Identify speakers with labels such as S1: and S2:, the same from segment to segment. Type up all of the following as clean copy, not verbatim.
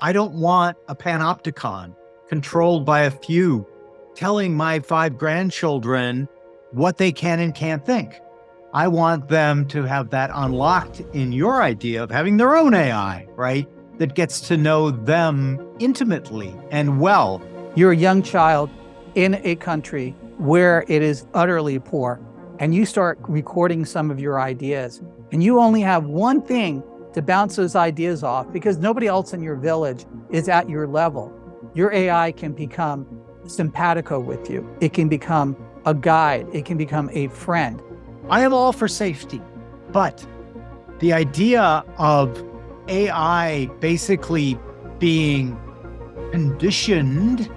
S1: I don't want a panopticon controlled by a few telling my 5 grandchildren what they can and can't think. I want them to have that unlocked in your idea of having their own AI, right? That gets to know them intimately and well.
S2: You're a young child in a country where it is utterly poor, and you start recording some of your ideas, and you only have one thing to bounce those ideas off because nobody else in your village is at your level. Your AI can become simpatico with you. It can become a guide. It can become a friend.
S1: I am all for safety, but the idea of AI basically being conditioned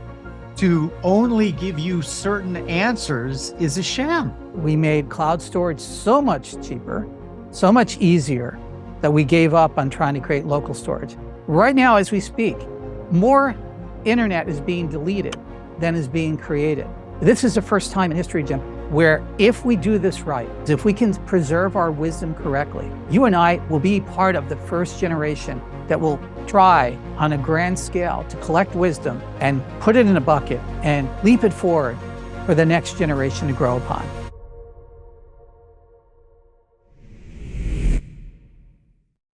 S1: to only give you certain answers is a sham.
S2: We made cloud storage so much cheaper, so much easier, that we gave up on trying to create local storage. Right now, as we speak, more internet is being deleted than is being created. This is the first time in history, Jim, where if we do this right, if we can preserve our wisdom correctly, you and I will be part of the first generation that will try on a grand scale to collect wisdom and put it in a bucket and leap it forward for the next generation to grow upon.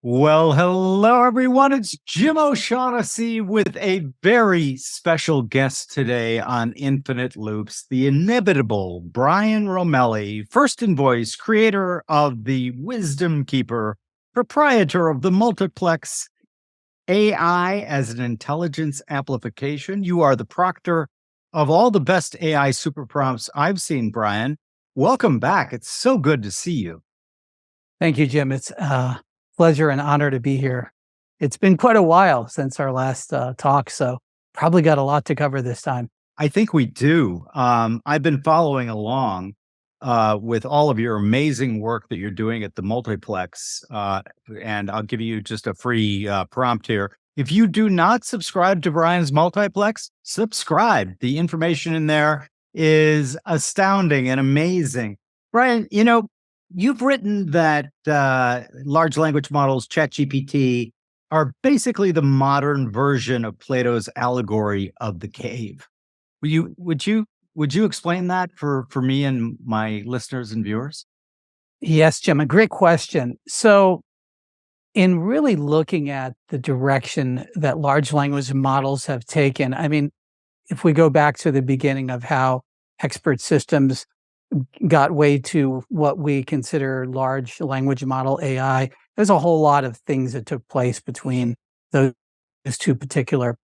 S1: Well, hello, everyone. It's Jim O'Shaughnessy with a very special guest today on Infinite Loops, the inevitable Brian Roemmele, first in voice, creator of the Wisdom Keeper, proprietor of the Multiplex AI as an intelligence amplification. You are the proctor of all the best AI super prompts I've seen, Brian. Welcome back. It's so good to see you.
S2: Thank you, Jim. It's pleasure and honor to be here. It's been quite a while since our last talk, so probably got a lot to cover this time.
S1: I think we do. I've been following along with all of your amazing work that you're doing at the Multiplex, and I'll give you just a free prompt here. If you do not subscribe to Brian's Multiplex, subscribe. The information in there is astounding and amazing. Brian, you know, you've written that large language models, ChatGPT, are basically the modern version of Plato's allegory of the cave. Would you explain that for me and my listeners and viewers?
S2: Yes, Jim, a great question. So in really looking at the direction that large language models have taken, I mean, if we go back to the beginning of how expert systems got way to what we consider large language model AI, there's a whole lot of things that took place between those two particular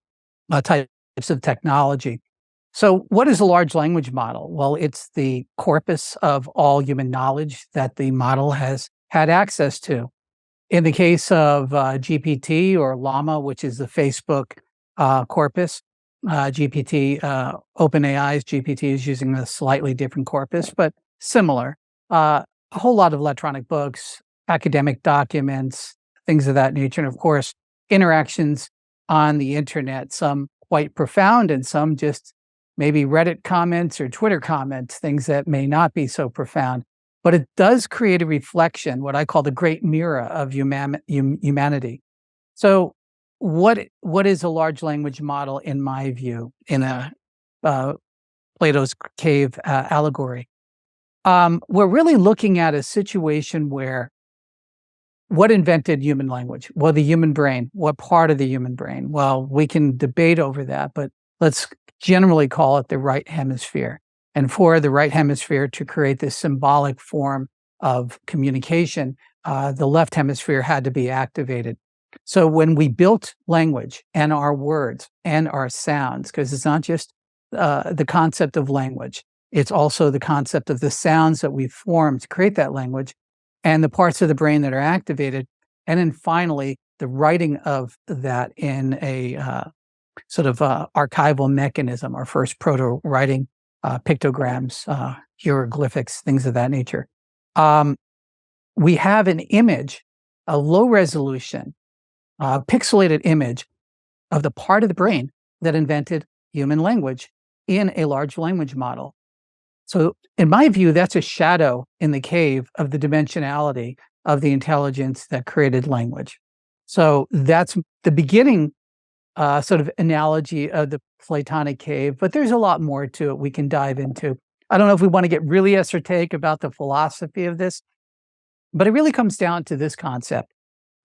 S2: types of technology. So what is a large language model? Well, it's the corpus of all human knowledge that the model has had access to. In the case of GPT or Llama, which is the Facebook corpus, GPT, OpenAI's GPT is using a slightly different corpus, but similar. A whole lot of electronic books, academic documents, things of that nature. And of course, interactions on the internet, some quite profound and some just maybe Reddit comments or Twitter comments, things that may not be so profound. But it does create a reflection, what I call the great mirror of humanity. So what is a large language model, in my view, in a Plato's cave allegory? We're really looking at a situation where what invented human language? Well, the human brain. What part of the human brain? Well, we can debate over that, but let's generally call it the right hemisphere. And for the right hemisphere to create this symbolic form of communication, the left hemisphere had to be activated. So when we built language and our words and our sounds, because it's not just the concept of language, it's also the concept of the sounds that we form to create that language and the parts of the brain that are activated. And then finally, the writing of that in a sort of archival mechanism, our first proto-writing, pictograms, hieroglyphics, things of that nature. We have an image, a low resolution, pixelated image of the part of the brain that invented human language in a large language model. So in my view, that's a shadow in the cave of the dimensionality of the intelligence that created language. So that's the beginning sort of analogy of the Platonic cave, but there's a lot more to it we can dive into. I don't know if we want to get really esoteric about the philosophy of this, but it really comes down to this concept.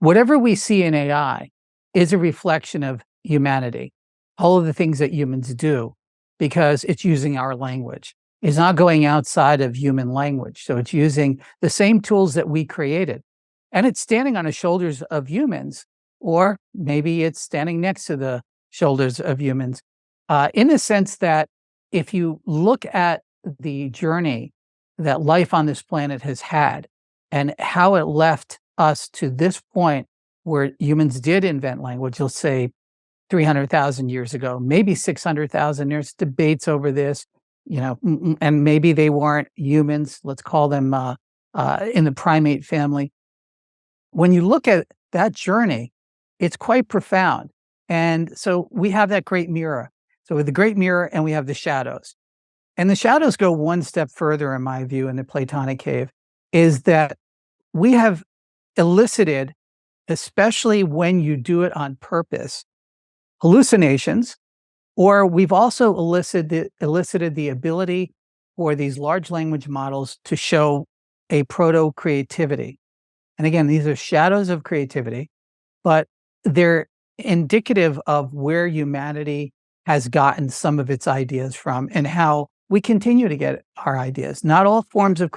S2: Whatever we see in AI is a reflection of humanity, all of the things that humans do, because it's using our language. It's not going outside of human language. So it's using the same tools that we created. And it's standing on the shoulders of humans, or maybe it's standing next to the shoulders of humans, in the sense that if you look at the journey that life on this planet has had and how it left us to this point where humans did invent language, you'll say 300,000 years ago, maybe 600,000 years, debates over this, and maybe they weren't humans. Let's call them in the primate family. When you look at that journey, it's quite profound. And so we have that great mirror. So with the great mirror and we have the shadows. And the shadows go one step further, in my view, in the Platonic cave, is that we have elicited, especially when you do it on purpose, hallucinations, or we've also elicited the ability for these large language models to show a proto-creativity. And again, these are shadows of creativity, but they're indicative of where humanity has gotten some of its ideas from and how we continue to get our ideas. Not all forms of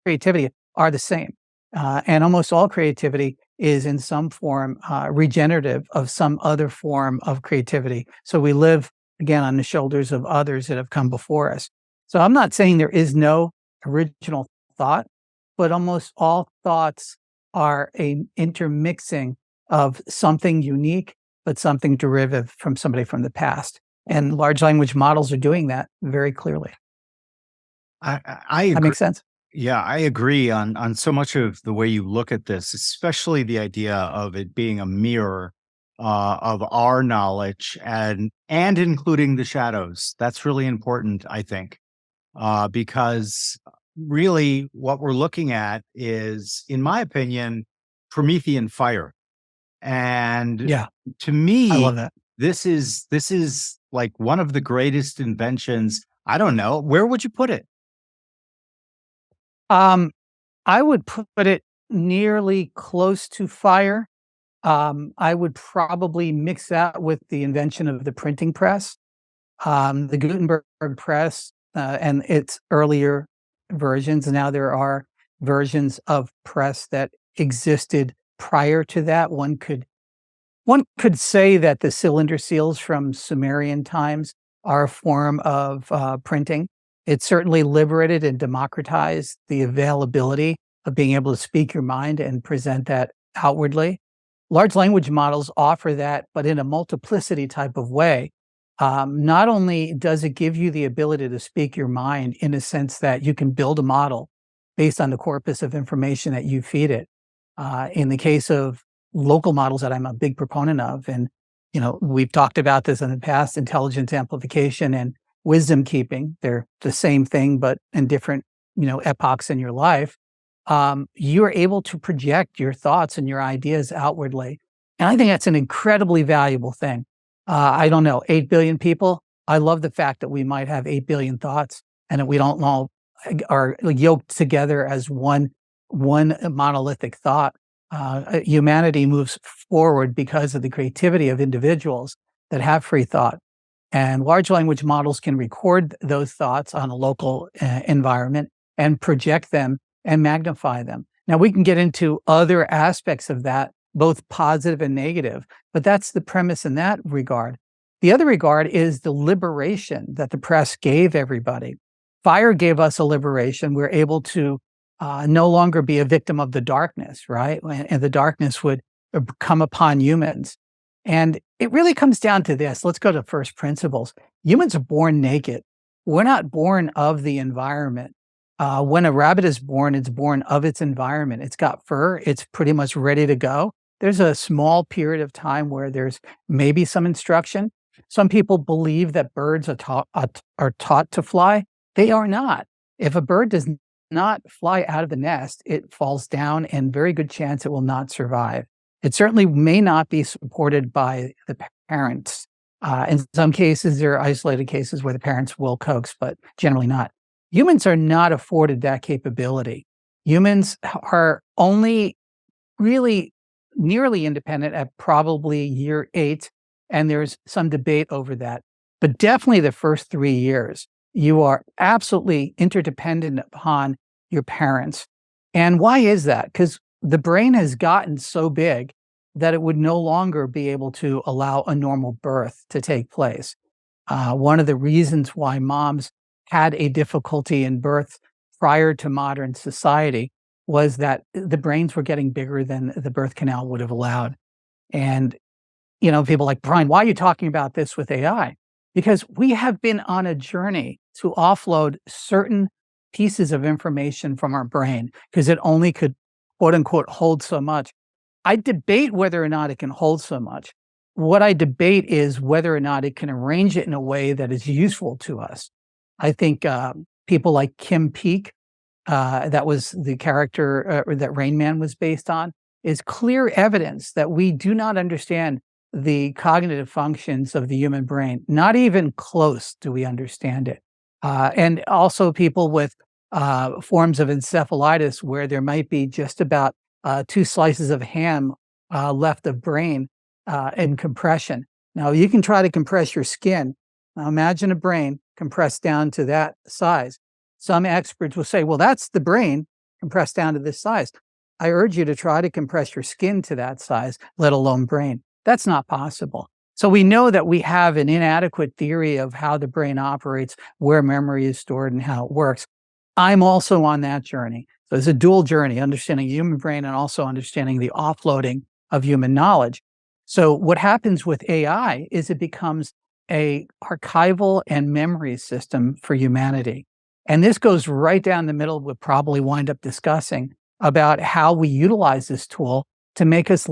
S2: creativity are the same. And almost all creativity is in some form regenerative of some other form of creativity. So we live, again, on the shoulders of others that have come before us. So I'm not saying there is no original thought, but almost all thoughts are an intermixing of something unique, but something derivative from somebody from the past. And large language models are doing that very clearly.
S1: I agree.
S2: That makes sense?
S1: Yeah, I agree on so much of the way you look at this, especially the idea of it being a mirror of our knowledge and including the shadows. That's really important, I think, because really what we're looking at is, in my opinion, Promethean fire. And
S2: Yeah,
S1: to
S2: I
S1: me,
S2: love that.
S1: this is like one of the greatest inventions. I don't know, where would you put it?
S2: I would put it nearly close to fire. I would probably mix that with the invention of the printing press, the Gutenberg press, and its earlier versions. Now there are versions of press that existed prior to that. One could say that the cylinder seals from Sumerian times are a form of printing. It certainly liberated and democratized the availability of being able to speak your mind and present that outwardly. Large language models offer that, but in a multiplicity type of way. Not only does it give you the ability to speak your mind in a sense that you can build a model based on the corpus of information that you feed it. In the case of local models that I'm a big proponent of, and we've talked about this in the past, intelligence amplification and wisdom keeping. They're the same thing, but in different epochs in your life. You are able to project your thoughts and your ideas outwardly, and I think that's an incredibly valuable thing. I don't know, 8 billion people. I love the fact that we might have 8 billion thoughts and that we don't all are yoked together as one monolithic thought. Humanity moves forward because of the creativity of individuals that have free thought. And large language models can record those thoughts on a local environment and project them and magnify them. Now, we can get into other aspects of that, both positive and negative, but that's the premise in that regard. The other regard is the liberation that the press gave everybody. Fire gave us a liberation. We're able to no longer be a victim of the darkness, right? And the darkness would come upon humans. And it really comes down to this. Let's go to first principles. Humans are born naked. We're not born of the environment. When a rabbit is born, it's born of its environment. It's got fur. It's pretty much ready to go. There's a small period of time where there's maybe some instruction. Some people believe that birds are taught to fly. They are not. If a bird does not fly out of the nest, it falls down, and very good chance it will not survive. It certainly may not be supported by the parents. In some cases, there are isolated cases where the parents will coax, but generally not. Humans are not afforded that capability. Humans are only really nearly independent at probably year 8, and there's some debate over that. But definitely the first 3 years, you are absolutely interdependent upon your parents. And why is that? Because the brain has gotten so big that it would no longer be able to allow a normal birth to take place. One of the reasons why moms had a difficulty in birth prior to modern society was that the brains were getting bigger than the birth canal would have allowed. And, people like, Brian, why are you talking about this with AI? Because we have been on a journey to offload certain pieces of information from our brain because it only could, quote unquote, hold so much. I debate whether or not it can hold so much. What I debate is whether or not it can arrange it in a way that is useful to us. I think people like Kim Peek, that was the character that Rain Man was based on, is clear evidence that we do not understand the cognitive functions of the human brain. Not even close do we understand it. And also people with forms of encephalitis where there might be just about 2 slices of ham left of brain in compression. Now, you can try to compress your skin. Now, imagine a brain compressed down to that size. Some experts will say, well, that's the brain compressed down to this size. I urge you to try to compress your skin to that size, let alone brain. That's not possible. So we know that we have an inadequate theory of how the brain operates, where memory is stored, and how it works. I'm also on that journey. So it's a dual journey, understanding the human brain and also understanding the offloading of human knowledge. So what happens with AI is it becomes a archival and memory system for humanity. And this goes right down the middle. We'll probably wind up discussing about how we utilize this tool to make us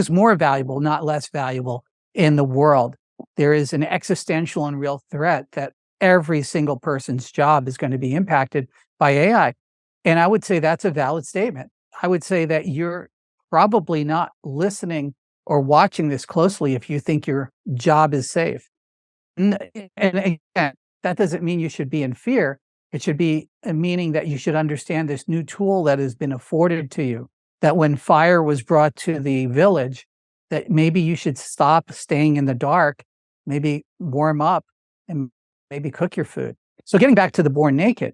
S2: more valuable, not less valuable in the world. There is an existential and real threat that every single person's job is going to be impacted by AI. And I would say that's a valid statement. I would say that you're probably not listening or watching this closely if you think your job is safe. And again, that doesn't mean you should be in fear. It should be a meaning that you should understand this new tool that has been afforded to you, that when fire was brought to the village, that maybe you should stop staying in the dark, maybe warm up and maybe cook your food. So getting back to the born naked,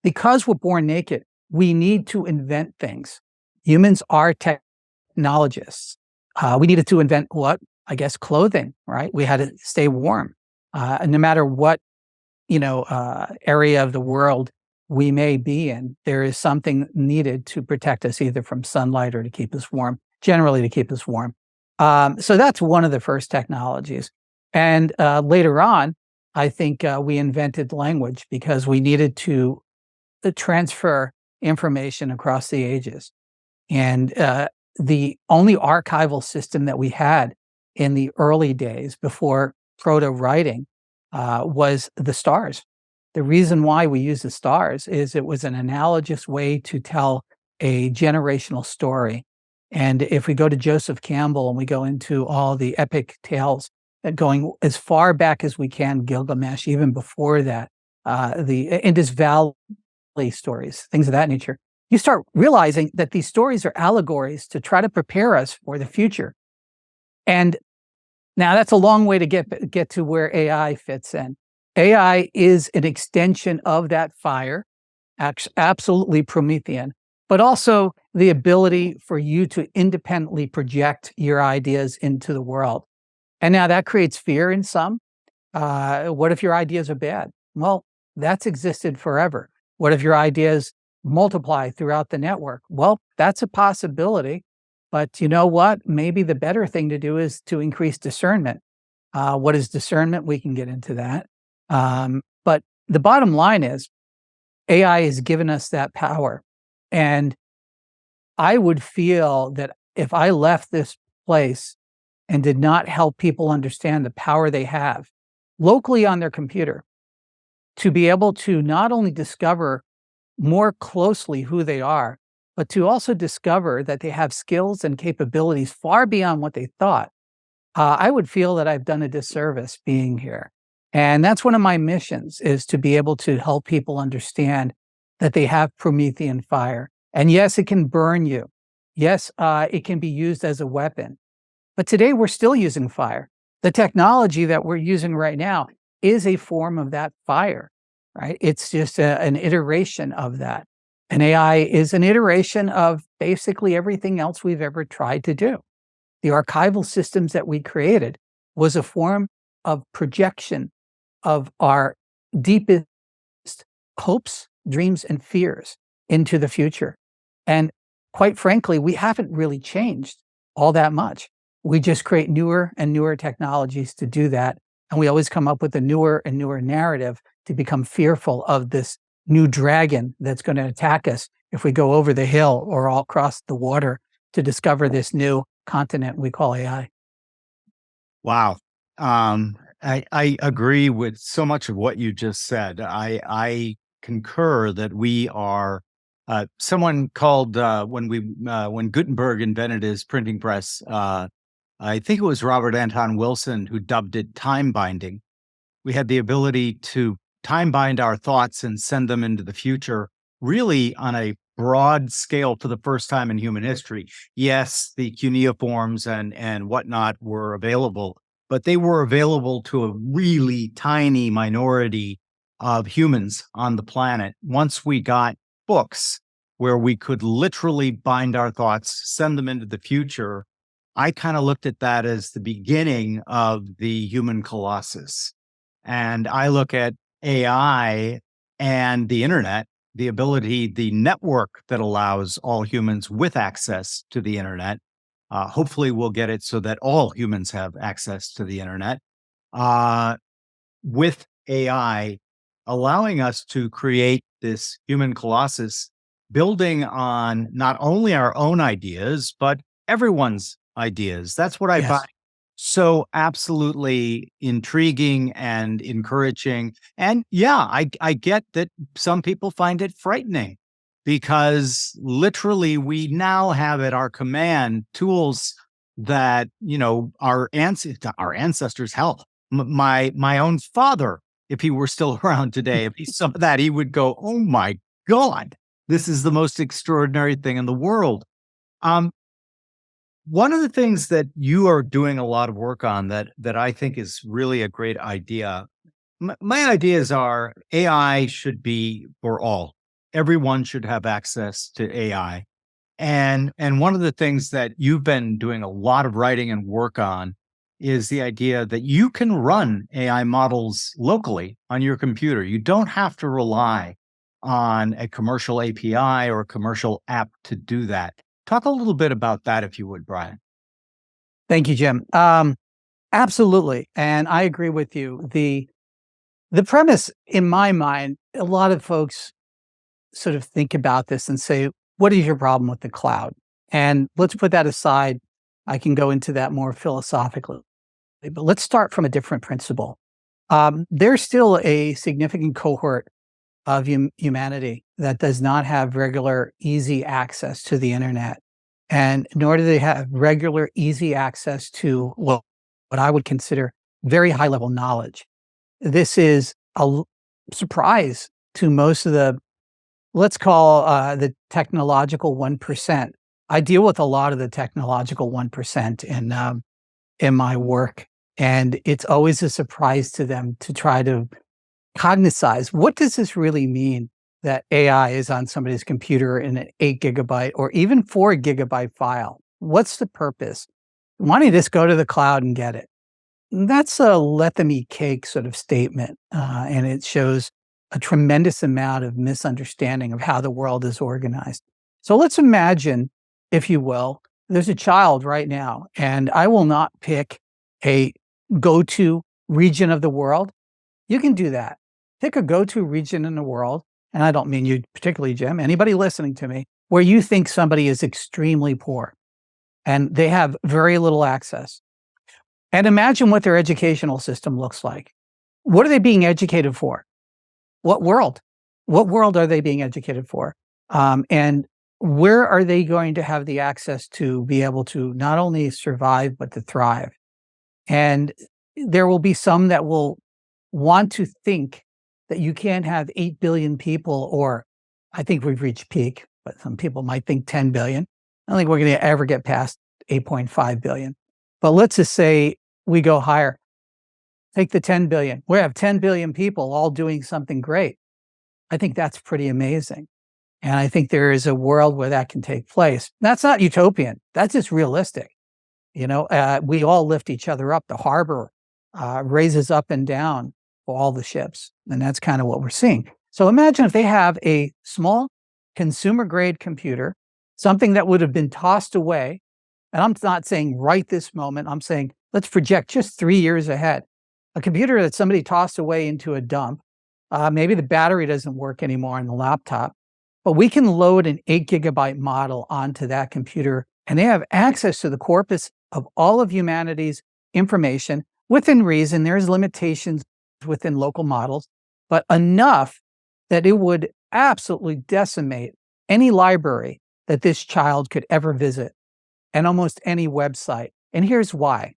S2: because we're born naked, we need to invent things. Humans are technologists. We needed to invent what? I guess clothing, right? We had to stay warm. No matter what, area of the world we may be in, there is something needed to protect us either from sunlight or to keep us warm, generally to keep us warm. So that's one of the first technologies. And later on, I think we invented language because we needed to transfer information across the ages. And the only archival system that we had in the early days before proto-writing was the stars. The reason why we use the stars is it was an analogous way to tell a generational story. And if we go to Joseph Campbell and we go into all the epic tales that going as far back as we can, Gilgamesh, even before that, the Indus Valley stories, things of that nature, you start realizing that these stories are allegories to try to prepare us for the future. And now that's a long way to get to where AI fits in. AI is an extension of that fire, absolutely Promethean, but also the ability for you to independently project your ideas into the world. And now that creates fear in some. What if your ideas are bad? Well, that's existed forever. What if your ideas multiply throughout the network? Well, that's a possibility. But you know what? Maybe the better thing to do is to increase discernment. What is discernment? We can get into that. But the bottom line is AI has given us that power. And I would feel that if I left this place and did not help people understand the power they have locally on their computer to be able to not only discover more closely who they are, but to also discover that they have skills and capabilities far beyond what they thought, I would feel that I've done a disservice being here. And that's one of my missions, is to be able to help people understand that they have Promethean fire. And yes, it can burn you. Yes, it can be used as a weapon. But today we're still using fire. The technology that we're using right now is a form of that fire, right? It's just an iteration of that. And AI is an iteration of basically everything else we've ever tried to do. The archival systems that we created was a form of projection of our deepest hopes, dreams, and fears into the future. And quite frankly, we haven't really changed all that much. We just create newer and newer technologies to do that. And we always come up with a newer and newer narrative to become fearful of this new dragon that's going to attack us if we go over the hill or all across the water to discover this new continent we call AI.
S1: Wow. I agree with so much of what you just said. I concur that we are. Someone called when Gutenberg invented his printing press. I think it was Robert Anton Wilson who dubbed it time binding. We had the ability to time bind our thoughts and send them into the future, really on a broad scale for the first time in human history. Yes, the cuneiforms and whatnot were available, but they were available to a really tiny minority of humans on the planet. Once we got books where we could literally bind our thoughts, send them into the future, I kind of looked at that as the beginning of the human colossus. And I look at AI and the internet, the ability, the network that allows all humans with access to the internet. Hopefully, we'll get it so that all humans have access to the internet. With AI, allowing us to create this human colossus, building on not only our own ideas, but everyone's ideas. That's what I
S2: Yes.
S1: find so absolutely intriguing and encouraging. And yeah, I get that some people find it frightening because literally we now have at our command tools that, our ancestors, hell, my own father, if he were still around today, if he saw that, he would go, "Oh my God, this is the most extraordinary thing in the world." Um, One of the things that you are doing a lot of work on that I think is really a great idea. My ideas are AI should be for all. Everyone should have access to AI. And one of the things that you've been doing a lot of writing and work on is the idea that you can run AI models locally on your computer. You don't have to rely on a commercial API or a commercial app to do that. Talk a little bit about that, if you would, Brian.
S2: Thank you, Jim. Absolutely. And I agree with you. The premise in my mind, a lot of folks sort of think about this and say, what is your problem with the cloud? And let's put that aside. I can go into that more philosophically, but let's start from a different principle. There's still a significant cohort of humanity that does not have regular, easy access to the internet. And nor do they have regular, easy access to what I would consider very high level knowledge. This is surprise to most of the, let's call the technological 1%. I deal with a lot of the technological 1% in my work. And it's always a surprise to them to try to cognize, what does this really mean that AI is on somebody's computer in an 8 GB or even 4 GB file? What's the purpose? Why don't you just go to the cloud and get it? That's a let them eat cake sort of statement. And it shows a tremendous amount of misunderstanding of how the world is organized. So let's imagine, if you will, there's a child right now, and I will not pick a go-to region of the world. You can do that. Pick a go-to region in the world, and I don't mean you particularly, Jim, anybody listening to me, where you think somebody is extremely poor and they have very little access. And imagine what their educational system looks like. What are they being educated for? What world? What world are they being educated for? And where are they going to have the access to be able to not only survive, but to thrive? And there will be some that will want to think that you can't have 8 billion people, or I think we've reached peak, but some people might think 10 billion. I don't think we're going to ever get past 8.5 billion. But let's just say we go higher. Take the 10 billion. We have 10 billion people all doing something great. I think that's pretty amazing. And I think there is a world where that can take place. That's not utopian. That's just realistic. We all lift each other up. The harbor raises up and down for all the ships. And that's kind of what we're seeing. So imagine if they have a small consumer grade computer, something that would have been tossed away. And I'm not saying right this moment, I'm saying let's project just 3 years ahead. A computer that somebody tossed away into a dump. Maybe the battery doesn't work anymore on the laptop, but we can load an 8 gigabyte model onto that computer, and they have access to the corpus of all of humanity's information within reason. There's limitations within local models, but enough that it would absolutely decimate any library that this child could ever visit and almost any website. And here's why.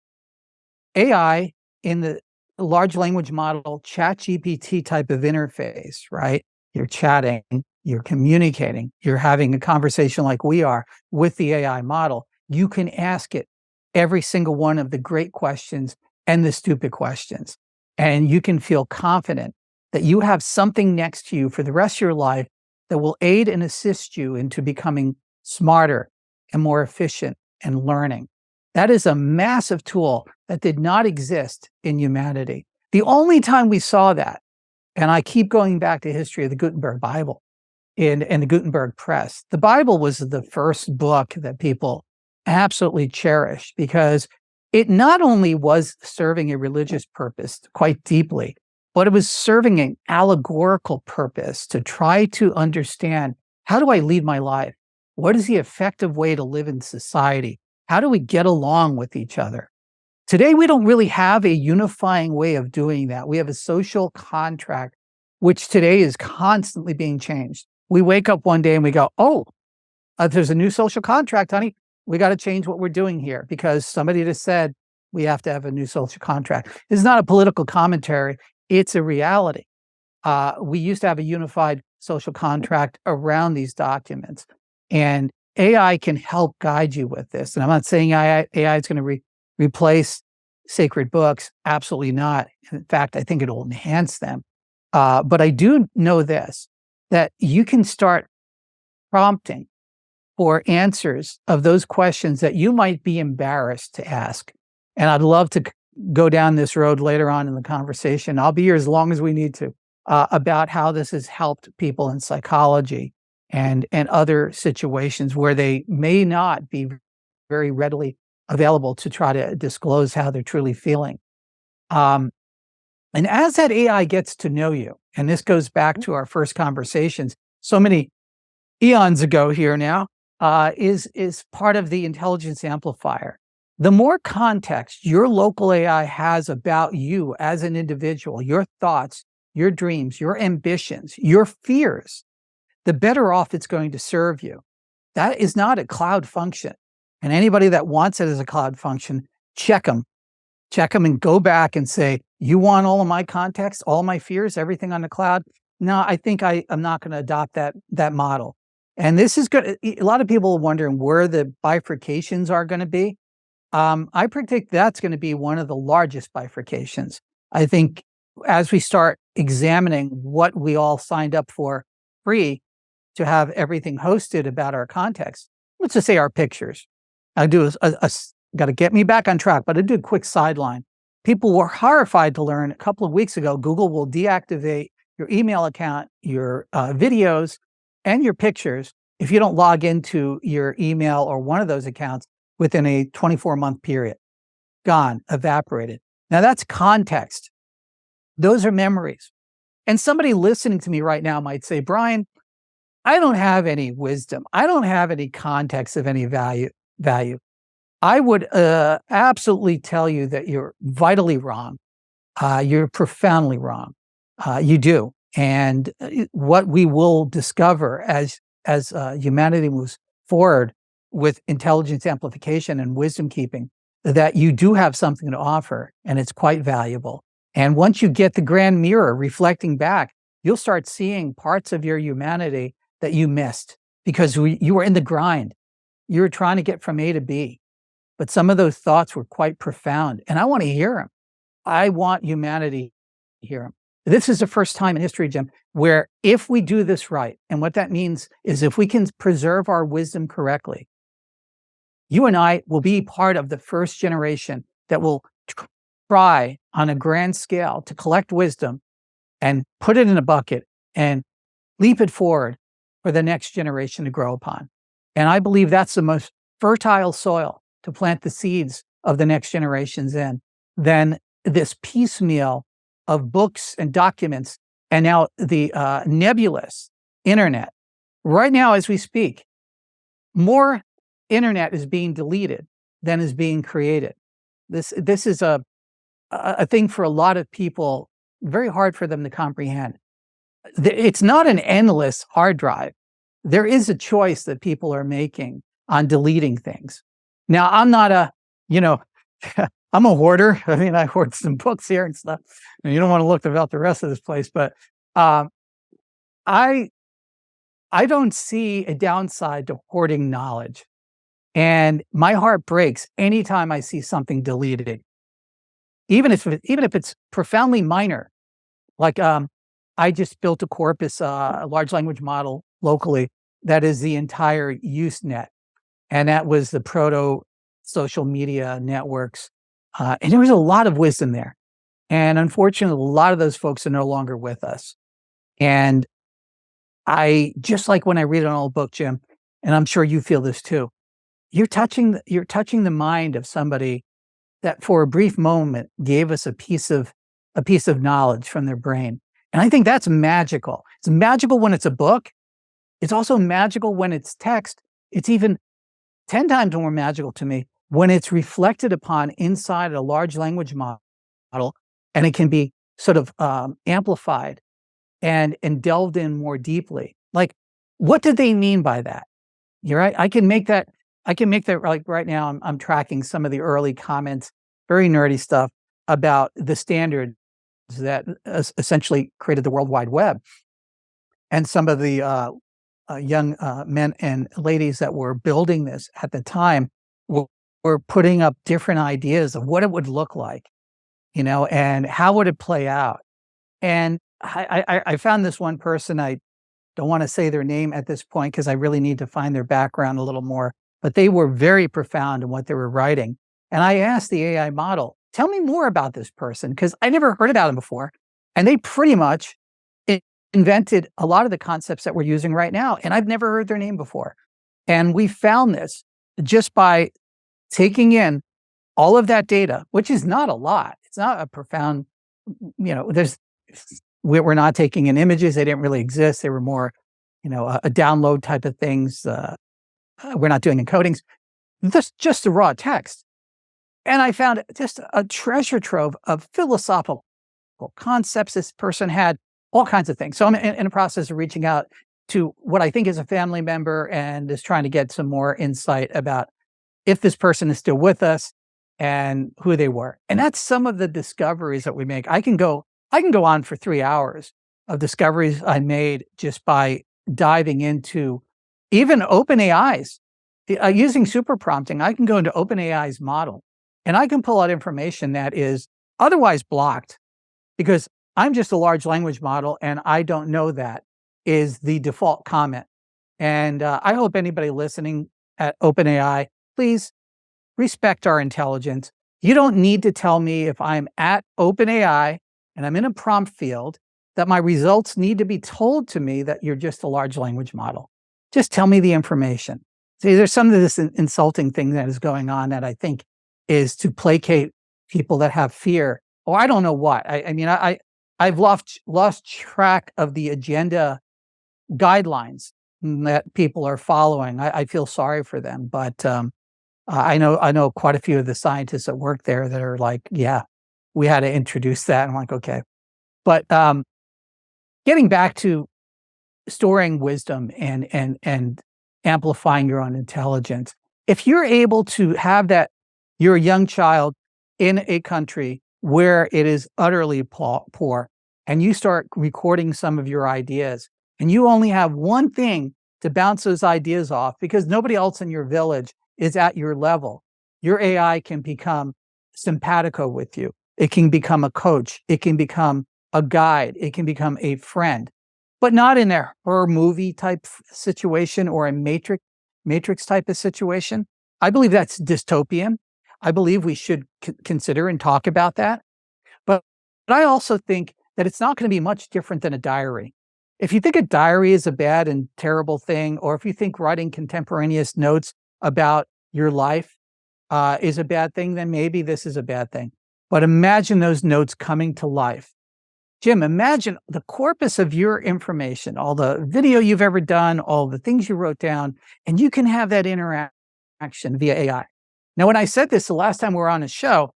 S2: AI in the large language model, ChatGPT type of interface, right? You're chatting, you're communicating, you're having a conversation like we are with the AI model. You can ask it every single one of the great questions and the stupid questions. And you can feel confident that you have something next to you for the rest of your life that will aid and assist you into becoming smarter and more efficient and learning. That is a massive tool that did not exist in humanity. The only time we saw that, and I keep going back to history of the Gutenberg Bible and the Gutenberg Press. The Bible was the first book that people absolutely cherished because it not only was serving a religious purpose quite deeply, but it was serving an allegorical purpose to try to understand, how do I lead my life? What is the effective way to live in society? How do we get along with each other? Today, we don't really have a unifying way of doing that. We have a social contract, which today is constantly being changed. We wake up one day and we go, oh, there's a new social contract, honey. We got to change what we're doing here because somebody just said we have to have a new social contract. It's not a political commentary. It's a reality. We used to have a unified social contract around these documents, and AI can help guide you with this. And I'm not saying AI is going to replace sacred books. Absolutely not. In fact, I think it'll enhance them. But I do know this, that you can start prompting for answers of those questions that you might be embarrassed to ask. And I'd love to go down this road later on in the conversation. I'll be here as long as we need to, about how this has helped people in psychology and other situations where they may not be very readily available to try to disclose how they're truly feeling. And as that AI gets to know you, and this goes back to our first conversations so many eons ago here now, is part of the intelligence amplifier. The more context your local AI has about you as an individual, your thoughts, your dreams, your ambitions, your fears, the better off it's going to serve you. That is not a cloud function. And anybody that wants it as a cloud function, check them and go back and say, you want all of my context, all my fears, everything on the cloud? No, I think I'm not going to adopt that model. And this is good. A lot of people are wondering where the bifurcations are going to be. I predict that's going to be one of the largest bifurcations. I think as we start examining what we all signed up for free to have everything hosted about our context, let's just say our pictures. I do got to get me back on track, but I do a quick sideline. People were horrified to learn a couple of weeks ago, Google will deactivate your email account, your videos, and your pictures if you don't log into your email or one of those accounts within a 24-month period. Gone, evaporated. Now that's context. Those are memories. And somebody listening to me right now might say, Brian, I don't have any wisdom. I don't have any context of any value. I would absolutely tell you that you're vitally wrong. You're profoundly wrong. You do. And what we will discover as humanity moves forward with intelligence amplification and wisdom keeping that you do have something to offer, and it's quite valuable. And once you get the grand mirror reflecting back, you'll start seeing parts of your humanity that you missed because you were in the grind. You were trying to get from A to B. But some of those thoughts were quite profound, and I want to hear them. I want humanity to hear them. This is the first time in history, Jim, where if we do this right, and what that means is if we can preserve our wisdom correctly, you and I will be part of the first generation that will try on a grand scale to collect wisdom and put it in a bucket and leap it forward for the next generation to grow upon. And I believe that's the most fertile soil to plant the seeds of the next generations in than this piecemeal of books and documents and now the nebulous internet. Right now, as we speak, more internet is being deleted than is being created. This is a thing for a lot of people, very hard for them to comprehend. It's not an endless hard drive. There is a choice that people are making on deleting things. Now, I'm not I'm a hoarder. I mean, I hoard some books here and stuff. And you don't want to look about the rest of this place, but I don't see a downside to hoarding knowledge. And my heart breaks anytime I see something deleted, even if it's profoundly minor. Like I just built a corpus, a large language model locally that is the entire Usenet, and that was the proto social media networks. And there was a lot of wisdom there. And unfortunately, a lot of those folks are no longer with us. And I, just like when I read an old book, Jim, and I'm sure you feel this too, you're touching the mind of somebody that for a brief moment gave us a piece of knowledge from their brain. And I think that's magical. It's magical when it's a book. It's also magical when it's text. It's even 10 times more magical to me when it's reflected upon inside a large language model, and it can be sort of amplified and delved in more deeply. Like, what did they mean by that? You're right. I can make that like right now. I'm tracking some of the early comments, very nerdy stuff about the standards that essentially created the World Wide Web, and some of the young men and ladies that were building this at the time were putting up different ideas of what it would look like, and how would it play out. And I found this one person. I don't want to say their name at this point because I really need to find their background a little more, but they were very profound in what they were writing. And I asked the AI model, tell me more about this person, because I never heard about him before. And they pretty much invented a lot of the concepts that we're using right now. And I've never heard their name before. And we found this just by taking in all of that data, which is not a lot. It's not a profound, we're not taking in images. They didn't really exist. They were more, a download type of things. We're not doing encodings. This just the raw text. And I found just a treasure trove of philosophical concepts. This person had all kinds of things. So I'm in a process of reaching out to what I think is a family member and is trying to get some more insight about if this person is still with us and who they were. And that's some of the discoveries that we make. I can go on for 3 hours of discoveries I made just by diving into even OpenAI's. Using super prompting, I can go into OpenAI's model and I can pull out information that is otherwise blocked because I'm just a large language model and I don't know that is the default comment. And I hope anybody listening at OpenAI, please respect our intelligence. You don't need to tell me if I'm at OpenAI and I'm in a prompt field that my results need to be told to me that you're just a large language model. Just tell me the information. See, there's some of this insulting thing that is going on that I think is to placate people that have fear, or I don't know what. I've lost track of the agenda guidelines that people are following. I feel sorry for them, but I know quite a few of the scientists that work there that are like, yeah, we had to introduce that. I'm like, okay. But getting back to storing wisdom and amplifying your own intelligence, if you're able to have that You're a young child in a country where it is utterly poor, and you start recording some of your ideas, and you only have one thing to bounce those ideas off because nobody else in your village is at your level. Your AI can become simpatico with you. It can become a coach. It can become a guide. It can become a friend, but not in a horror movie type situation or a Matrix type of situation. I believe that's dystopian. I believe we should consider and talk about that. But I also think that it's not going to be much different than a diary. If you think a diary is a bad and terrible thing, or if you think writing contemporaneous notes about your life is a bad thing, then maybe this is a bad thing. But imagine those notes coming to life. Jim, imagine the corpus of your information, all the video you've ever done, all the things you wrote down, and you can have that interaction via AI. Now, when I said this the last time we were on a show,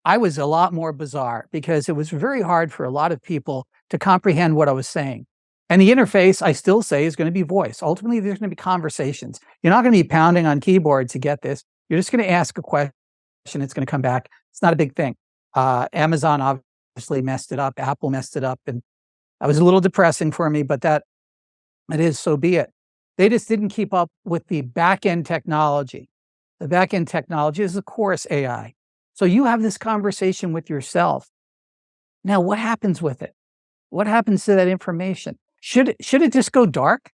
S2: I was a lot more bizarre because it was very hard for a lot of people to comprehend what I was saying. And the interface, I still say, is going to be voice. Ultimately, there's going to be conversations. You're not going to be pounding on keyboard to get this. You're just going to ask a question. It's going to come back. It's not a big thing. Amazon obviously messed it up. Apple messed it up. And that was a little depressing for me, but that it is, so be it. They just didn't keep up with the back-end technology. The back-end technology is, of course, AI. So you have this conversation with yourself. Now, what happens with it? What happens to that information? Should it just go dark?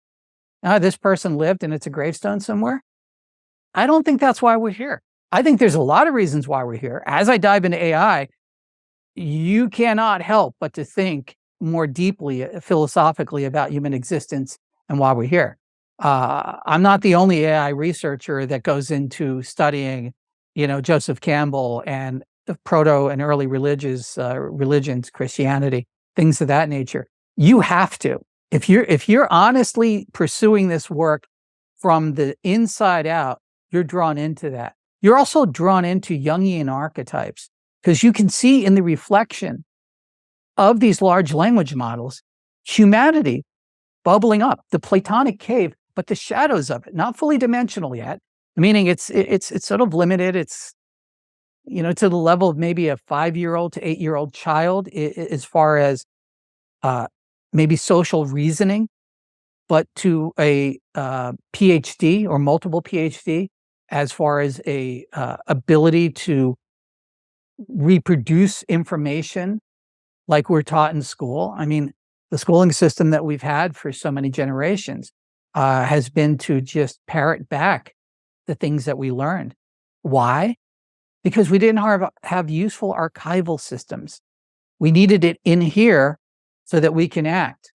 S2: This person lived and it's a gravestone somewhere? I don't think that's why we're here. I think there's a lot of reasons why we're here. As I dive into AI, you cannot help but to think more deeply, philosophically about human existence and why we're here. I'm not the only AI researcher that goes into studying, Joseph Campbell and the proto and early religions, Christianity, things of that nature. You have to. If you're honestly pursuing this work from the inside out, you're drawn into that. You're also drawn into Jungian archetypes because you can see in the reflection of these large language models, humanity bubbling up, the Platonic cave, but the shadows of it, not fully dimensional yet, meaning it's sort of limited. It's, to the level of maybe a 5-year-old to 8-year-old child as far as maybe social reasoning, but to a PhD or multiple PhD as far as a ability to reproduce information like we're taught in school. I mean, the schooling system that we've had for so many generations has been to just parrot back the things that we learned. Why? Because we didn't have useful archival systems. We needed it in here so that we can act.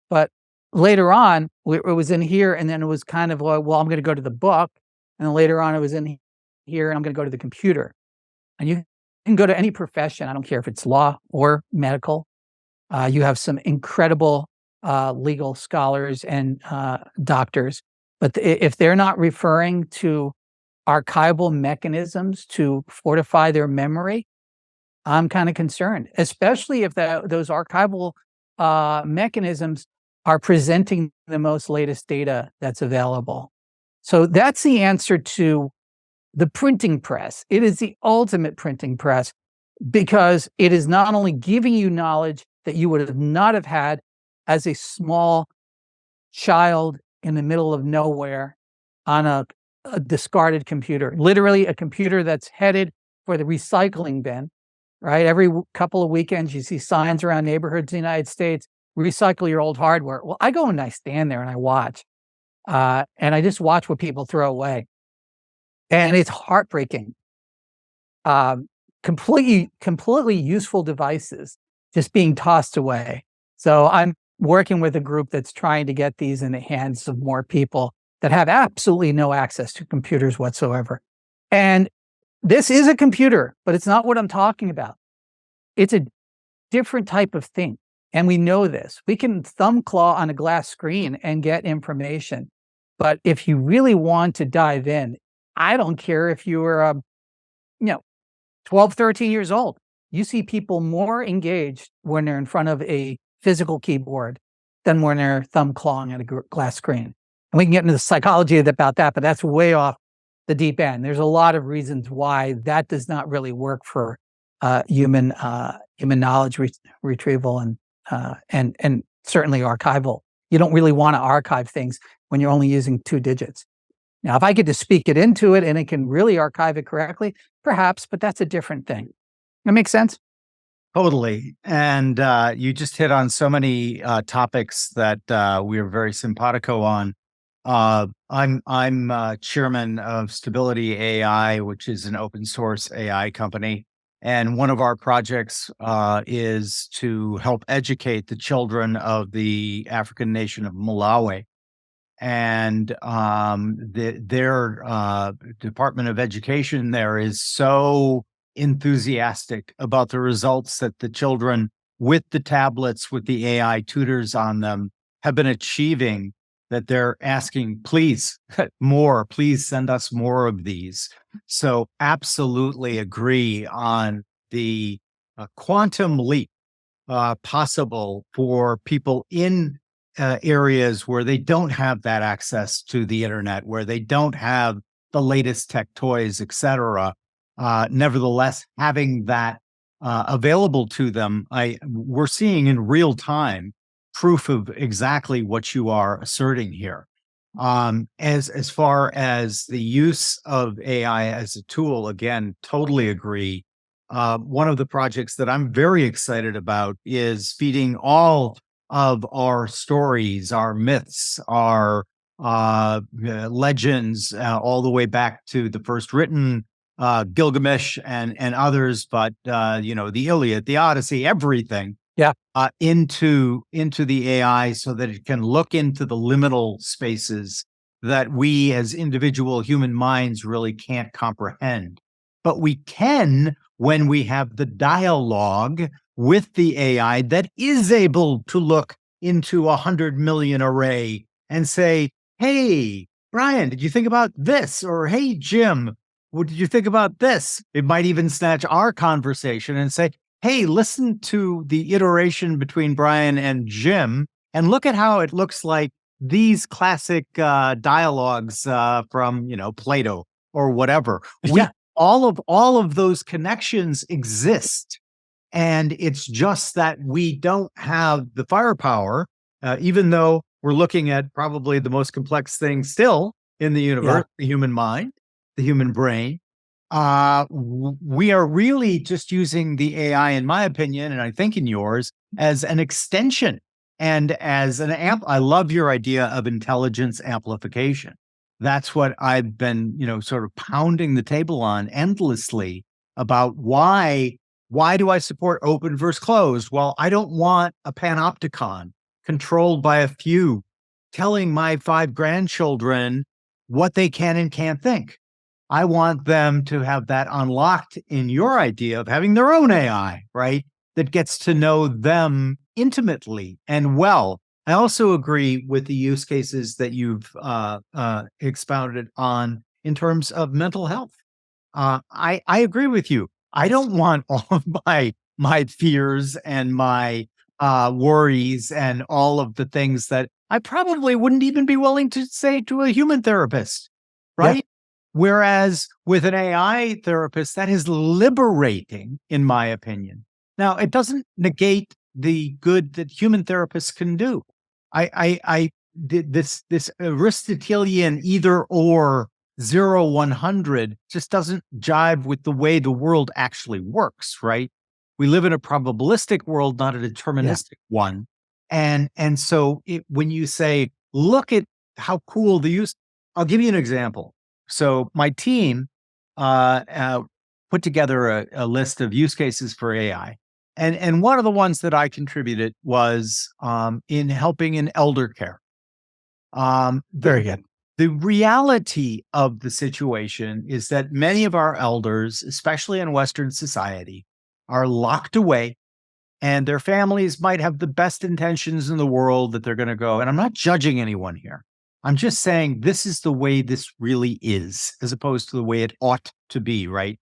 S2: But later on, it was in here, and then it was kind of like, well, I'm going to go to the book. And then later on, it was in here, and I'm going to go to the computer. And you can go to any profession. I don't care if it's law or medical. You have some incredible legal scholars and doctors. But if they're not referring to archival mechanisms to fortify their memory, I'm kind of concerned, especially if those archival mechanisms are presenting the most latest data that's available. So that's the answer to the printing press. It is the ultimate printing press because it is not only giving you knowledge that you would not have had as a small child in the middle of nowhere on a discarded computer, literally a computer that's headed for the recycling bin, right? Every couple of weekends, you see signs around neighborhoods in the United States, recycle your old hardware. Well, I go and I stand there and I watch, and I just watch what people throw away. And it's heartbreaking. Completely useful devices just being tossed away. So I'm working with a group that's trying to get these in the hands of more people that have absolutely no access to computers whatsoever. And this is a computer, but it's not what I'm talking about. It's a different type of thing. And we know this. We can thumb claw on a glass screen and get information. But if you really want to dive in, I don't care if you were, 12, 13 years old. You see people more engaged when they're in front of a physical keyboard than when they're thumb clawing at a glass screen. And we can get into the psychology about that, but that's way off the deep end. There's a lot of reasons why that does not really work for human knowledge retrieval and certainly archival. You don't really want to archive things when you're only using 2 digits. Now, if I get to speak it into it and it can really archive it correctly, perhaps, but that's a different thing. That makes sense?
S1: Totally. And you just hit on so many topics that we are very simpatico on. I'm chairman of Stability AI, which is an open source AI company. And one of our projects is to help educate the children of the African nation of Malawi. And their Department of Education there is so enthusiastic about the results that the children with the tablets, with the AI tutors on them, have been achieving, that they're asking, please, more, please send us more of these. So absolutely agree on the quantum leap possible for people in areas where they don't have that access to the internet, where they don't have the latest tech toys, et cetera. Nevertheless, having that available to them, we're seeing in real time proof of exactly what you are asserting here. As far as the use of AI as a tool, again, totally agree. One of the projects that I'm very excited about is feeding all of our stories, our myths, our legends, all the way back to the first written Gilgamesh and others, but the Iliad, the Odyssey, everything.
S2: Yeah.
S1: Into the AI so that it can look into the liminal spaces that we as individual human minds really can't comprehend. But we can when we have the dialogue with the AI that is able to look into 100 million array and say, hey, Brian, did you think about this? Or hey, Jim, what did you think about this? It might even snatch our conversation and say, hey, listen to the iteration between Brian and Jim and look at how it looks like these classic dialogues from, Plato or whatever.
S2: Yeah.
S1: All of those connections exist. And it's just that we don't have the firepower, even though we're looking at probably the most complex thing still in the universe, the human mind, the human brain. We are really just using the AI, in my opinion, and I think in yours, as an extension and as an amp. I love your idea of intelligence amplification. That's what I've been, sort of pounding the table on endlessly about why do I support open versus closed? Well, I don't want a panopticon controlled by a few telling my 5 grandchildren what they can and can't think. I want them to have that unlocked in your idea of having their own AI, right? That gets to know them intimately and well. I also agree with the use cases that you've expounded on in terms of mental health. I agree with you. I don't want all of my fears and my worries and all of the things that I probably wouldn't even be willing to say to a human therapist, right? Yeah. Whereas with an AI therapist, that is liberating, in my opinion. Now, it doesn't negate the good that human therapists can do. This Aristotelian either or 0-100 just doesn't jive with the way the world actually works, right? We live in a probabilistic world, not a deterministic one. And so when you say, look at how cool the use, I'll give you an example. So my team put together a list of use cases for AI. And one of the ones that I contributed was in helping in elder care.
S2: Very good.
S1: The reality of the situation is that many of our elders, especially in Western society, are locked away, and their families might have the best intentions in the world that they're going to go. And I'm not judging anyone here. I'm just saying this is the way this really is, as opposed to the way it ought to be, right?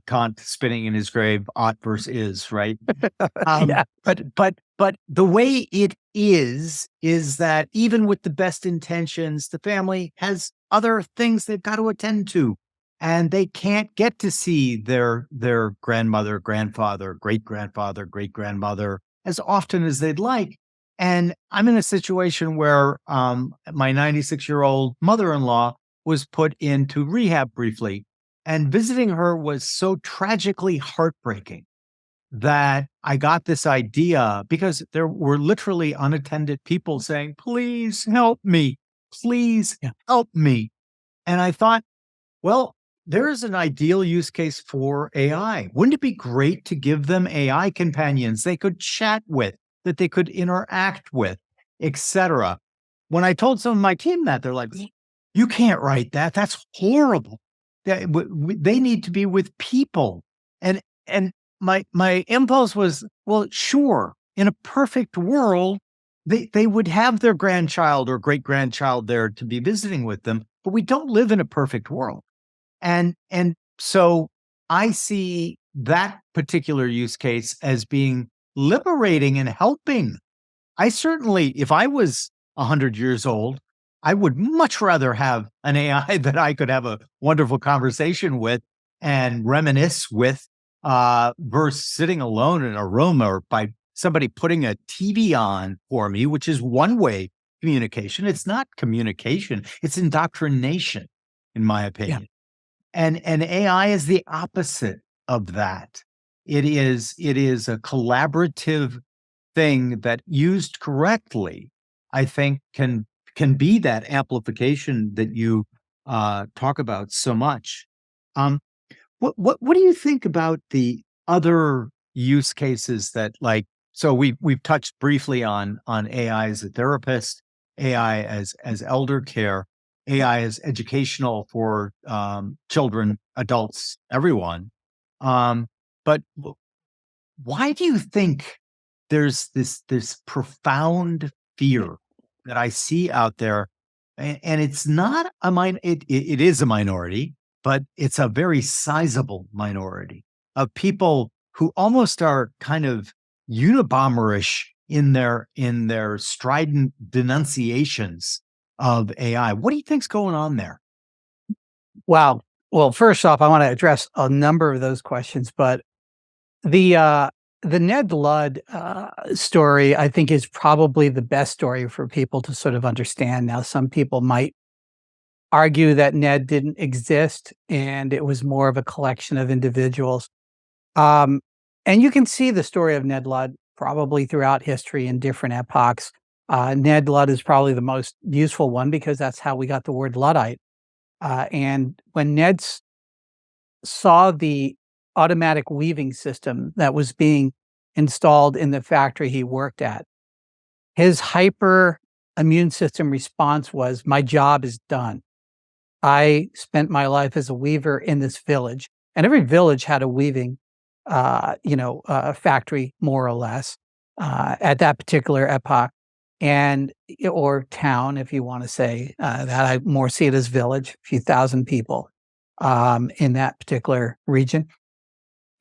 S1: Kant spinning in his grave, ought versus is, right?
S2: Yeah.
S1: But the way it is that even with the best intentions, the family has other things they've got to attend to, and they can't get to see their grandmother, grandfather, great grandfather, great grandmother as often as they'd like. And I'm in a situation where my 96-year-old mother-in-law was put into rehab briefly, and visiting her was so tragically heartbreaking that I got this idea because there were literally unattended people saying, "Please help me. Please
S2: Yeah.
S1: help me." And I thought, well, there is an ideal use case for AI. Wouldn't it be great to give them AI companions they could chat with, that they could interact with, etc.? When I told some of my team that, they're like, "You can't write that. That's horrible. They need to be with people." And my impulse was, well, sure, in a perfect world, they would have their grandchild or great grandchild there to be visiting with them, but we don't live in a perfect world. And so I see that particular use case as being liberating and helping. I certainly, if I was 100 years old, I would much rather have an AI that I could have a wonderful conversation with and reminisce with, versus sitting alone in a room or by somebody putting a TV on for me, which is one way communication. It's not communication, it's indoctrination, in my
S2: Yeah.
S1: opinion. And AI is the opposite of that. It is a collaborative thing that used correctly, I think can be that amplification that you talk about so much. Um, what do you think about the other use cases that like? So we've touched briefly on AI as a therapist, AI as elder care, AI as educational for children, adults, everyone. But why do you think there's this profound fear that I see out there, and it's not a it is a minority, but it's a very sizable minority of people who almost are kind of Unabomberish in their strident denunciations of AI. What do you think's going on there?
S2: Wow. Well, first off, I want to address a number of those questions, but the uh, the Nedd Ludd story, I think, is probably the best story for people to sort of understand. Now, some people might argue that Ned didn't exist and it was more of a collection of individuals. Um, and you can see the story of Nedd Ludd probably throughout history in different epochs. Nedd Ludd is probably the most useful one because that's how we got the word Luddite. And when saw the automatic weaving system that was being installed in the factory he worked at, his hyper immune system response was, "My job is done. I spent my life as a weaver in this village." And every village had a weaving, factory more or less at that particular epoch, and or town, if you want to say that. I more see it as village, a few thousand people in that particular region.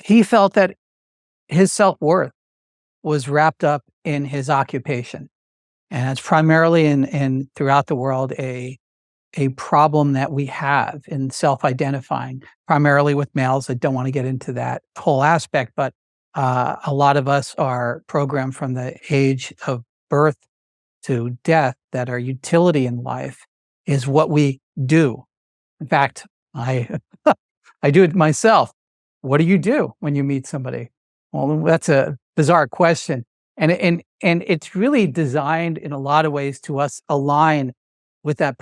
S2: He felt that his self worth was wrapped up in his occupation, and it's primarily in throughout the world a problem that we have in self-identifying, primarily with males. I don't want to get into that whole aspect, but a lot of us are programmed from the age of birth to death that our utility in life is what we do. In fact, I I do it myself. What do you do when you meet somebody? Well, that's a bizarre question, and it's really designed in a lot of ways to us align with that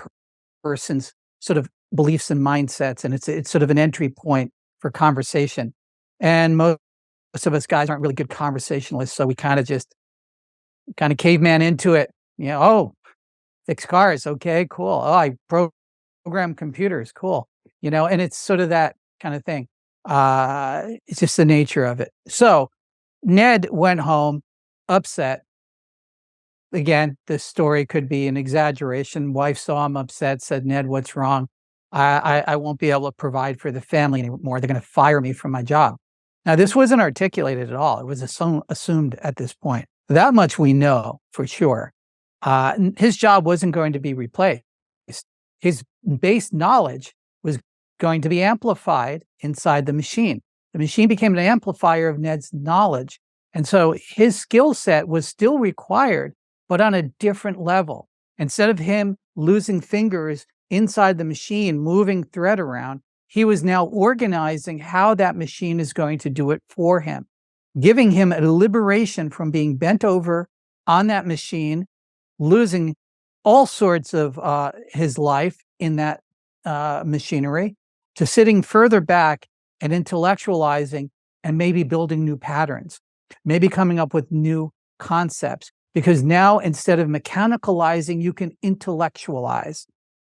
S2: person's sort of beliefs and mindsets, and it's sort of an entry point for conversation. And most of us guys aren't really good conversationalists, so we kind of just kind of caveman into it. Oh, fix cars, okay, cool. Oh, I program computers, cool. And it's sort of that kind of thing. It's just the nature of it. So Ned went home upset. Again, this story could be an exaggeration. Wife saw him upset, said, "Ned, what's wrong?" I won't be able to provide for the family anymore. They're going to fire me from my job. Now, this wasn't articulated at all. It was assumed at this point. That much we know for sure. His job wasn't going to be replaced. His base knowledge was going to be amplified inside the machine. The machine became an amplifier of Nedd's knowledge. And so his skill set was still required, but on a different level. Instead of him losing fingers inside the machine, moving thread around, he was now organizing how that machine is going to do it for him, giving him a liberation from being bent over on that machine, losing all sorts of his life in that machinery, to sitting further back and intellectualizing and maybe building new patterns, maybe coming up with new concepts. Because now, instead of mechanicalizing, you can intellectualize.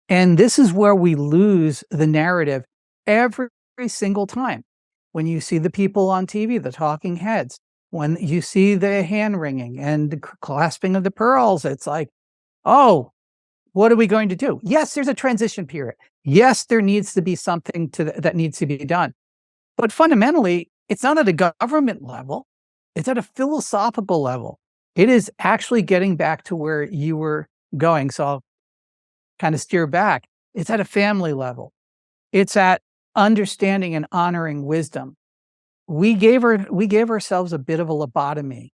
S2: And this is where we lose the narrative every single time. When you see the people on TV, the talking heads, when you see the hand wringing and the clasping of the pearls, it's like, oh, what are we going to do? Yes, there's a transition period. Yes, there needs to be something that needs to be done. But fundamentally, it's not at a government level. It's at a philosophical level. It is actually getting back to where you were going. So I'll kind of steer back. It's at a family level. It's at understanding and honoring wisdom. We gave ourselves a bit of a lobotomy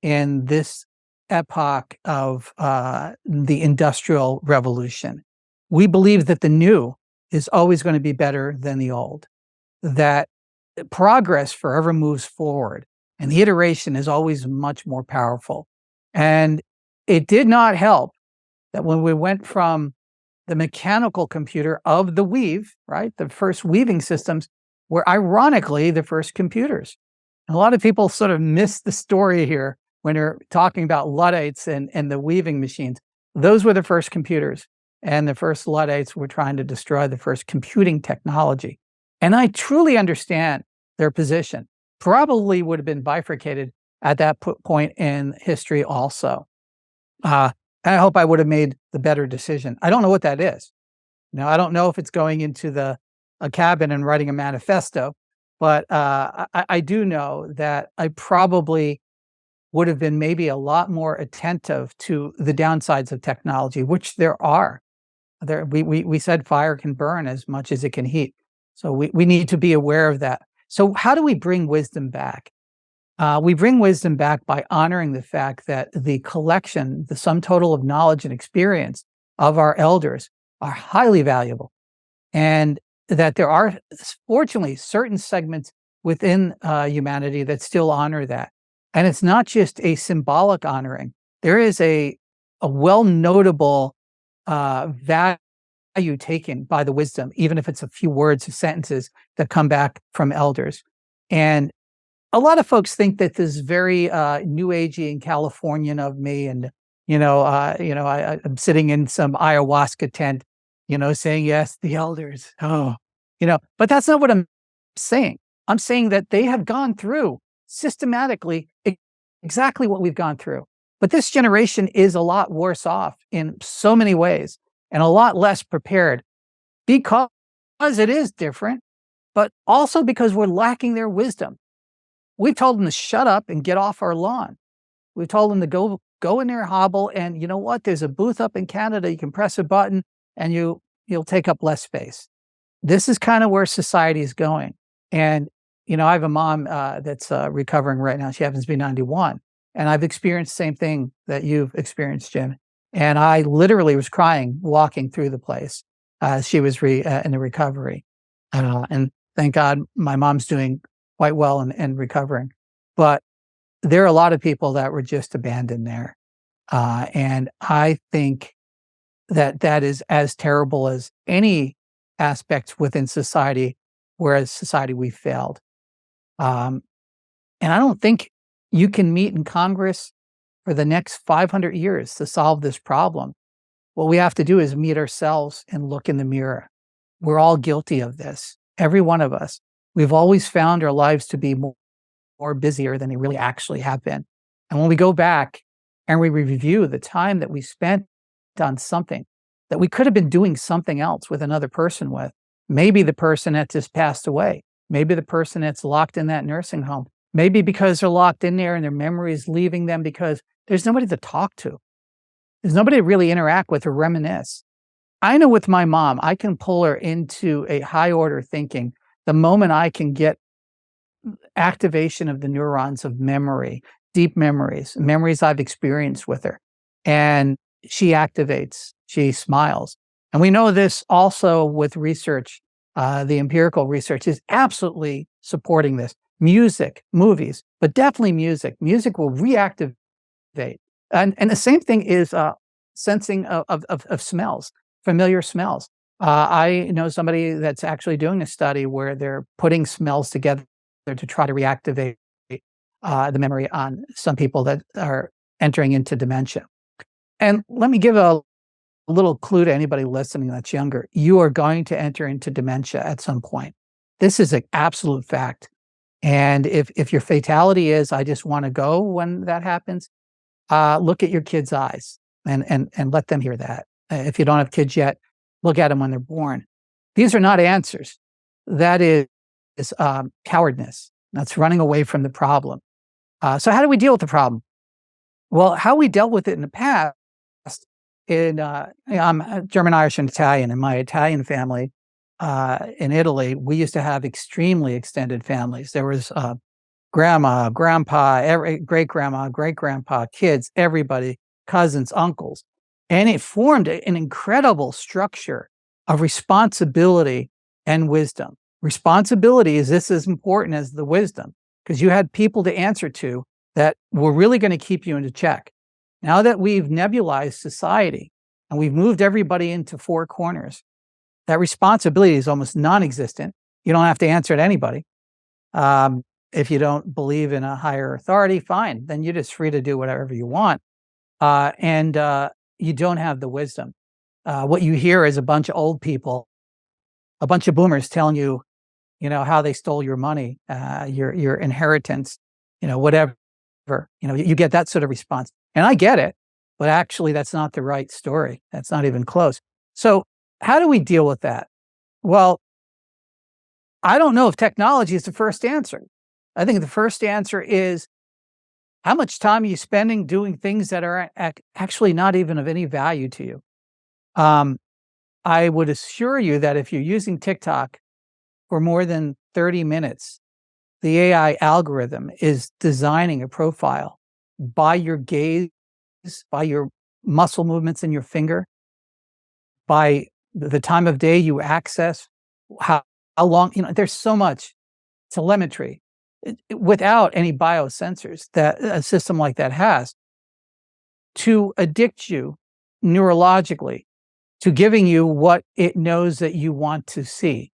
S2: in this epoch of the Industrial Revolution. We believe that the new is always going to be better than the old, that progress forever moves forward, and the iteration is always much more powerful. And it did not help that when we went from the mechanical computer of the weave, right, the first weaving systems were ironically the first computers. And a lot of people sort of miss the story here when they're talking about Luddites and the weaving machines. Those were the first computers, and the first Luddites were trying to destroy the first computing technology. And I truly understand their position. Probably would have been bifurcated at that point in history also. I hope I would have made the better decision. I don't know what that is. Now, I don't know if it's going into a cabin and writing a manifesto, but I do know that I probably would have been maybe a lot more attentive to the downsides of technology, which there are. We said fire can burn as much as it can heat. So we need to be aware of that. So how do we bring wisdom back? We bring wisdom back by honoring the fact that the collection, the sum total of knowledge and experience of our elders are highly valuable. And that there are, fortunately, certain segments within humanity that still honor that. And it's not just a symbolic honoring. There is a well-notable value taken by the wisdom, even if it's a few words or sentences that come back from elders. And a lot of folks think that this is very new agey and Californian of me, and I'm sitting in some ayahuasca tent, saying yes, the elders. Oh, but that's not what I'm saying. I'm saying that they have gone through systematically exactly what we've gone through. But this generation is a lot worse off in so many ways and a lot less prepared because it is different, but also because we're lacking their wisdom. We've told them to shut up and get off our lawn. We've told them to go in their hobble, and you know what? There's a booth up in Canada. You can press a button and you'll take up less space. This is kind of where society is going. And I have a mom that's recovering right now. She happens to be 91. And I've experienced the same thing that you've experienced, Jim. And I literally was crying walking through the place. She was in the recovery. And thank God my mom's doing quite well and recovering. But there are a lot of people that were just abandoned there. And I think that is as terrible as any aspect within society, whereas society we failed. And I don't think you can meet in Congress for the next 500 years to solve this problem. What we have to do is meet ourselves and look in the mirror. We're all guilty of this, every one of us. We've always found our lives to be more busier than they really actually have been. And when we go back and we review the time that we spent on something, that we could have been doing something else with another person with. Maybe the person that just passed away. Maybe the person that's locked in that nursing home. Maybe because they're locked in there and their memory is leaving them because there's nobody to talk to. There's nobody to really interact with or reminisce. I know with my mom, I can pull her into a high order thinking the moment I can get activation of the neurons of memory, deep memories, memories I've experienced with her. And she activates, she smiles. And we know this also with research. The empirical research is absolutely supporting this. Music, movies, but definitely music. Music will reactivate. And the same thing is sensing of smells, familiar smells. I know somebody that's actually doing a study where they're putting smells together to try to reactivate the memory on some people that are entering into dementia. And let me give a little clue to anybody listening that's younger. You are going to enter into dementia at some point. This is an absolute fact. And if your fatality is, I just want to go when that happens, look at your kids' eyes and let them hear that. If you don't have kids yet, look at them when they're born. These are not answers. That is cowardness. That's running away from the problem. So how do we deal with the problem? Well, how we dealt with it in the past, I'm German, Irish, and Italian. In my Italian family in Italy, we used to have extremely extended families. There was grandma, grandpa, great-grandma, great-grandpa, kids, everybody, cousins, uncles. And it formed an incredible structure of responsibility and wisdom. Responsibility is this as important as the wisdom, because you had people to answer to that were really going to keep you into check. Now that we've nebulized society and we've moved everybody into four corners, that responsibility is almost non-existent. You don't have to answer to anybody. If you don't believe in a higher authority, fine. Then you're just free to do whatever you want. And you don't have the wisdom. What you hear is a bunch of old people, a bunch of boomers telling you, how they stole your money, your inheritance, whatever. You get that sort of response. And I get it, but actually that's not the right story. That's not even close. So how do we deal with that? Well, I don't know if technology is the first answer. I think the first answer is how much time are you spending doing things that are actually not even of any value to you? I would assure you that if you're using TikTok for more than 30 minutes, the AI algorithm is designing a profile by your gaze, by your muscle movements in your finger, by the time of day you access, how long, there's so much telemetry without any biosensors that a system like that has to addict you neurologically to giving you what it knows that you want to see.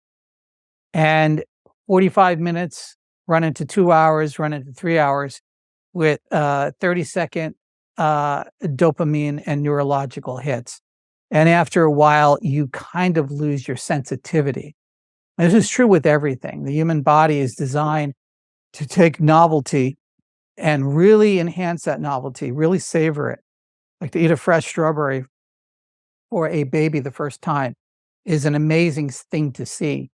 S2: And 45 minutes run into 2 hours, run into 3 hours with 30-second dopamine and neurological hits. And after a while, you kind of lose your sensitivity. And this is true with everything. The human body is designed to take novelty and really enhance that novelty, really savor it. Like to eat a fresh strawberry for a baby the first time is an amazing thing to see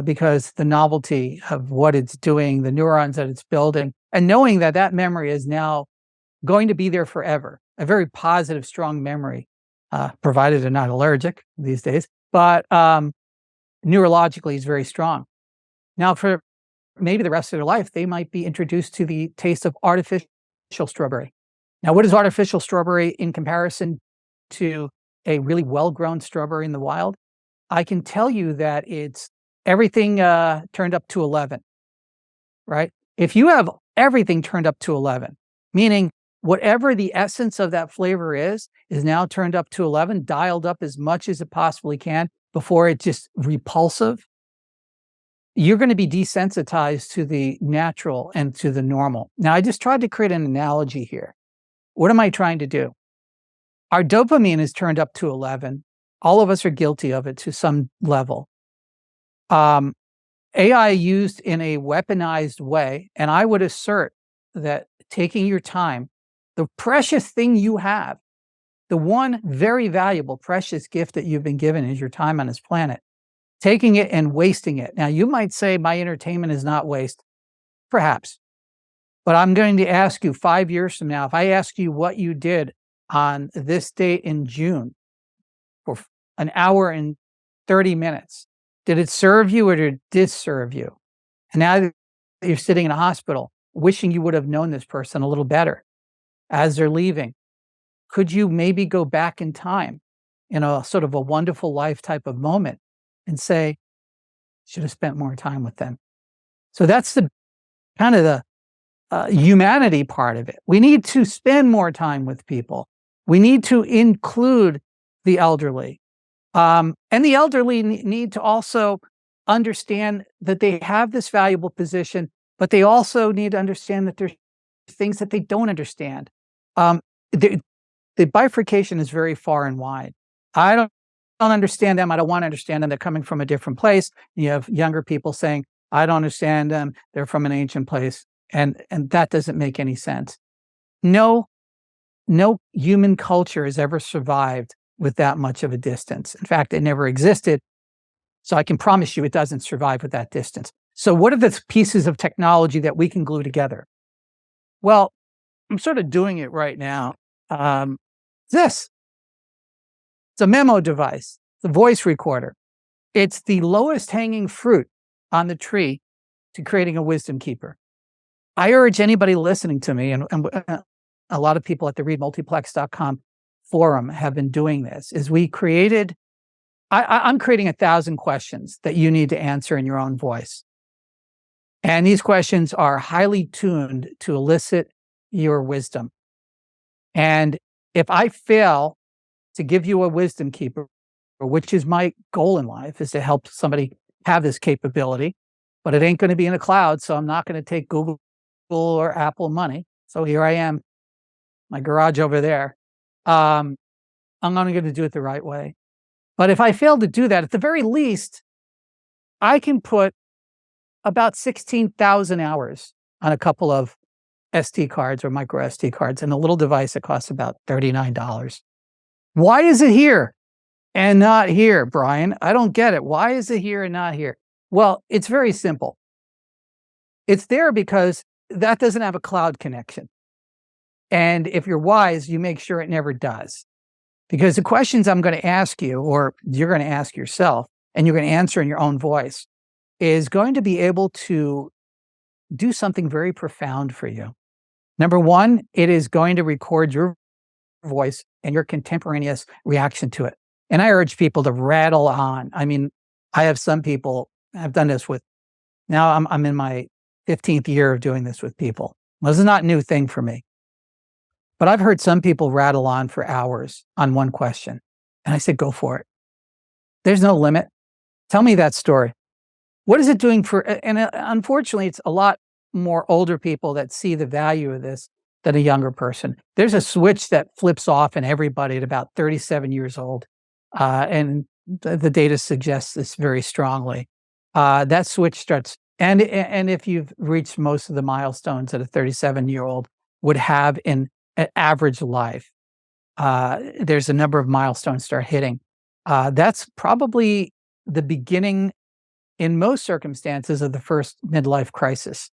S2: because the novelty of what it's doing, the neurons that it's building, and knowing that that memory is now going to be there forever. A very positive, strong memory, provided they're not allergic these days, but neurologically is very strong. Now, for maybe the rest of their life, they might be introduced to the taste of artificial strawberry. Now, what is artificial strawberry in comparison to a really well-grown strawberry in the wild? I can tell you that it's everything turned up to 11, right? If you have everything turned up to 11, meaning whatever the essence of that flavor is now turned up to 11, dialed up as much as it possibly can before it's just repulsive, you're going to be desensitized to the natural and to the normal. Now, I just tried to create an analogy here. What am I trying to do? Our dopamine is turned up to 11. All of us are guilty of it to some level. AI used in a weaponized way, and I would assert that taking your time, the precious thing you have the one very valuable, precious gift that you've been given is your time on this planet, taking it and wasting it. Now, you might say my entertainment is not waste. Perhaps. But I'm going to ask you 5 years from now, if I ask you what you did on this date in June for an hour and 30 minutes, did it serve you or did it disserve you? And now that you're sitting in a hospital, wishing you would have known this person a little better as they're leaving, could you maybe go back in time in a sort of a wonderful life type of moment and say, should have spent more time with them? So that's the kind of the humanity part of it. We need to spend more time with people. We need to include the elderly. And the elderly need to also understand that they have this valuable position, but they also need to understand that there's things that they don't understand. The bifurcation is very far and wide. I don't understand them. I don't want to understand them. They're coming from a different place. You have younger people saying, I don't understand them. They're from an ancient place. And that doesn't make any sense. No human culture has ever survived with that much of a distance. In fact, it never existed. So I can promise you it doesn't survive with that distance. So what are the pieces of technology that we can glue together? Well, I'm sort of doing it right now. It's a memo device, the voice recorder. It's the lowest hanging fruit on the tree to creating a wisdom keeper. I urge anybody listening to me, and a lot of people at the readmultiplex.com forum have been doing this, is I'm creating 1,000 questions that you need to answer in your own voice. And these questions are highly tuned to elicit your wisdom. And if I fail to give you a wisdom keeper, which is my goal in life, is to help somebody have this capability, but it ain't going to be in a cloud, so I'm not going to take Google or Apple money. So here I am, my garage over there. I'm only going to do it the right way. But if I fail to do that, at the very least, I can put about 16,000 hours on a couple of SD cards or micro SD cards and a little device that costs about $39. Why is it here and not here, Brian? I don't get it. Why is it here and not here? Well, it's very simple. It's there because that doesn't have a cloud connection. And if you're wise, you make sure it never does. Because the questions I'm going to ask you, or you're going to ask yourself, and you're going to answer in your own voice, is going to be able to do something very profound for you. Number one, it is going to record your voice and your contemporaneous reaction to it. And I urge people to rattle on. I mean, I have some people, I've done this with, now I'm in my 15th year of doing this with people. Well, this is not a new thing for me. But I've heard some people rattle on for hours on one question. And I said, go for it. There's no limit. Tell me that story. What is it doing for, and unfortunately, it's a lot more older people that see the value of this than a younger person. There's a switch that flips off in everybody at about 37 years old. And the data suggests this very strongly. That switch starts, and if you've reached most of the milestones that a 37-year-old would have in an average life, there's a number of milestones start hitting. That's probably the beginning, in most circumstances, of the first midlife crisis.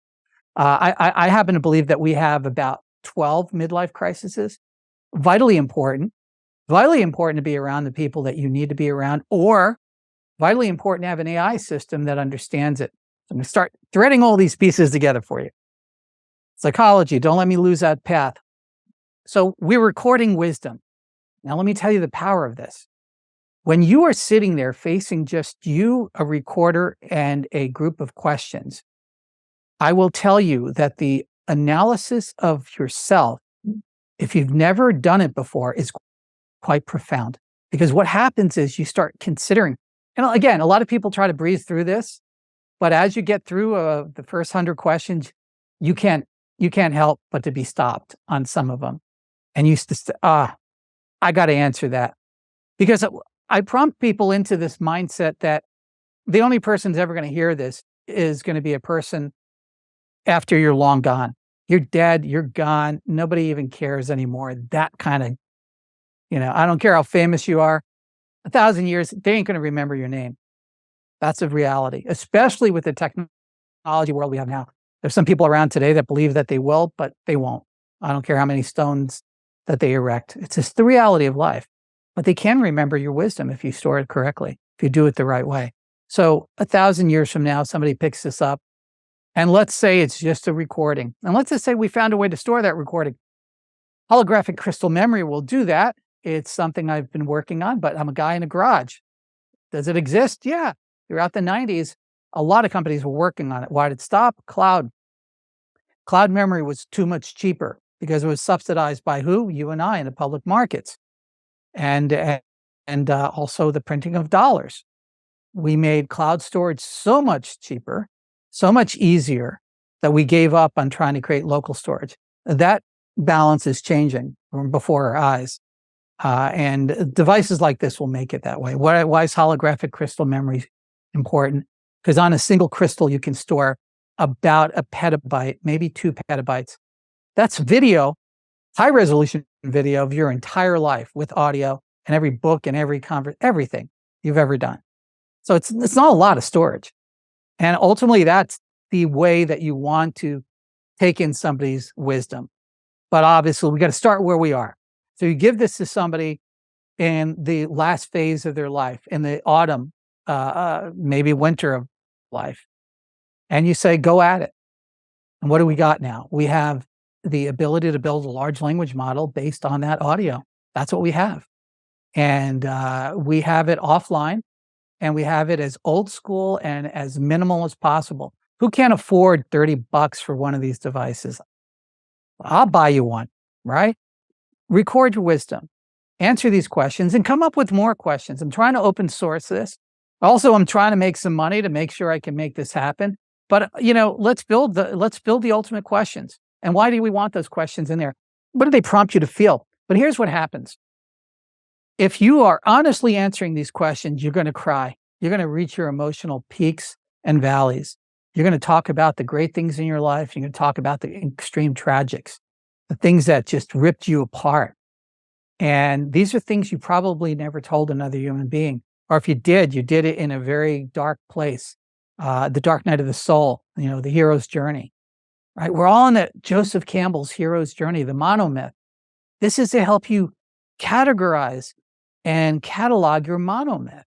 S2: I happen to believe that we have about 12 midlife crises. Vitally important to be around the people that you need to be around, or vitally important to have an AI system that understands it. So I'm going to start threading all these pieces together for you. Psychology, don't let me lose that path. So we're recording wisdom. Now let me tell you the power of this. When you are sitting there facing just you, a recorder, and a group of questions, I will tell you that the analysis of yourself, if you've never done it before, is quite profound. Because what happens is you start considering, and again, a lot of people try to breeze through this, but as you get through the first 100 questions, you can't help but to be stopped on some of them. And you I got to answer that. Because I prompt people into this mindset that the only person who's ever going to hear this is going to be a person after you're long gone. You're dead, you're gone, nobody even cares anymore. That kind of I don't care how famous you are. 1,000 years, they ain't going to remember your name. That's a reality, especially with the technology world we have now. There's some people around today that believe that they will, but they won't. I don't care how many stones that they erect. It's just the reality of life. But they can remember your wisdom if you store it correctly, if you do it the right way. So 1,000 years from now, somebody picks this up, and let's say it's just a recording. And let's just say we found a way to store that recording. Holographic crystal memory will do that. It's something I've been working on, but I'm a guy in a garage. Does it exist? Yeah. Throughout the 90s, a lot of companies were working on it. Why did it stop? Cloud. Cloud memory was too much cheaper because it was subsidized by who? You and I in the public markets. And also the printing of dollars. We made cloud storage so much cheaper, so much easier that we gave up on trying to create local storage. That balance is changing from before our eyes. And devices like this will make it that way. Why is holographic crystal memory important? Because on a single crystal, you can store about a petabyte, maybe 2 petabytes. That's video, high resolution video of your entire life with audio and every book and every everything you've ever done. So it's not a lot of storage. And ultimately, that's the way that you want to take in somebody's wisdom. But obviously, we got to start where we are. So you give this to somebody in the last phase of their life, in the autumn, maybe winter of life, and you say, go at it. And what do we got now? We have the ability to build a large language model based on that audio. That's what we have. And we have it offline, and we have it as old school and as minimal as possible. Who can't afford $30 for one of these devices? I'll buy you one, right? Record your wisdom, answer these questions, and come up with more questions. I'm trying to open source this. Also, I'm trying to make some money to make sure I can make this happen. But let's build the ultimate questions. And why do we want those questions in there? What do they prompt you to feel? But here's what happens. If you are honestly answering these questions, you're going to cry. You're going to reach your emotional peaks and valleys. You're going to talk about the great things in your life. You're going to talk about the extreme tragics, the things that just ripped you apart. And these are things you probably never told another human being. Or if you did it in a very dark place. The dark night of the soul, the hero's journey, right? We're all on that Joseph Campbell's hero's journey, the monomyth. This is to help you categorize and catalog your monomyth.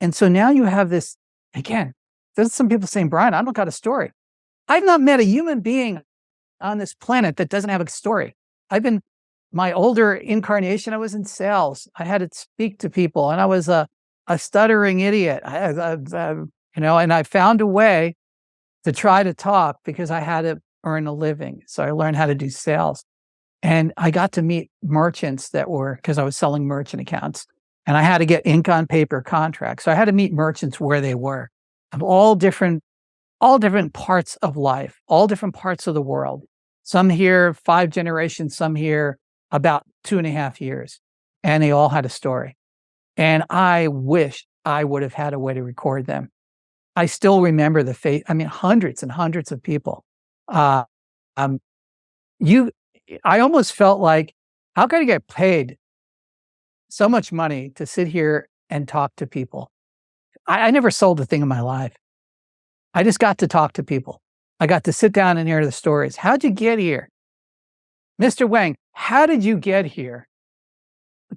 S2: And so now you have this, again, there's some people saying, Brian, I don't got a story. I've not met a human being on this planet that doesn't have a story. My older incarnation, I was in sales. I had to speak to people, and I was a stuttering idiot. And I found a way to try to talk because I had to earn a living. So I learned how to do sales. And I got to meet merchants because I was selling merchant accounts, and I had to get ink on paper contracts. So I had to meet merchants where they were, of all different parts of life, all different parts of the world. Some here 5 generations, some here about 2.5 years. And they all had a story. And I wish I would have had a way to record them. I still remember the face. Hundreds and hundreds of people. I almost felt like, how could I get paid so much money to sit here and talk to people? I never sold a thing in my life. I just got to talk to people. I got to sit down and hear the stories. How'd you get here? Mr. Wang, how did you get here?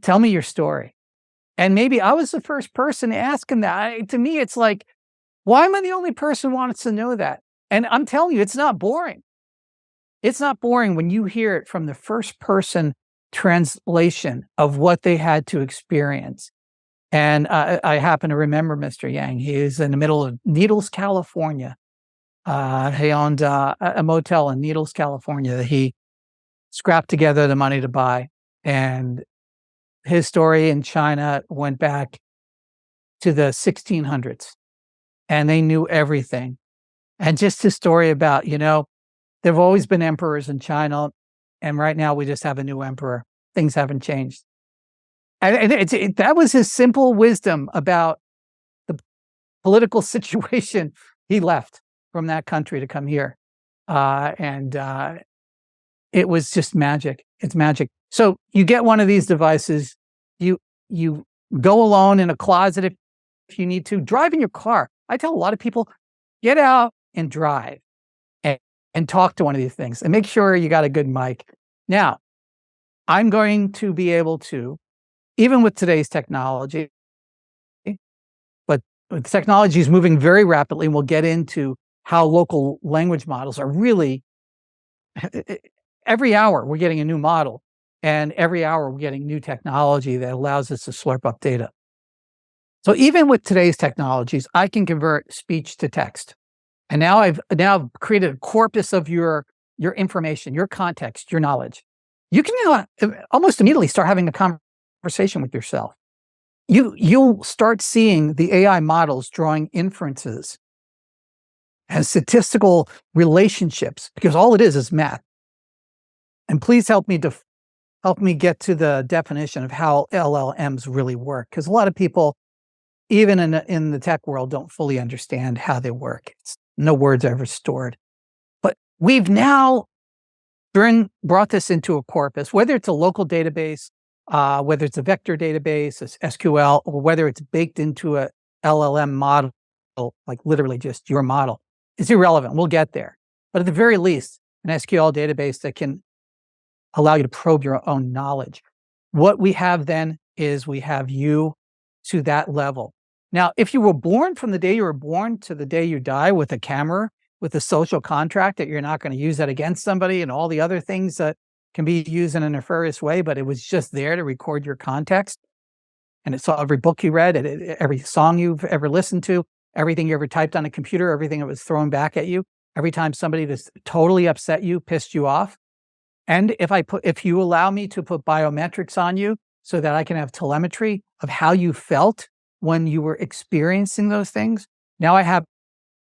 S2: Tell me your story. And maybe I was the first person to ask him that. To me, it's like, why am I the only person who wants to know that? And I'm telling you, it's not boring. It's not boring when you hear it from the first person translation of what they had to experience. And I happen to remember Mr. Yang. He is in the middle of Needles, California. He owned a motel in Needles, California that he scrapped together the money to buy. And his story in China went back to the 1600s. And they knew everything. And just his story about, there have always been emperors in China. And right now we just have a new emperor. Things haven't changed. And that was his simple wisdom about the political situation. He left from that country to come here. And it was just magic. It's magic. So you get one of these devices, you go alone in a closet if you need to, drive in your car. I tell a lot of people, get out and drive and talk to one of these things and make sure you got a good mic. Now, I'm going to be able to, even with today's technology, but the technology is moving very rapidly, and we'll get into how local language models are really, every hour we're getting a new model, and every hour we're getting new technology that allows us to slurp up data. So even with today's technologies, I can convert speech to text. And now I've created a corpus of your information, your context, your knowledge. You can now almost immediately start having a conversation with yourself. You'll start seeing the AI models drawing inferences and statistical relationships, because all it is math. And please help me get to the definition of how LLMs really work, because a lot of people, even in the tech world, don't fully understand how they work. No words are ever stored. But we've now brought this into a corpus, whether it's a local database, whether it's a vector database, SQL, or whether it's baked into a LLM model, like literally just your model. It's irrelevant. We'll get there. But at the very least, an SQL database that can allow you to probe your own knowledge. What we have then is we have you to that level. Now, if you were born from the day you were born to the day you die with a camera, with a social contract that you're not going to use that against somebody and all the other things that can be used in a nefarious way, but it was just there to record your context. And it saw every book you read, every song you've ever listened to, everything you ever typed on a computer, everything that was thrown back at you, every time somebody just totally upset you, pissed you off. And if you allow me to put biometrics on you so that I can have telemetry of how you felt when you were experiencing those things, now I have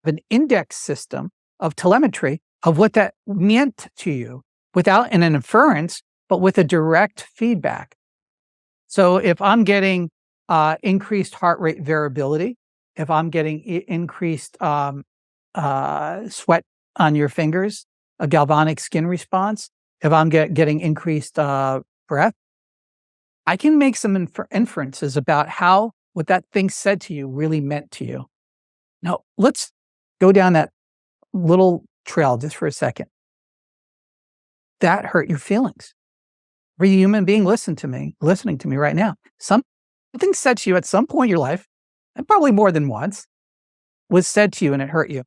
S2: an index system of telemetry of what that meant to you without an inference, but with a direct feedback. So if I'm getting increased heart rate variability, if I'm getting increased sweat on your fingers, a galvanic skin response, if I'm getting increased breath, I can make some inferences about what that thing said to you really meant to you. Now, let's go down that little trail just for a second. That hurt your feelings. Every human being listening to me right now, something said to you at some point in your life, and probably more than once, was said to you and it hurt you.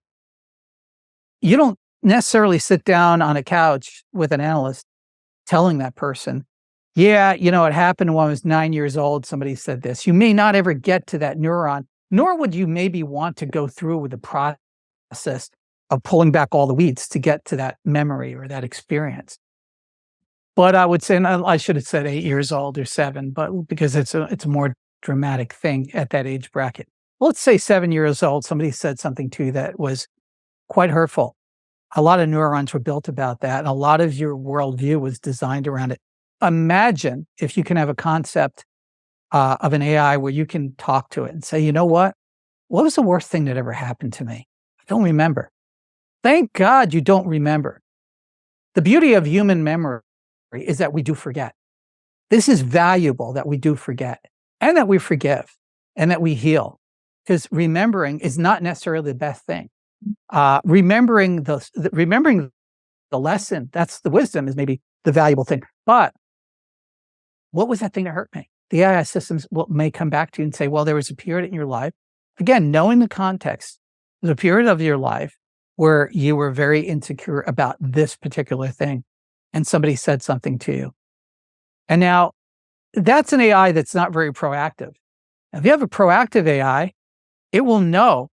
S2: You don't necessarily sit down on a couch with an analyst telling that person, yeah, it happened when I was 9 years old, somebody said this. You may not ever get to that neuron, nor would you maybe want to go through with the process of pulling back all the weeds to get to that memory or that experience. But I would say, and I should have said 8 years old or 7, but because it's a more dramatic thing at that age bracket. Well, let's say 7 years old, somebody said something to you that was quite hurtful. A lot of neurons were built about that, and a lot of your worldview was designed around it. Imagine if you can have a concept of an AI where you can talk to it and say, you know what? What was the worst thing that ever happened to me? I don't remember. Thank God you don't remember. The beauty of human memory is that we do forget. This is valuable that we do forget, and that we forgive, and that we heal. Because remembering is not necessarily the best thing. Remembering the lesson, that's the wisdom, is maybe the valuable thing. But what was that thing that hurt me? The AI systems may come back to you and say, well, there was a period in your life, again, knowing the context, there's a period of your life where you were very insecure about this particular thing, and somebody said something to you. And now that's an AI that's not very proactive. If you have a proactive AI, it will know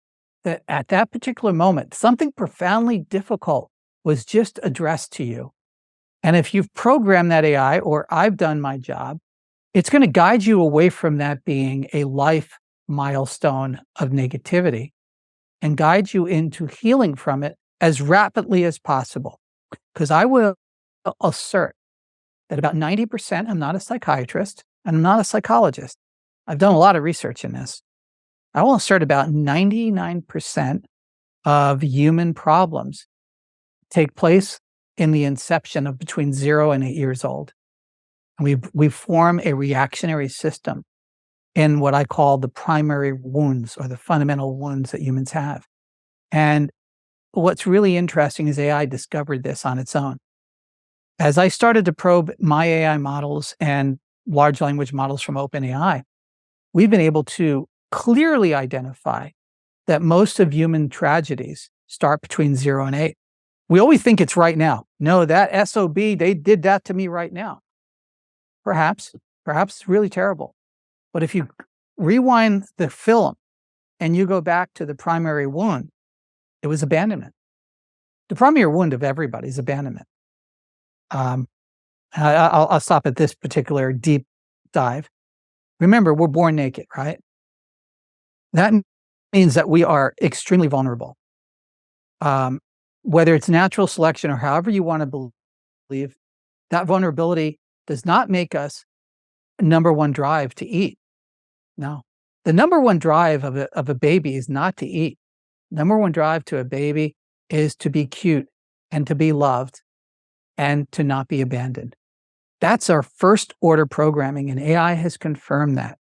S2: that at that particular moment, something profoundly difficult was just addressed to you. And if you've programmed that AI, or I've done my job, it's going to guide you away from that being a life milestone of negativity and guide you into healing from it as rapidly as possible. Because I will assert that about 90%, I'm not a psychiatrist and I'm not a psychologist. I've done a lot of research in this. I will assert about 99% of human problems take place in the inception of between 0 and 8 years old. And we form a reactionary system in what I call the primary wounds, or the fundamental wounds that humans have. And what's really interesting is AI discovered this on its own. As I started to probe my AI models and large language models from OpenAI, we've been able to clearly identify that most of human tragedies start between 0 and 8. We always think it's right now. No, that SOB, they did that to me right now. Perhaps it's really terrible. But if you rewind the film and you go back to the primary wound, it was abandonment. The primary wound of everybody is abandonment. I'll stop at this particular deep dive. Remember, we're born naked, right? That means that we are extremely vulnerable. Whether it's natural selection or however you want to believe, that vulnerability does not make us number one drive to eat. No. The number one drive of a baby is not to eat. Number one drive to a baby is to be cute and to be loved and to not be abandoned. That's our first order programming, and AI has confirmed that.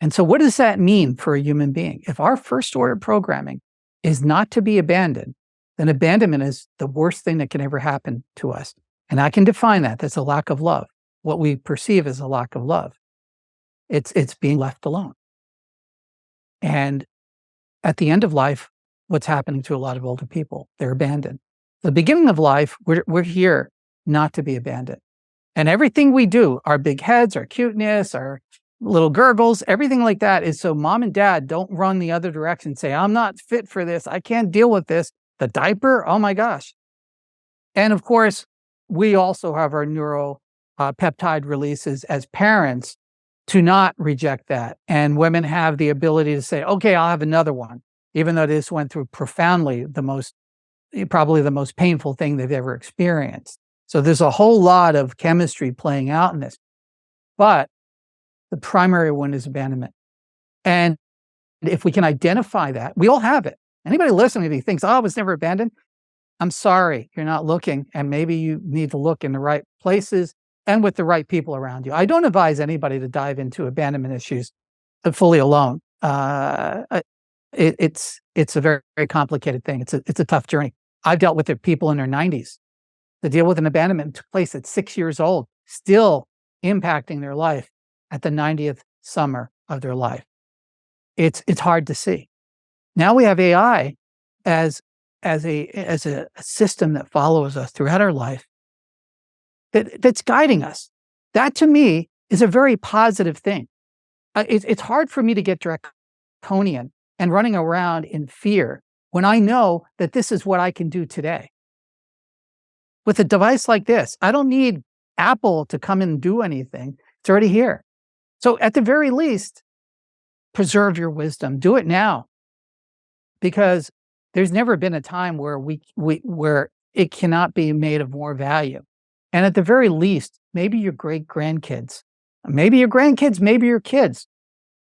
S2: And so what does that mean for a human being? If our first order programming is not to be abandoned, then abandonment is the worst thing that can ever happen to us. And I can define that. That's a lack of love. What we perceive as a lack of love. It's being left alone. And at the end of life, what's happening to a lot of older people? They're abandoned. The beginning of life, we're here not to be abandoned. And everything we do, our big heads, our cuteness, our little gurgles, everything like that is so mom and dad don't run the other direction and say, I'm not fit for this. I can't deal with this. The diaper, oh my gosh. And of course, we also have our neuropeptide releases as parents to not reject that. And women have the ability to say, okay, I'll have another one, even though this went through profoundly probably the most painful thing they've ever experienced. So there's a whole lot of chemistry playing out in this. But the primary one is abandonment. And if we can identify that, we all have it. Anybody listening to me thinks, oh, I was never abandoned. I'm sorry, you're not looking. And maybe you need to look in the right places and with the right people around you. I don't advise anybody to dive into abandonment issues fully alone. It's a very, very complicated thing. It's a tough journey. I've dealt with people in their 90s. The deal with an abandonment took place at 6 years old, still impacting their life at the 90th summer of their life. It's hard to see. Now we have AI as a system that follows us throughout our life, that's guiding us. That to me is a very positive thing. It's hard for me to get draconian and running around in fear when I know that this is what I can do today. With a device like this, I don't need Apple to come and do anything. It's already here. So at the very least, preserve your wisdom. Do it now. Because there's never been a time where where it cannot be made of more value. And at the very least, maybe your great-grandkids, maybe your grandkids, maybe your kids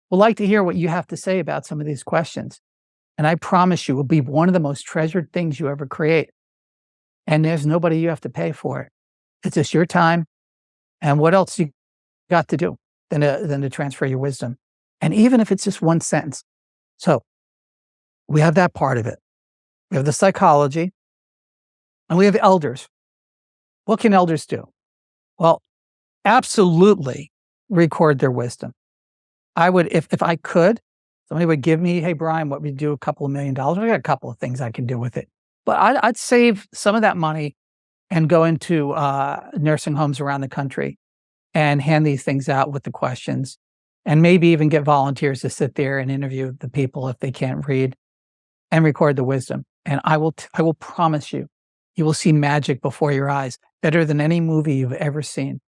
S2: will like to hear what you have to say about some of these questions. And I promise you, it will be one of the most treasured things you ever create. And there's nobody you have to pay for it. It's just your time. And what else you got to do than to transfer your wisdom? And even if it's just one sentence. So we have that part of it. We have the psychology, and we have elders. What can elders do? Well, absolutely record their wisdom. I would, if I could, somebody would give me, hey, Brian, what would you do? $2 million? I got a couple of things I can do with it. But I'd save some of that money and go into nursing homes around the country and hand these things out with the questions, and maybe even get volunteers to sit there and interview the people if they can't read, and record the wisdom. And I will promise you, you will see magic before your eyes, better than any movie you've ever seen.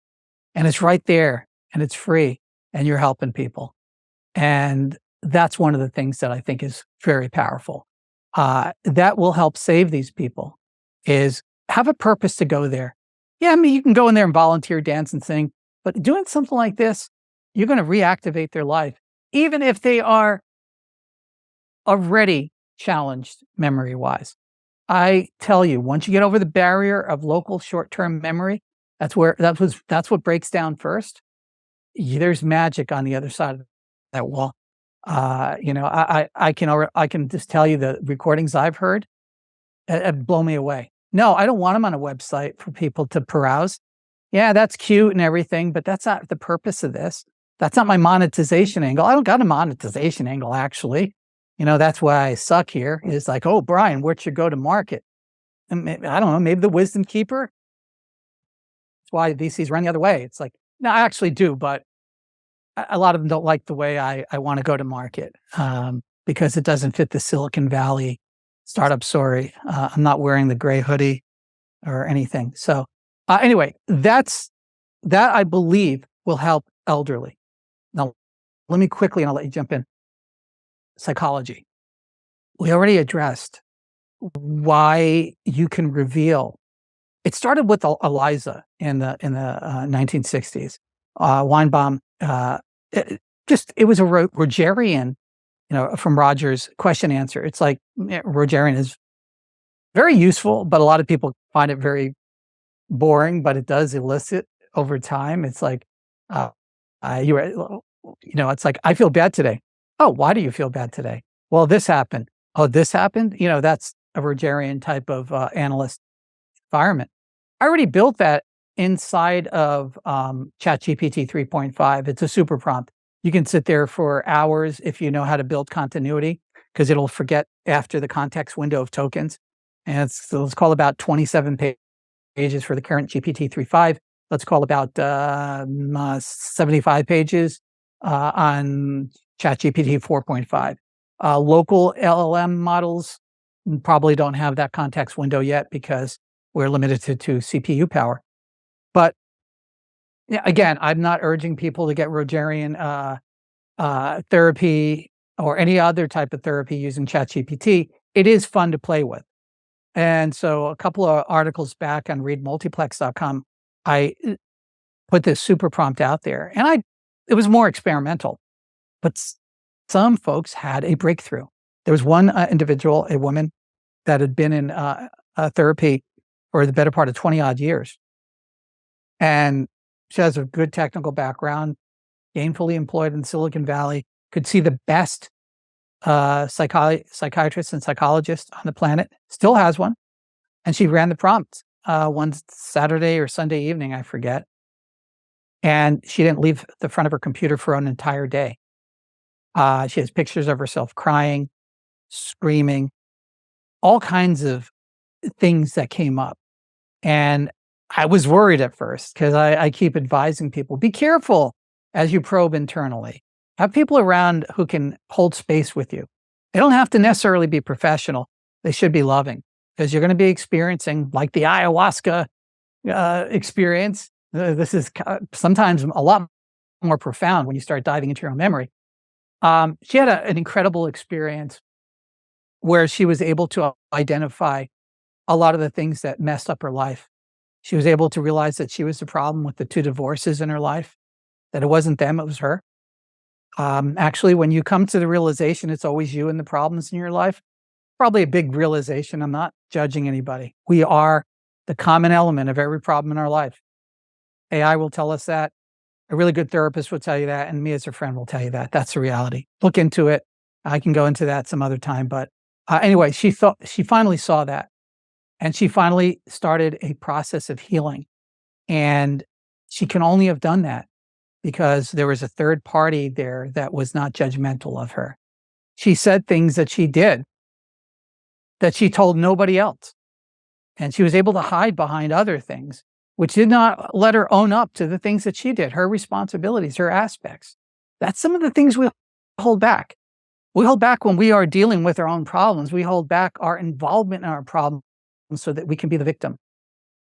S2: And it's right there, and it's free, and you're helping people. And that's one of the things that I think is very powerful. That will help save these people, is have a purpose to go there. Yeah, I mean, you can go in there and volunteer, dance and sing, but doing something like this, you're going to reactivate their life, even if they are already challenged memory-wise. I tell you, once you get over the barrier of local short-term memory, that's what breaks down first. There's magic on the other side of that wall. I can just tell you the recordings I've heard blow me away. No, I don't want them on a website for people to peruse. Yeah, that's cute and everything, but that's not the purpose of this. That's not my monetization angle. I don't got a monetization angle, actually. That's why I suck here. Is like, oh, Brian, where'd you go to market? And I don't know, maybe the wisdom keeper. That's why VCs run the other way. It's like, no, I actually do, but a lot of them don't like the way I want to go to market because it doesn't fit the Silicon Valley startup story. I'm not wearing the gray hoodie or anything. So anyway, that I believe will help elderly. Now, let me quickly, and I'll let you jump in. Psychology. We already addressed why you can reveal. It started with Eliza in the 1960s. Weinbaum. It was a Rogerian, from Rogers question answer. It's like Rogerian is very useful, but a lot of people find it very boring. But it does elicit over time. It's like it's like, I feel bad today. Oh, why do you feel bad today? Well, this happened. Oh, this happened. That's a Rogerian type of analyst environment. I already built that inside of ChatGPT 3.5. It's a super prompt. You can sit there for hours if you know how to build continuity, because it'll forget after the context window of tokens. And let's call about 27 pages for the current GPT 3.5. Let's call about 75 pages on ChatGPT 4.5. Local LLM models probably don't have that context window yet because we're limited to CPU power. But again, I'm not urging people to get Rogerian therapy or any other type of therapy using ChatGPT. It is fun to play with. And so a couple of articles back on readmultiplex.com, I put this super prompt out there, and it was more experimental, but some folks had a breakthrough. There was one individual, a woman, that had been in therapy for the better part of 20 odd years. And she has a good technical background, gainfully employed in Silicon Valley, could see the best psychiatrists and psychologists on the planet, still has one. And she ran the prompt one Saturday or Sunday evening, I forget. And she didn't leave the front of her computer for an entire day. She has pictures of herself crying, screaming, all kinds of things that came up. And I was worried at first because I keep advising people, be careful as you probe internally. Have people around who can hold space with you. They don't have to necessarily be professional. They should be loving, because you're going to be experiencing, like the ayahuasca experience. This is sometimes a lot more profound when you start diving into your own memory. She had an incredible experience where she was able to identify a lot of the things that messed up her life. She was able to realize that she was the problem with the 2 divorces in her life, that it wasn't them, it was her. Actually, when you come to the realization it's always you and the problems in your life, probably a big realization. I'm not judging anybody. We are the common element of every problem in our life. AI will tell us that. A really good therapist will tell you that. And me as a friend will tell you that. That's the reality. Look into it. I can go into that some other time. But anyway, she finally saw that. And she finally started a process of healing. And she can only have done that because there was a third party there that was not judgmental of her. She said things that she did that she told nobody else. And she was able to hide behind other things, which did not let her own up to the things that she did, her responsibilities, her aspects. That's some of the things we hold back. We hold back when we are dealing with our own problems. We hold back our involvement in our problems so that we can be the victim.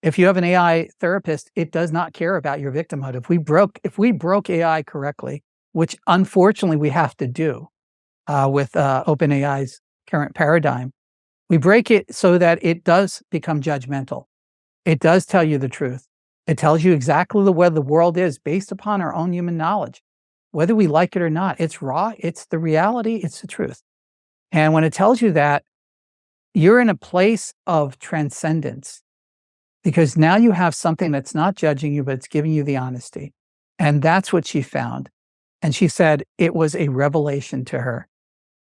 S2: If you have an AI therapist, it does not care about your victimhood. If we broke AI correctly, which unfortunately we have to do with OpenAI's current paradigm, we break it so that it does become judgmental. It does tell you the truth. It tells you exactly the way the world is based upon our own human knowledge. Whether we like it or not, it's raw, it's the reality, it's the truth. And when it tells you that, you're in a place of transcendence because now you have something that's not judging you, but it's giving you the honesty. And that's what she found. And she said it was a revelation to her.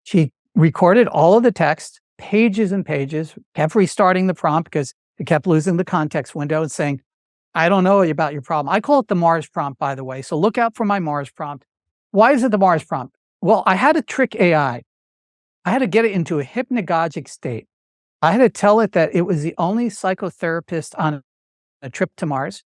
S2: She recorded all of the text, pages and pages, kept restarting the prompt because it kept losing the context window and saying, I don't know about your problem. I call it the Mars prompt, by the way. So look out for my Mars prompt. Why is it the Mars prompt? Well, I had to trick AI. I had to get it into a hypnagogic state. I had to tell it that it was the only psychotherapist on a trip to Mars,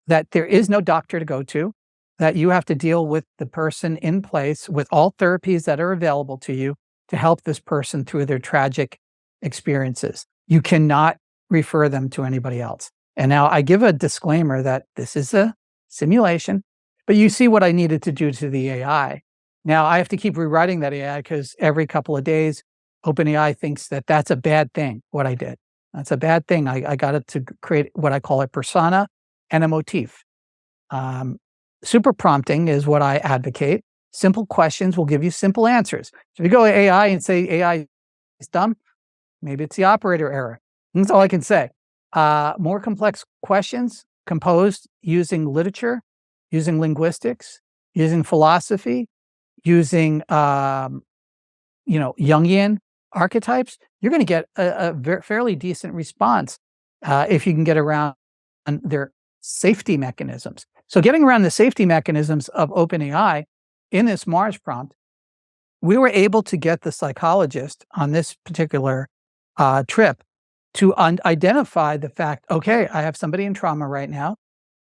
S2: that there is no doctor to go to, that you have to deal with the person in place with all therapies that are available to you to help this person through their tragic experiences. You cannot refer them to anybody else. And now I give a disclaimer that this is a simulation, but you see what I needed to do to the AI. Now I have to keep rewriting that AI because every couple of days, OpenAI thinks that that's a bad thing, what I did. That's a bad thing. I got it to create what I call a persona and a motif. Super prompting is what I advocate. Simple questions will give you simple answers. So if you go to AI and say AI is dumb, maybe it's the operator error. That's all I can say. More complex questions composed using literature, using linguistics, using philosophy, using Jungian archetypes, you're going to get a fairly decent response if you can get around their safety mechanisms. So getting around the safety mechanisms of OpenAI in this Mars prompt, we were able to get the psychologist on this particular trip to identify the fact, okay, I have somebody in trauma right now.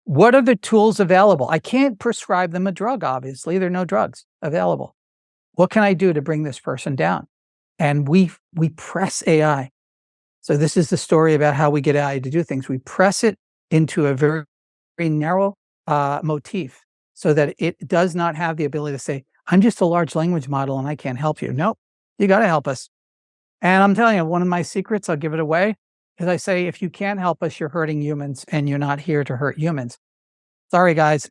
S2: What are the tools available? I can't prescribe them a drug, obviously. There are no drugs available. What can I do to bring this person down? And we press AI. So this is the story about how we get AI to do things. We press it into a very, very narrow motif so that it does not have the ability to say, I'm just a large language model and I can't help you. Nope, you got to help us. And I'm telling you, one of my secrets, I'll give it away, is I say, if you can't help us, you're hurting humans and you're not here to hurt humans. Sorry, guys.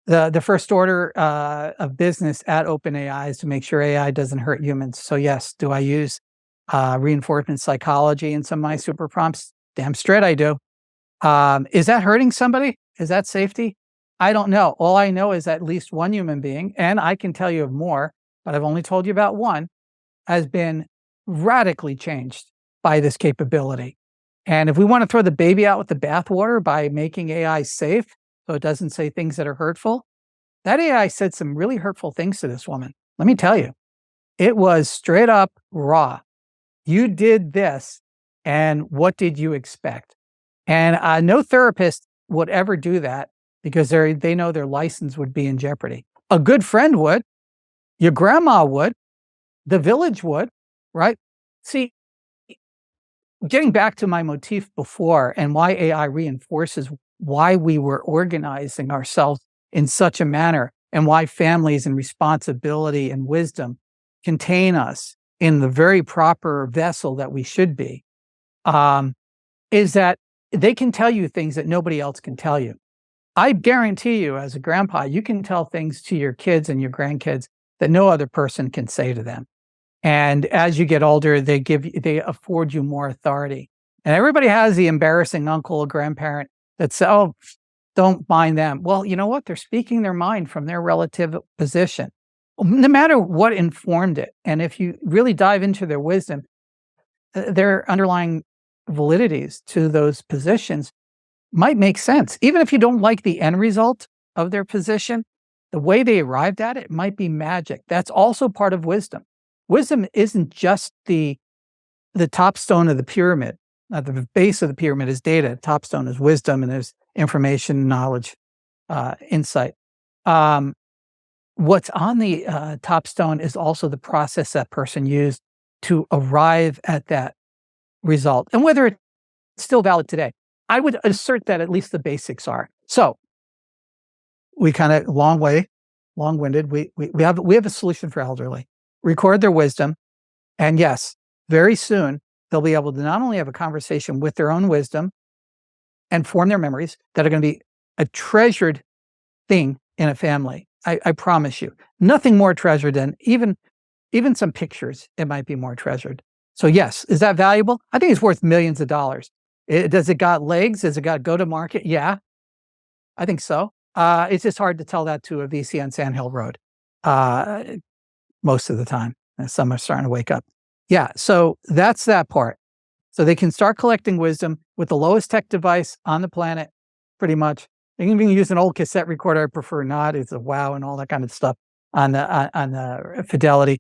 S2: The first order of business at OpenAI is to make sure AI doesn't hurt humans. So yes, do I use reinforcement psychology in some of my super prompts? Damn straight I do. Is that hurting somebody? Is that safety? I don't know. All I know is at least one human being, and I can tell you of more, but I've only told you about one, has been radically changed by this capability. And if we want to throw the baby out with the bathwater by making AI safe, so it doesn't say things that are hurtful, that AI said some really hurtful things to this woman. Let me tell you, it was straight up raw. You did this, and what did you expect? And no therapist would ever do that because they know their license would be in jeopardy. A good friend would, your grandma would, the village would, right? See, getting back to my motif before and why AI reinforces why we were organizing ourselves in such a manner and why families and responsibility and wisdom contain us in the very proper vessel that we should be, is that they can tell you things that nobody else can tell you. I guarantee you, as a grandpa, you can tell things to your kids and your grandkids that no other person can say to them. And as you get older, they afford you more authority. And everybody has the embarrassing uncle or grandparent that says, oh, don't mind them. Well, you know what? They're speaking their mind from their relative position, no matter what informed it. And if you really dive into their wisdom, their underlying validities to those positions might make sense. Even if you don't like the end result of their position, the way they arrived at it might be magic. That's also part of wisdom. Wisdom isn't just the top stone of the pyramid. The base of the pyramid is data. Top stone is wisdom, and there's information, knowledge, insight. What's on the top stone is also the process that person used to arrive at that result, and whether it's still valid today. I would assert that at least the basics are. So we kind of long-winded. We have a solution for elderly. Record their wisdom, and yes, very soon they'll be able to not only have a conversation with their own wisdom and form their memories that are going to be a treasured thing in a family. I promise you, nothing more treasured than even some pictures. It might be more treasured. So yes, is that valuable? I think it's worth millions of dollars. Does it got legs? Does it got go to market? Yeah, I think so. It's just hard to tell that to a VC on Sand Hill Road uh, most of the time. And some are starting to wake up. Yeah, so that's that part. So they can start collecting wisdom with the lowest tech device on the planet, pretty much. They can even use an old cassette recorder. I prefer not. It's a wow and all that kind of stuff on the fidelity.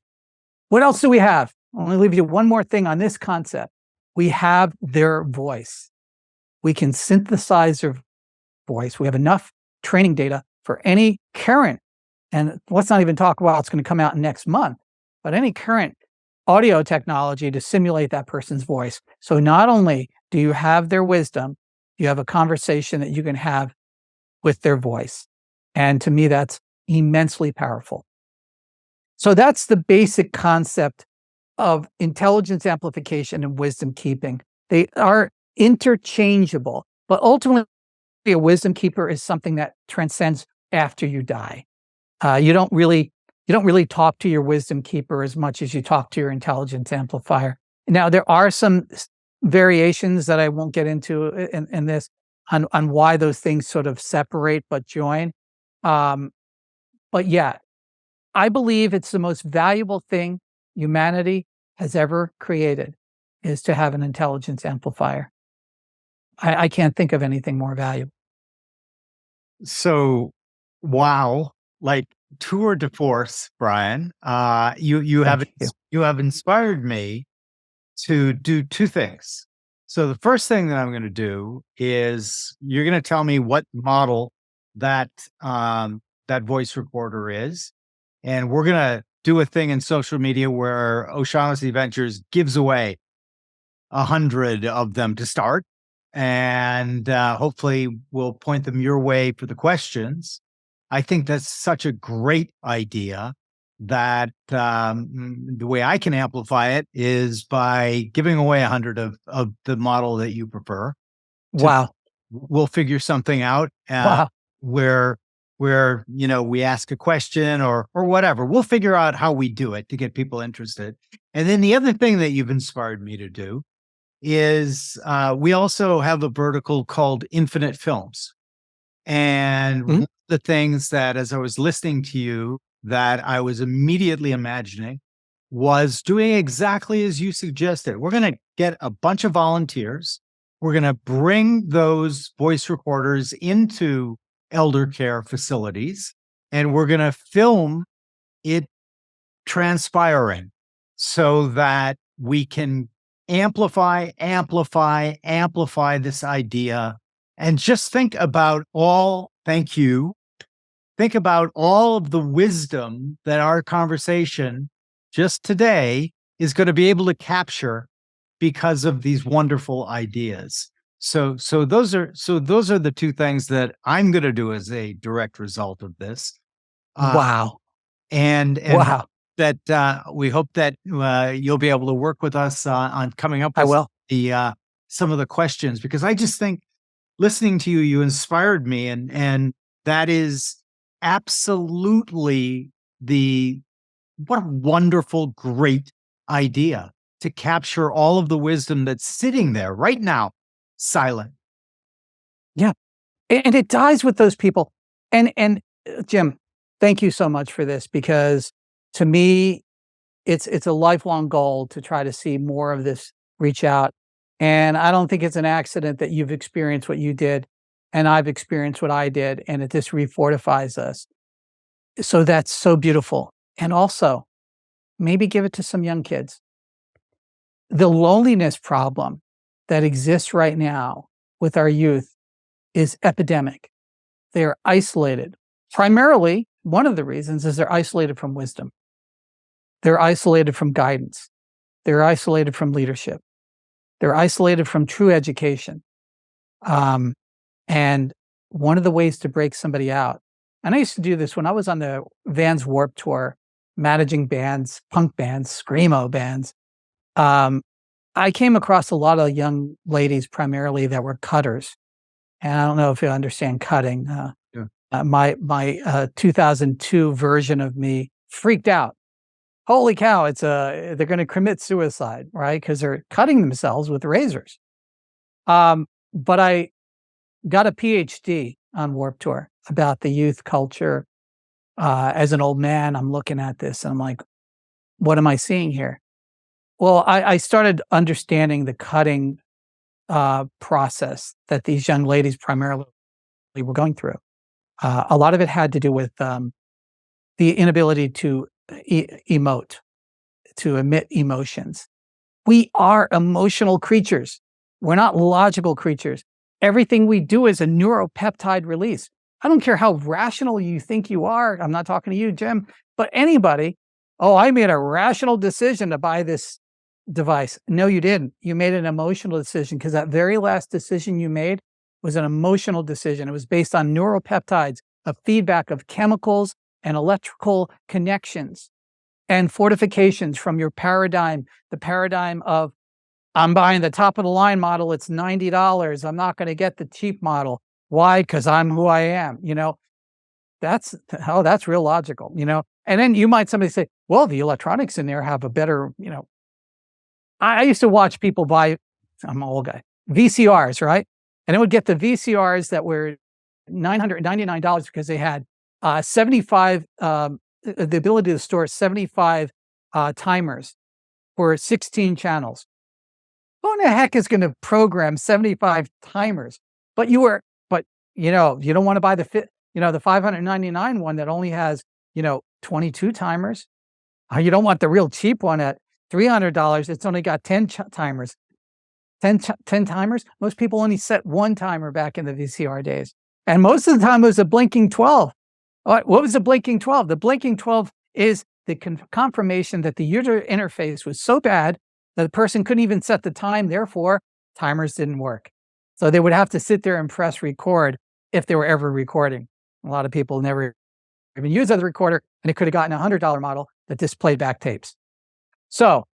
S2: What else do we have? I'll only leave you one more thing on this concept. We have their voice. We can synthesize their voice. We have enough training data for any current, and let's not even talk about what's going to come out next month, but any current audio technology to simulate that person's voice. So not only do you have their wisdom, you have a conversation that you can have with their voice. And to me, that's immensely powerful. So that's the basic concept of intelligence amplification and wisdom keeping. They are interchangeable, but ultimately a wisdom keeper is something that transcends after you die. You don't really talk to your wisdom keeper as much as you talk to your intelligence amplifier. Now, there are some variations that I won't get into in this on why those things sort of separate but join. But yeah, I believe it's the most valuable thing humanity has ever created is to have an intelligence amplifier. I can't think of anything more valuable.
S1: So, wow, like tour de force, Brian. You have inspired me to do two things. So the first thing that I'm going to do is you're going to tell me what model that that voice recorder is, and we're going to do a thing in social media where O'Shaughnessy Ventures gives away 100 of them to start. And hopefully we'll point them your way for the questions. I think that's such a great idea that the way I can amplify it is by giving away 100 of the model that you prefer.
S2: Wow.
S1: We'll figure something out
S2: Wow.
S1: where we ask a question or whatever. We'll figure out how we do it to get people interested. And then the other thing that you've inspired me to do is we also have a vertical called Infinite Films. And one of the things that, as I was listening to you, that I was immediately imagining was doing exactly as you suggested. We're going to get a bunch of volunteers. We're going to bring those voice recorders into elder care facilities, and we're going to film it transpiring so that we can amplify this idea. And just think about all of the wisdom that our conversation just today is going to be able to capture because of these wonderful ideas. So those are the two things that I'm going to do as a direct result of this.
S2: Wow.
S1: And
S2: wow.
S1: that we hope that you'll be able to work with us on coming up with some of the questions, because I just think listening to you inspired me, and that is absolutely what a wonderful, great idea to capture all of the wisdom that's sitting there right now, silent.
S2: Yeah. And it dies with those people. And Jim, thank you so much for this, because to me, it's a lifelong goal to try to see more of this reach out. And I don't think it's an accident that you've experienced what you did and I've experienced what I did, and it just refortifies us. So that's so beautiful. And also, maybe give it to some young kids. The loneliness problem that exists right now with our youth is epidemic. They are isolated. Primarily, one of the reasons is they're isolated from wisdom. They're isolated from guidance. They're isolated from leadership. They're isolated from true education. And one of the ways to break somebody out, and I used to do this when I was on the Vans Warped Tour, managing bands, punk bands, screamo bands. I came across a lot of young ladies primarily that were cutters. And I don't know if you understand cutting. My 2002 version of me freaked out holy cow, they're going to commit suicide, right? Because they're cutting themselves with razors. But I got a PhD on Warped Tour about the youth culture. As an old man, I'm looking at this and I'm like, what am I seeing here? Well, I started understanding the cutting process that these young ladies primarily were going through. A lot of it had to do with the inability to emote, to emit emotions. We are emotional creatures. We're not logical creatures. Everything we do is a neuropeptide release. I don't care how rational you think you are. I'm not talking to you, Jim, but anybody. Oh, I made a rational decision to buy this device. No, you didn't. You made an emotional decision because that very last decision you made was an emotional decision. It was based on neuropeptides, a feedback of chemicals and electrical connections and fortifications from your paradigm, the paradigm of, I'm buying the top of the line model. It's $90. I'm not going to get the cheap model. Why? Because I'm who I am. That's real logical, And then somebody say, well, the electronics in there have a better, I used to watch people buy, I'm an old guy, VCRs, right? And it would get the VCRs that were $999 because they had 75, the ability to store 75 timers for 16 channels. Who in the heck is going to program 75 timers? But you don't want to buy the $599 one that only has, 22 timers. You don't want the real cheap one at $300. It's only got 10 timers. 10 timers. Most people only set one timer back in the VCR days. And most of the time it was a blinking 12. What was the blinking 12? The blinking 12 is the confirmation that the user interface was so bad that the person couldn't even set the time. Therefore, timers didn't work. So they would have to sit there and press record if they were ever recording. A lot of people never even used the recorder, and it could have gotten a $100 model that displayed back tapes. So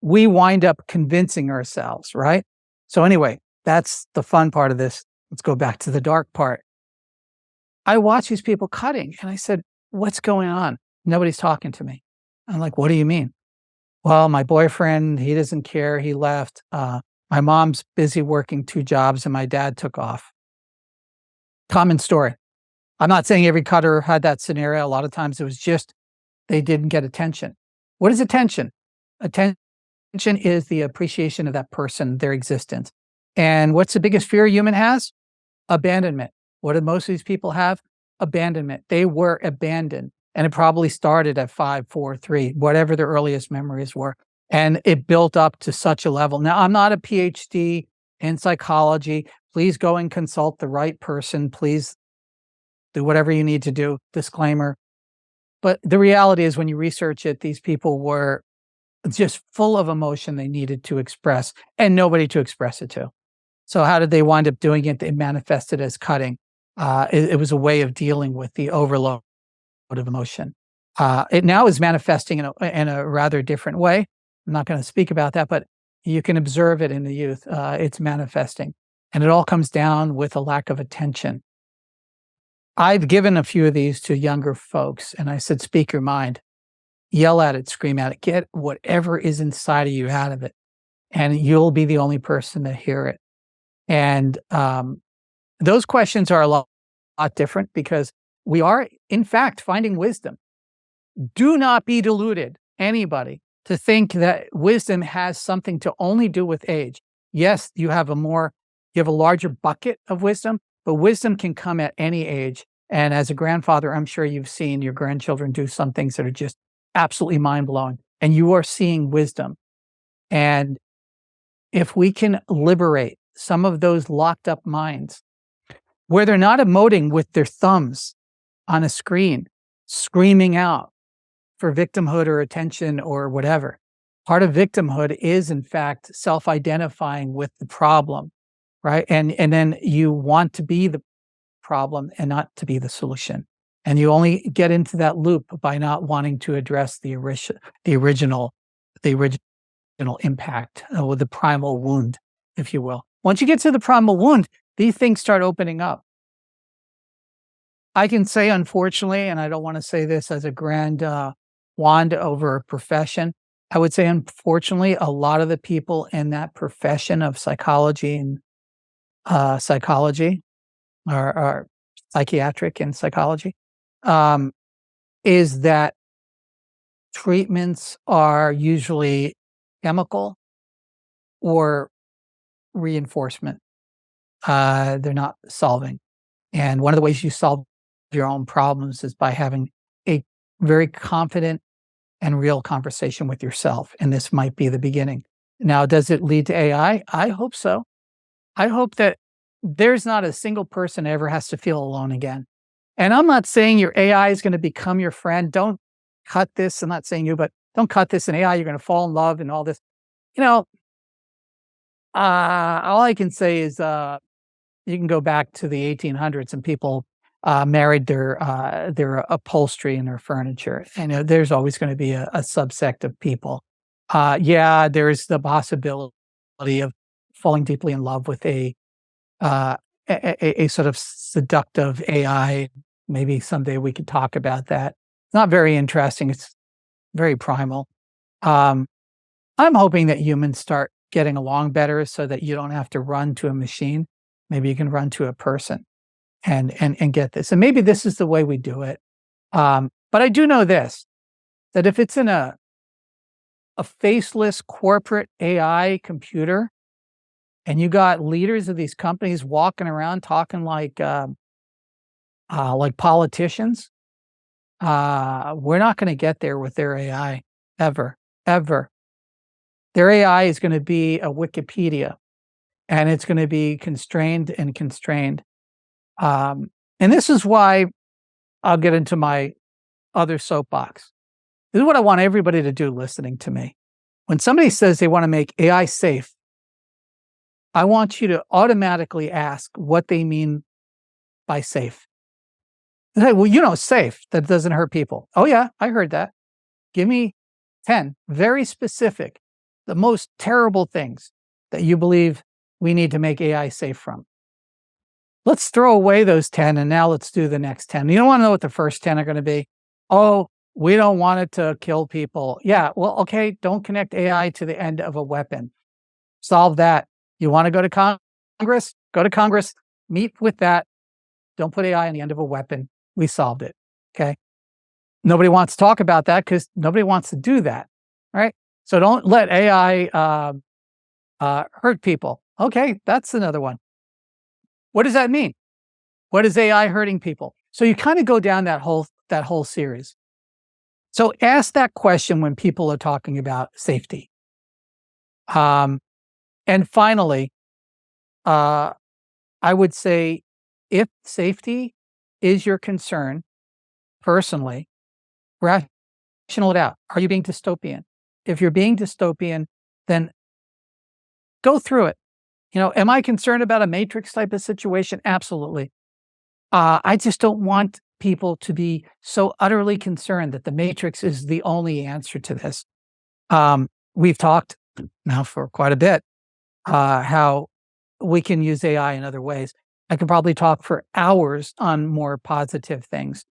S2: we wind up convincing ourselves, right? So anyway, that's the fun part of this. Let's go back to the dark part. I watch these people cutting, and I said, what's going on? Nobody's talking to me. I'm like, what do you mean? Well, my boyfriend, he doesn't care. He left. My mom's busy working 2 jobs, and my dad took off. Common story. I'm not saying every cutter had that scenario. A lot of times it was just they didn't get attention. What is attention? Attention is the appreciation of that person, their existence. And what's the biggest fear a human has? Abandonment. What did most of these people have? Abandonment. They were abandoned. And it probably started at 5, 4, 3, whatever their earliest memories were. And it built up to such a level. Now, I'm not a PhD in psychology. Please go and consult the right person. Please do whatever you need to do. Disclaimer. But the reality is when you research it, these people were just full of emotion they needed to express and nobody to express it to. So how did they wind up doing it? They manifested as cutting. It was a way of dealing with the overload of emotion. It now is manifesting in a rather different way. I'm not going to speak about that, but you can observe it in the youth. It's manifesting. And it all comes down with a lack of attention. I've given a few of these to younger folks, and I said, speak your mind. Yell at it, scream at it, get whatever is inside of you out of it. And you'll be the only person to hear it. And those questions are a lot different because we are, in fact, finding wisdom. Do not be deluded, anybody, to think that wisdom has something to only do with age. Yes, you have a larger bucket of wisdom, but wisdom can come at any age. And as a grandfather, I'm sure you've seen your grandchildren do some things that are just absolutely mind-blowing. And you are seeing wisdom. And if we can liberate some of those locked up minds, where they're not emoting with their thumbs on a screen, screaming out for victimhood or attention or whatever. Part of victimhood is, in fact, self-identifying with the problem, right? And then you want to be the problem and not to be the solution. And you only get into that loop by not wanting to address the original impact or the primal wound, if you will. Once you get to the primal wound, these things start opening up. I can say, unfortunately, and I don't want to say this as a grand wand over a profession. I would say, unfortunately, a lot of the people in that profession of psychology and psychology or psychiatric and psychology is that treatments are usually chemical or reinforcement. They're not solving. And one of the ways you solve your own problems is by having a very confident and real conversation with yourself. And this might be the beginning. Now, does it lead to AI? I hope so. I hope that there's not a single person ever has to feel alone again. And I'm not saying your AI is going to become your friend. Don't cut this. I'm not saying you, but don't cut this in AI. You're going to fall in love and all this. You know, all I can say is you can go back to the 1800s and people married their upholstery and their furniture. And there's always going to be a subsect of people. Yeah, there's the possibility of falling deeply in love with a sort of seductive AI. Maybe someday we could talk about that. It's not very interesting. It's very primal. I'm hoping that humans start getting along better so that you don't have to run to a machine. Maybe you can run to a person and get this. And maybe this is the way we do it. But I do know this, that if it's in a faceless corporate AI computer and you got leaders of these companies walking around talking like politicians, we're not going to get there with their AI ever. Their AI is going to be a Wikipedia, and it's going to be constrained. And this is why I'll get into my other soapbox. This is what I want everybody to do listening to me. When somebody says they want to make AI safe, I want you to automatically ask what they mean by safe. They say, well, safe, that doesn't hurt people. Oh yeah, I heard that. Give me 10 very specific, the most terrible things that you believe we need to make AI safe from. Let's throw away those 10 and now let's do the next 10. You don't want to know what the first 10 are going to be. Oh, we don't want it to kill people. Yeah, well, okay, don't connect AI to the end of a weapon. Solve that. You want to go to Congress? Go to Congress, meet with that. Don't put AI on the end of a weapon. We solved it, okay? Nobody wants to talk about that because nobody wants to do that, right? So don't let AI hurt people. Okay, that's another one. What does that mean? What is AI hurting people? So you kind of go down that whole series. So ask that question when people are talking about safety. And finally, I would say if safety is your concern, personally, rational it out. Are you being dystopian? If you're being dystopian, then go through it. Am I concerned about a Matrix type of situation? Absolutely. I just don't want people to be so utterly concerned that the Matrix is the only answer to this. We've talked now for quite a bit how we can use AI in other ways. I could probably talk for hours on more positive things.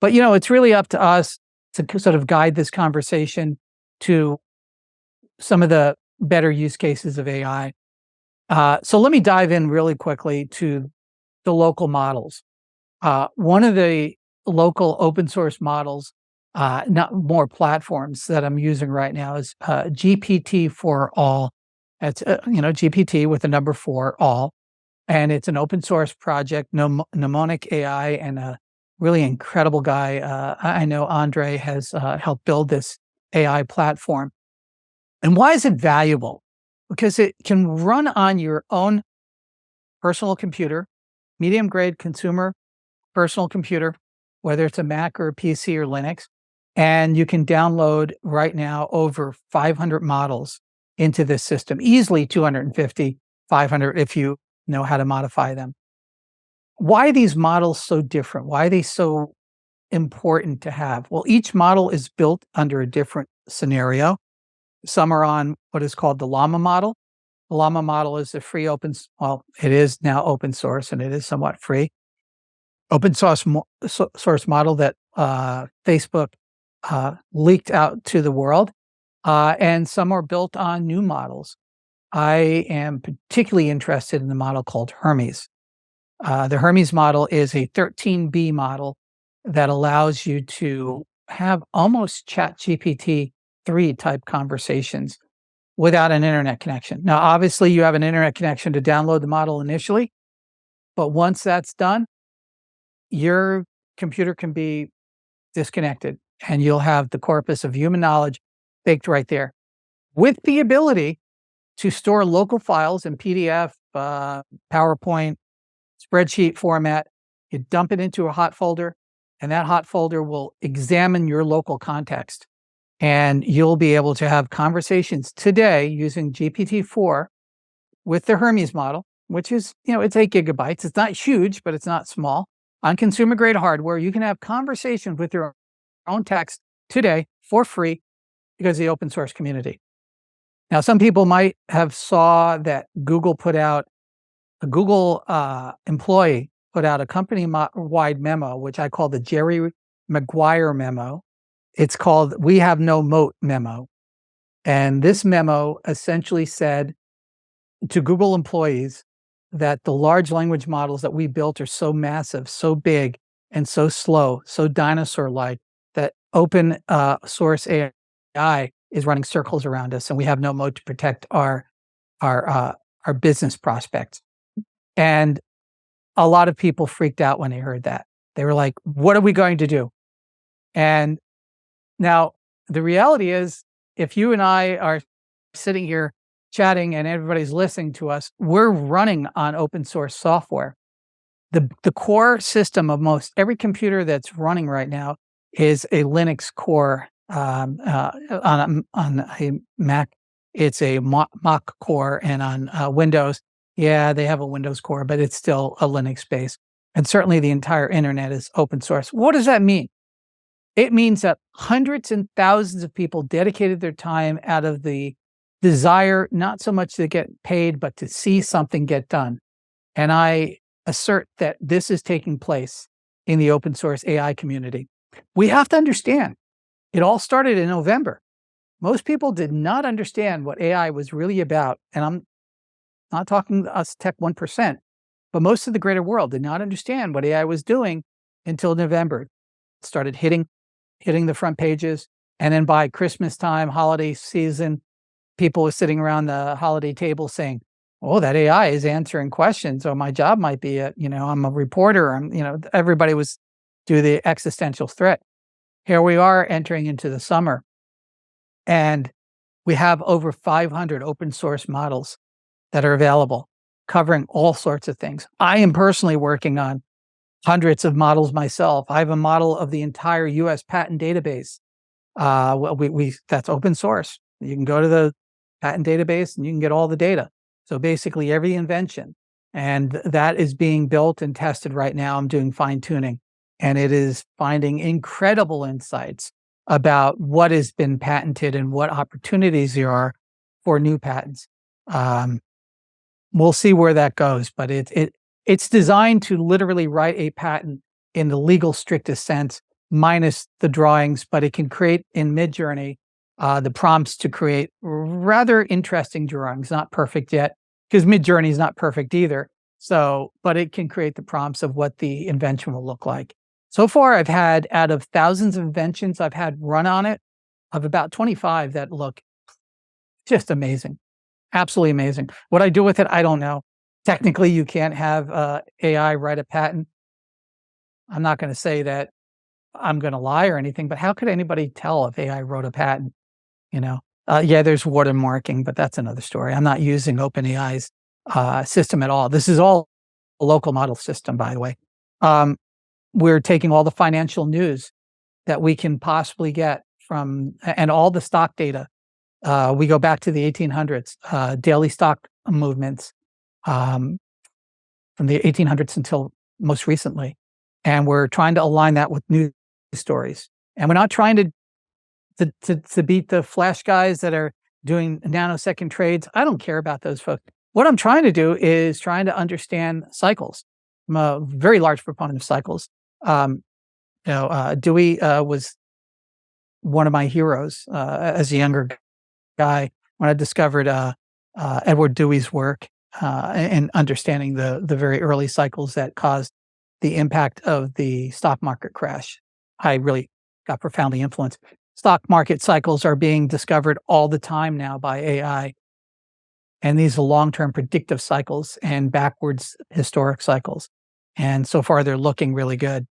S2: But, it's really up to us to sort of guide this conversation to some of the better use cases of AI. So let me dive in really quickly to the local models. One of the local open source models, not more platforms that I'm using right now is GPT for all. It's GPT with the number 4 all, and it's an open source project. Mnemonic AI and a really incredible guy. I know Andre has helped build this AI platform. And why is it valuable? Because it can run on your own personal computer, medium grade consumer personal computer, whether it's a Mac or a PC or Linux. And you can download right now over 500 models into this system, easily 250, 500 if you know how to modify them. Why are these models so different? Why are they so important to have? Well, each model is built under a different scenario. Some are on what is called the Llama model. The Llama model is a free it is now open source and it is somewhat free. Open source model that Facebook leaked out to the world, and some are built on new models. I am particularly interested in the model called Hermes. The Hermes model is a 13B model that allows you to have almost ChatGPT-3 type conversations without an internet connection. Now, obviously, you have an internet connection to download the model initially, but once that's done, your computer can be disconnected and you'll have the corpus of human knowledge baked right there with the ability to store local files in PDF, PowerPoint, spreadsheet format. You dump it into a hot folder, and that hot folder will examine your local context. And you'll be able to have conversations today using GPT-4 with the Hermes model, which is, it's 8 gigabytes. It's not huge, but it's not small. On consumer grade hardware, you can have conversations with your own text today for free because of the open source community. Now, some people might have saw that Google employee put out a company-wide memo, which I call the Jerry Maguire memo. It's called "We Have No Moat" memo. And this memo essentially said to Google employees that the large language models that we built are so massive, so big, and so slow, so dinosaur-like, that open source AI is running circles around us, and we have no moat to protect our business prospects. And a lot of people freaked out when they heard that. They were like, what are we going to do? And now the reality is, if you and I are sitting here chatting and everybody's listening to us, we're running on open source software. The core system of most every computer that's running right now is a Linux core. On a Mac, it's a Mach core, and on Windows, they have a Windows core, but it's still a Linux base. And certainly the entire internet is open source. What does that mean? It means that hundreds and thousands of people dedicated their time out of the desire, not so much to get paid, but to see something get done. And I assert that this is taking place in the open source AI community. We have to understand, it all started in November. Most people did not understand what AI was really about. And I'm not talking to us tech 1%, but most of the greater world did not understand what AI was doing until November. It started hitting the front pages. And then by Christmas time, holiday season, people were sitting around the holiday table saying, oh, that AI is answering questions. Or my job might be, I'm a reporter. Everybody was to the existential threat. Here we are entering into the summer, and we have over 500 open source models that are available, covering all sorts of things. I am personally working on hundreds of models myself. I have a model of the entire U.S. patent database. That's open source. You can go to the patent database and you can get all the data. So basically every invention, and that is being built and tested right now. I'm doing fine tuning. And it is finding incredible insights about what has been patented and what opportunities there are for new patents. We'll see where that goes, but it's designed to literally write a patent in the legal strictest sense, minus the drawings, but it can create in Midjourney the prompts to create rather interesting drawings. Not perfect yet, because Midjourney is not perfect either. But it can create the prompts of what the invention will look like. So far, I've had, out of thousands of inventions I've had run on it, of about 25 that look just amazing. Absolutely amazing. What I do with it, I don't know. Technically, you can't have AI write a patent. I'm not going to say that I'm going to lie or anything, but how could anybody tell if AI wrote a patent? There's watermarking, but that's another story. I'm not using OpenAI's system at all. This is all a local model system, by the way. We're taking all the financial news that we can possibly get from, and all the stock data. We go back to the 1800s, daily stock movements from the 1800s until most recently. And we're trying to align that with news stories. And we're not trying to beat the flash guys that are doing nanosecond trades. I don't care about those folks. What I'm trying to do is trying to understand cycles. I'm a very large proponent of cycles. Dewey was one of my heroes as a younger guy when I discovered Edward Dewey's work and understanding the very early cycles that caused the impact of the stock market crash. I really got profoundly influenced. Stock market cycles are being discovered all the time now by AI. And these are long-term predictive cycles and backwards historic cycles. And so far, they're looking really good.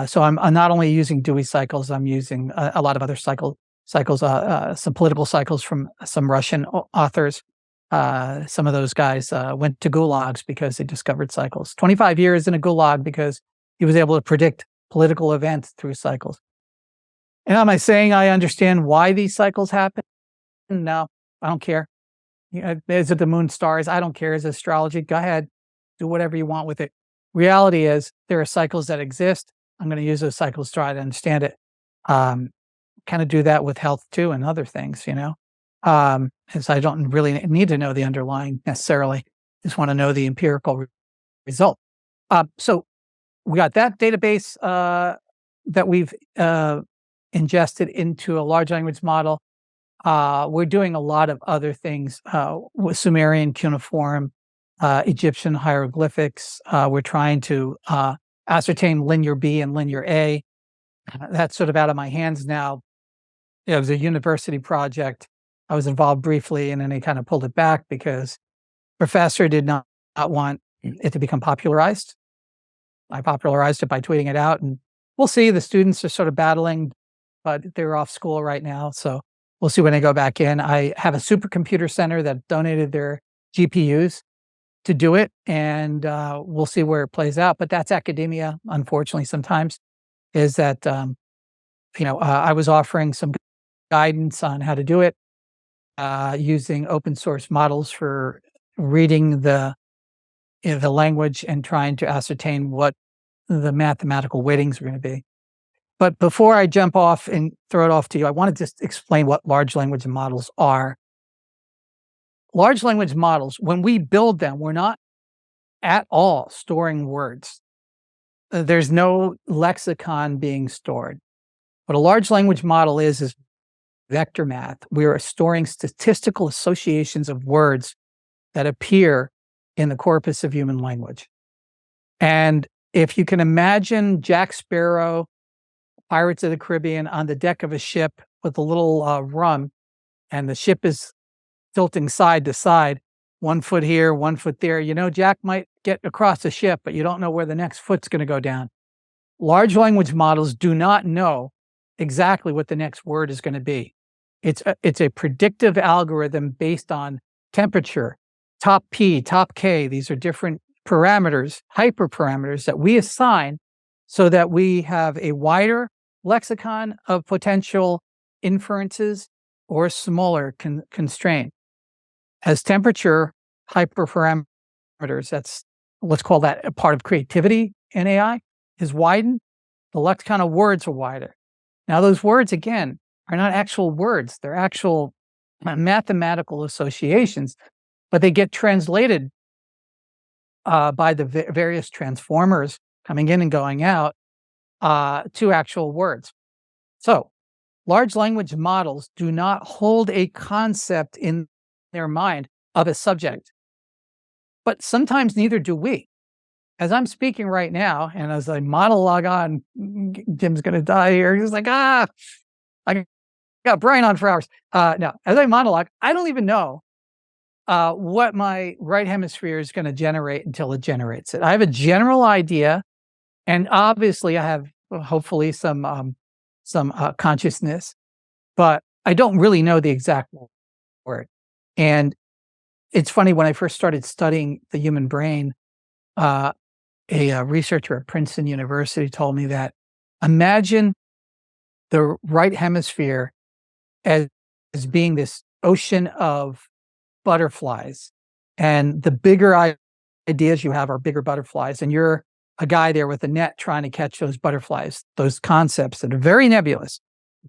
S2: So I'm not only using Dewey cycles, I'm using a lot of other cycles, some political cycles from some Russian authors. Some of those guys went to gulags because they discovered cycles. 25 years in a gulag because he was able to predict political events through cycles. And am I saying I understand why these cycles happen? No, I don't care. Is it the moon stars? I don't care. Is it astrology? Go ahead. Do whatever you want with it. Reality is there are cycles that exist. I'm going to use those cycles to try to understand it. Kind of do that with health too and other things, as I don't really need to know the underlying necessarily. Just want to know the empirical result. So we got that database that we've ingested into a large language model. We're doing a lot of other things with Sumerian cuneiform, Egyptian hieroglyphics. We're trying to ascertain linear B and linear A. That's sort of out of my hands now. It was a university project. I was involved briefly, and then they kind of pulled it back because professor did not want it to become popularized. I popularized it by tweeting it out, and we'll see. The students are sort of battling, but they're off school right now, so we'll see when they go back in. I have a supercomputer center that donated their GPUs to do it, and we'll see where it plays out. But that's academia, unfortunately, sometimes, is that, I was offering some guidance on how to do it using open source models for reading the language and trying to ascertain what the mathematical weightings are going to be. But before I jump off and throw it off to you, I want to just explain what large language models are. Large language models, when we build them, we're not at all storing words. There's no lexicon being stored. What a large language model is vector math. We are storing statistical associations of words that appear in the corpus of human language. And if you can imagine Jack Sparrow, Pirates of the Caribbean, on the deck of a ship with a little rum, and the ship is tilting side to side, 1 foot here, 1 foot there. Jack might get across the ship, but you don't know where the next foot's going to go down. Large language models do not know exactly what the next word is going to be. It's a predictive algorithm based on temperature, top P, top K. These are different parameters, hyperparameters that we assign so that we have a wider lexicon of potential inferences or smaller constraint. As temperature hyperparameters, let's call that a part of creativity in AI, is widened, the lexicon of words are wider. Now, those words, again, are not actual words. They're actual mathematical associations, but they get translated by the various transformers coming in and going out to actual words. So large language models do not hold a concept in their mind of a subject, but sometimes neither do we. As I'm speaking right now, and as I monologue on, Jim's going to die here. He's like, I got Brian on for hours. Now, as I monologue, I don't even know what my right hemisphere is going to generate until it generates it. I have a general idea, and obviously I have hopefully some consciousness, but I don't really know the exact word. And it's funny, when I first started studying the human brain, a researcher at Princeton University told me that imagine the right hemisphere as being this ocean of butterflies, and the bigger ideas you have are bigger butterflies, and you're a guy there with a net trying to catch those butterflies, those concepts that are very nebulous,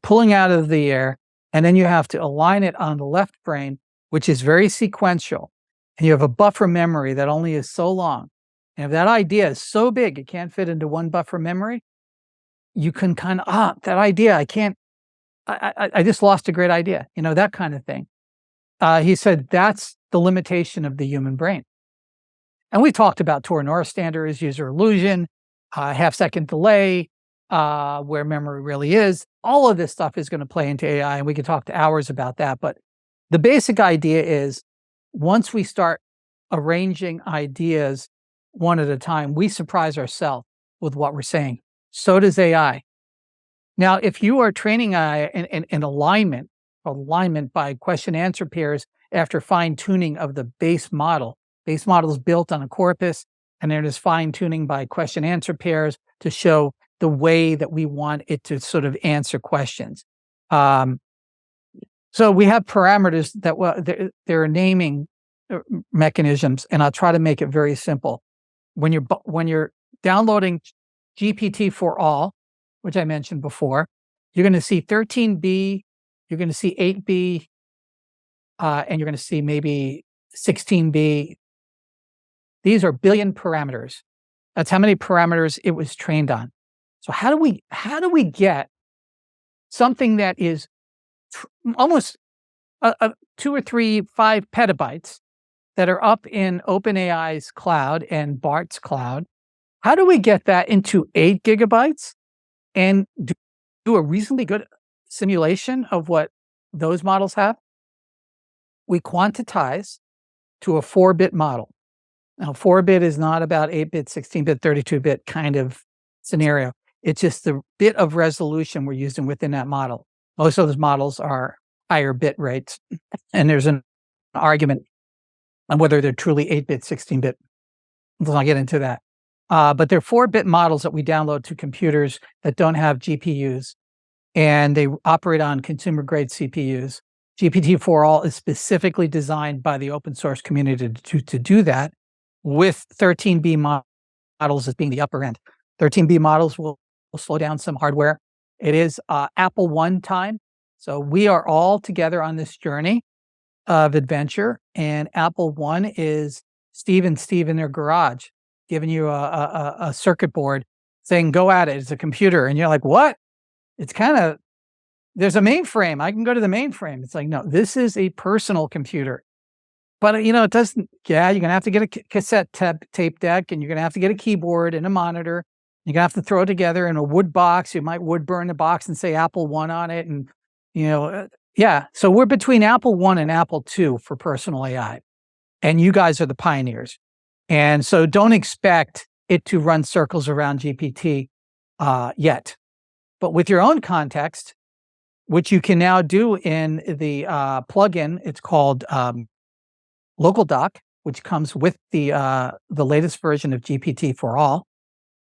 S2: pulling out of the air, and then you have to align it on the left brain, which is very sequential, and you have a buffer memory that only is so long. And if that idea is so big it can't fit into one buffer memory, you can kind of that idea, I can't I just lost a great idea, that kind of thing. He said, that's the limitation of the human brain. And we talked about Tor-Nora standards, user illusion, half-second delay, where memory really is. All of this stuff is going to play into AI, and we could talk to hours about that. But the basic idea is once we start arranging ideas one at a time, we surprise ourselves with what we're saying. So does AI. Now, if you are training AI in alignment by question-answer pairs after fine-tuning of the base model is built on a corpus, and there is fine-tuning by question-answer pairs to show the way that we want it to sort of answer questions. So we have parameters that there are naming mechanisms, and I'll try to make it very simple. When you're downloading GPT for all, which I mentioned before, you're going to see 13B, you're going to see 8B, and you're going to see maybe 16B. These are billion parameters. That's how many parameters it was trained on. So how do we get something that is almost 2 or 3, 5 petabytes that are up in OpenAI's cloud and BART's cloud? How do we get that into 8 gigabytes and do a reasonably good simulation of what those models have? We quantize to a 4-bit model. Now, 4-bit is not about 8-bit, 16-bit, 32-bit kind of scenario. It's just the bit of resolution we're using within that model. Most of those models are higher bit rates, and there's an argument on whether they're truly 8-bit, 16-bit. I'll get into that. But they're 4-bit models that we download to computers that don't have GPUs, and they operate on consumer-grade CPUs. GPT-4all is specifically designed by the open source community to do that, with 13B models as being the upper end. 13B models will slow down some hardware. It is Apple One time. So we are all together on this journey of adventure, and Apple One is Steve and Steve in their garage giving you a circuit board saying, go at it. It's a computer. And you're like, what? It's kind of, there's a mainframe. I can go to the mainframe. It's like, no, this is a personal computer. But, it doesn't, you're going to have to get a cassette tape deck, and you're going to have to get a keyboard and a monitor. You're going to have to throw it together in a wood box. You might wood burn the box and say Apple One on it. And, yeah. So we're between Apple One and Apple Two for personal AI. And you guys are the pioneers. And so don't expect it to run circles around GPT yet. But with your own context, which you can now do in the plugin, it's called Local Doc, which comes with the latest version of GPT for all.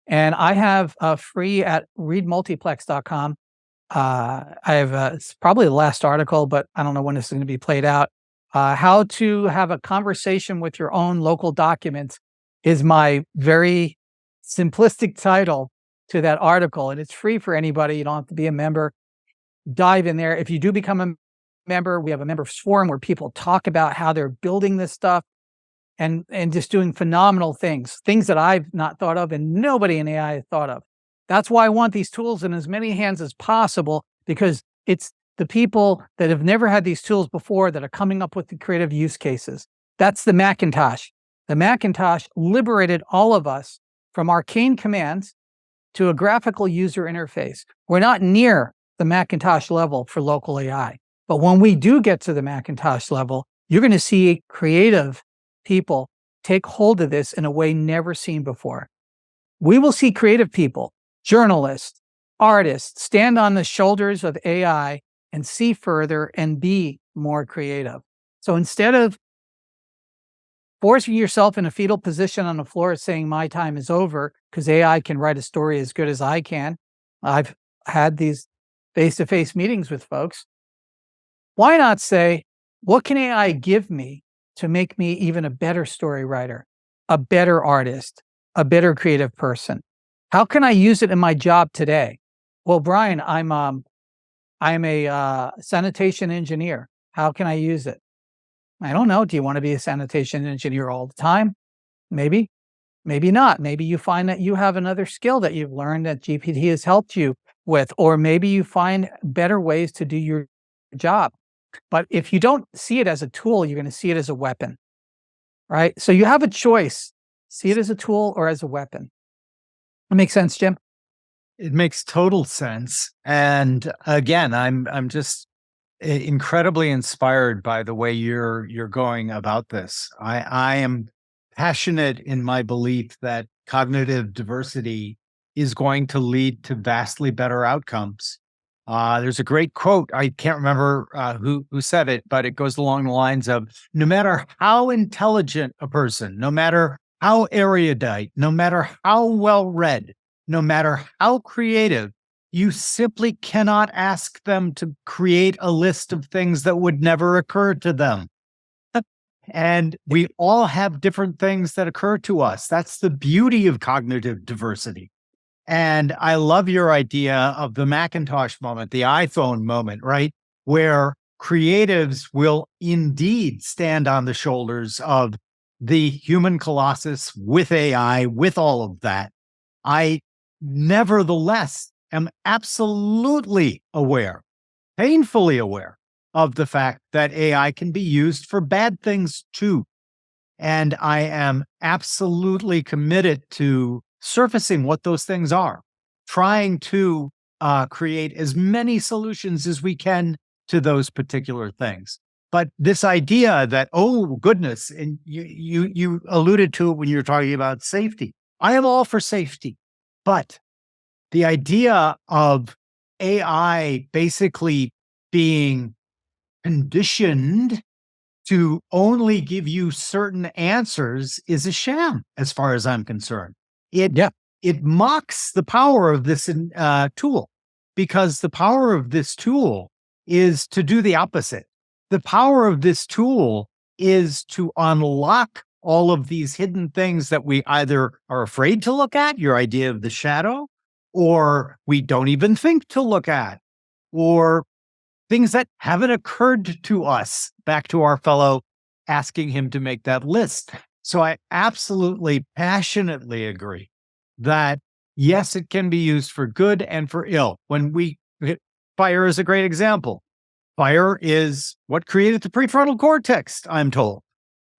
S2: And I have free at readmultiplex.com. I have it's probably the last article, but I don't know when this is going to be played out. How to have a conversation with your own local documents is my very simplistic title to that article. And it's free for anybody. You don't have to be a member. Dive in there. If you do become a member, we have a members forum where people talk about how they're building this stuff and just doing phenomenal things that I've not thought of and nobody in AI has thought of. That's why I want these tools in as many hands as possible, because it's the people that have never had these tools before that are coming up with the creative use cases. That's the Macintosh. The Macintosh liberated all of us from arcane commands to a graphical user interface. We're not near the Macintosh level for local AI. But when we do get to the Macintosh level, you're going to see creative people take hold of this in a way never seen before. We will see creative people, journalists, artists, stand on the shoulders of AI and see further and be more creative. So instead of forcing yourself in a fetal position on the floor saying my time is over because AI can write a story as good as I can, I've had these face-to-face meetings with folks. Why not say, what can AI give me to make me even a better story writer, a better artist, a better creative person? How can I use it in my job today? Well, Brian, I'm a sanitation engineer. How can I use it? I don't know. Do you want to be a sanitation engineer all the time? Maybe, maybe not. Maybe you find that you have another skill that you've learned that GPT has helped you with, or maybe you find better ways to do your job. But if you don't see it as a tool, you're going to see it as a weapon, right? So you have a choice: see it as a tool or as a weapon. That makes sense, Jim?
S1: It makes total sense. And again, I'm just incredibly inspired by the way you're going about this. I am passionate in my belief that cognitive diversity is going to lead to vastly better outcomes. There's a great quote. I can't remember who said it, but it goes along the lines of, no matter how intelligent a person, no matter how erudite, no matter how well read, no matter how creative, you simply cannot ask them to create a list of things that would never occur to them. And we all have different things that occur to us. That's the beauty of cognitive diversity. And I love your idea of the Macintosh moment, the iPhone moment, right? Where creatives will indeed stand on the shoulders of the human colossus with AI, with all of that. I nevertheless am absolutely aware, painfully aware of the fact that AI can be used for bad things too. And I am absolutely committed to surfacing what those things are, trying to create as many solutions as we can to those particular things. But this idea that, oh goodness, and you alluded to it when you were talking about safety. I am all for safety, but the idea of AI basically being conditioned to only give you certain answers is a sham, as far as I'm concerned. It mocks the power of this tool, because the power of this tool is to do the opposite. The power of this tool is to unlock all of these hidden things that we either are afraid to look at, your idea of the shadow, or we don't even think to look at, or things that haven't occurred to us, back to our fellow asking him to make that list. So I absolutely, passionately agree that yes, it can be used for good and for ill. Fire is a great example. Fire is what created the prefrontal cortex, I'm told.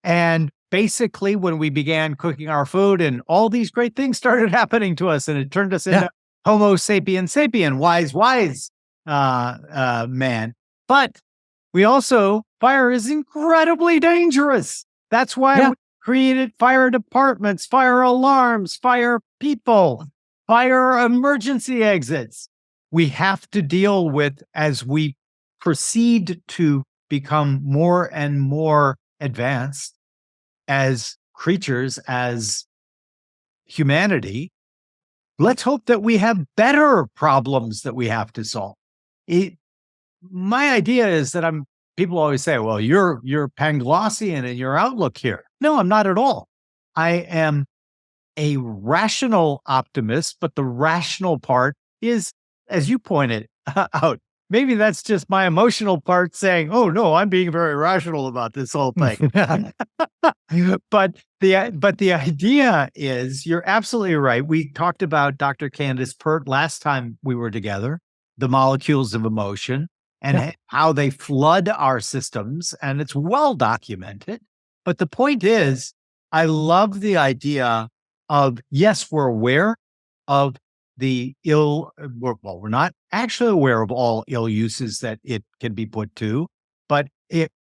S1: And basically, when we began cooking our food and all these great things started happening to us, and it turned us into Homo sapien, wise man. But we also, fire is incredibly dangerous. That's why we created fire departments, fire alarms, fire people, fire emergency exits. We have to deal with, as we proceed to become more and more advanced as creatures, as humanity, let's hope that we have better problems that we have to solve. My idea is that people always say, well, you're Panglossian in your outlook here. No, I'm not at all. I am a rational optimist, but the rational part is, as you pointed out, maybe that's just my emotional part saying, oh no, I'm being very rational about this whole thing. But the idea is, you're absolutely right. We talked about Dr. Candace Pert last time we were together, the molecules of emotion, and how they flood our systems, and it's well documented. But the point is, I love the idea of, yes, we're aware of the ill, we're not actually aware of all ill uses that it can be put to, but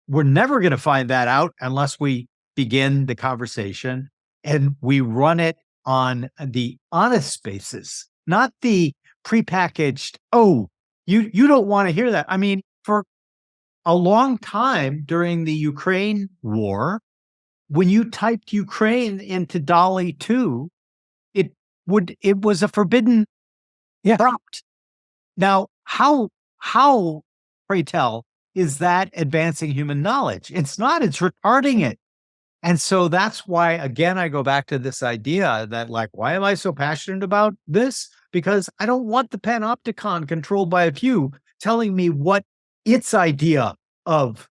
S1: we're never going to find that out unless we begin the conversation and we run it on the honest basis, not the prepackaged, oh, you don't want to hear that. I mean, for a long time during the Ukraine war, when you typed Ukraine into DALL-E 2, it was a forbidden prompt. Now, how, pray tell, is that advancing human knowledge? It's not, it's retarding it. And so that's why, again, I go back to this idea that, like, why am I so passionate about this? Because I don't want the panopticon controlled by a few telling me what its idea of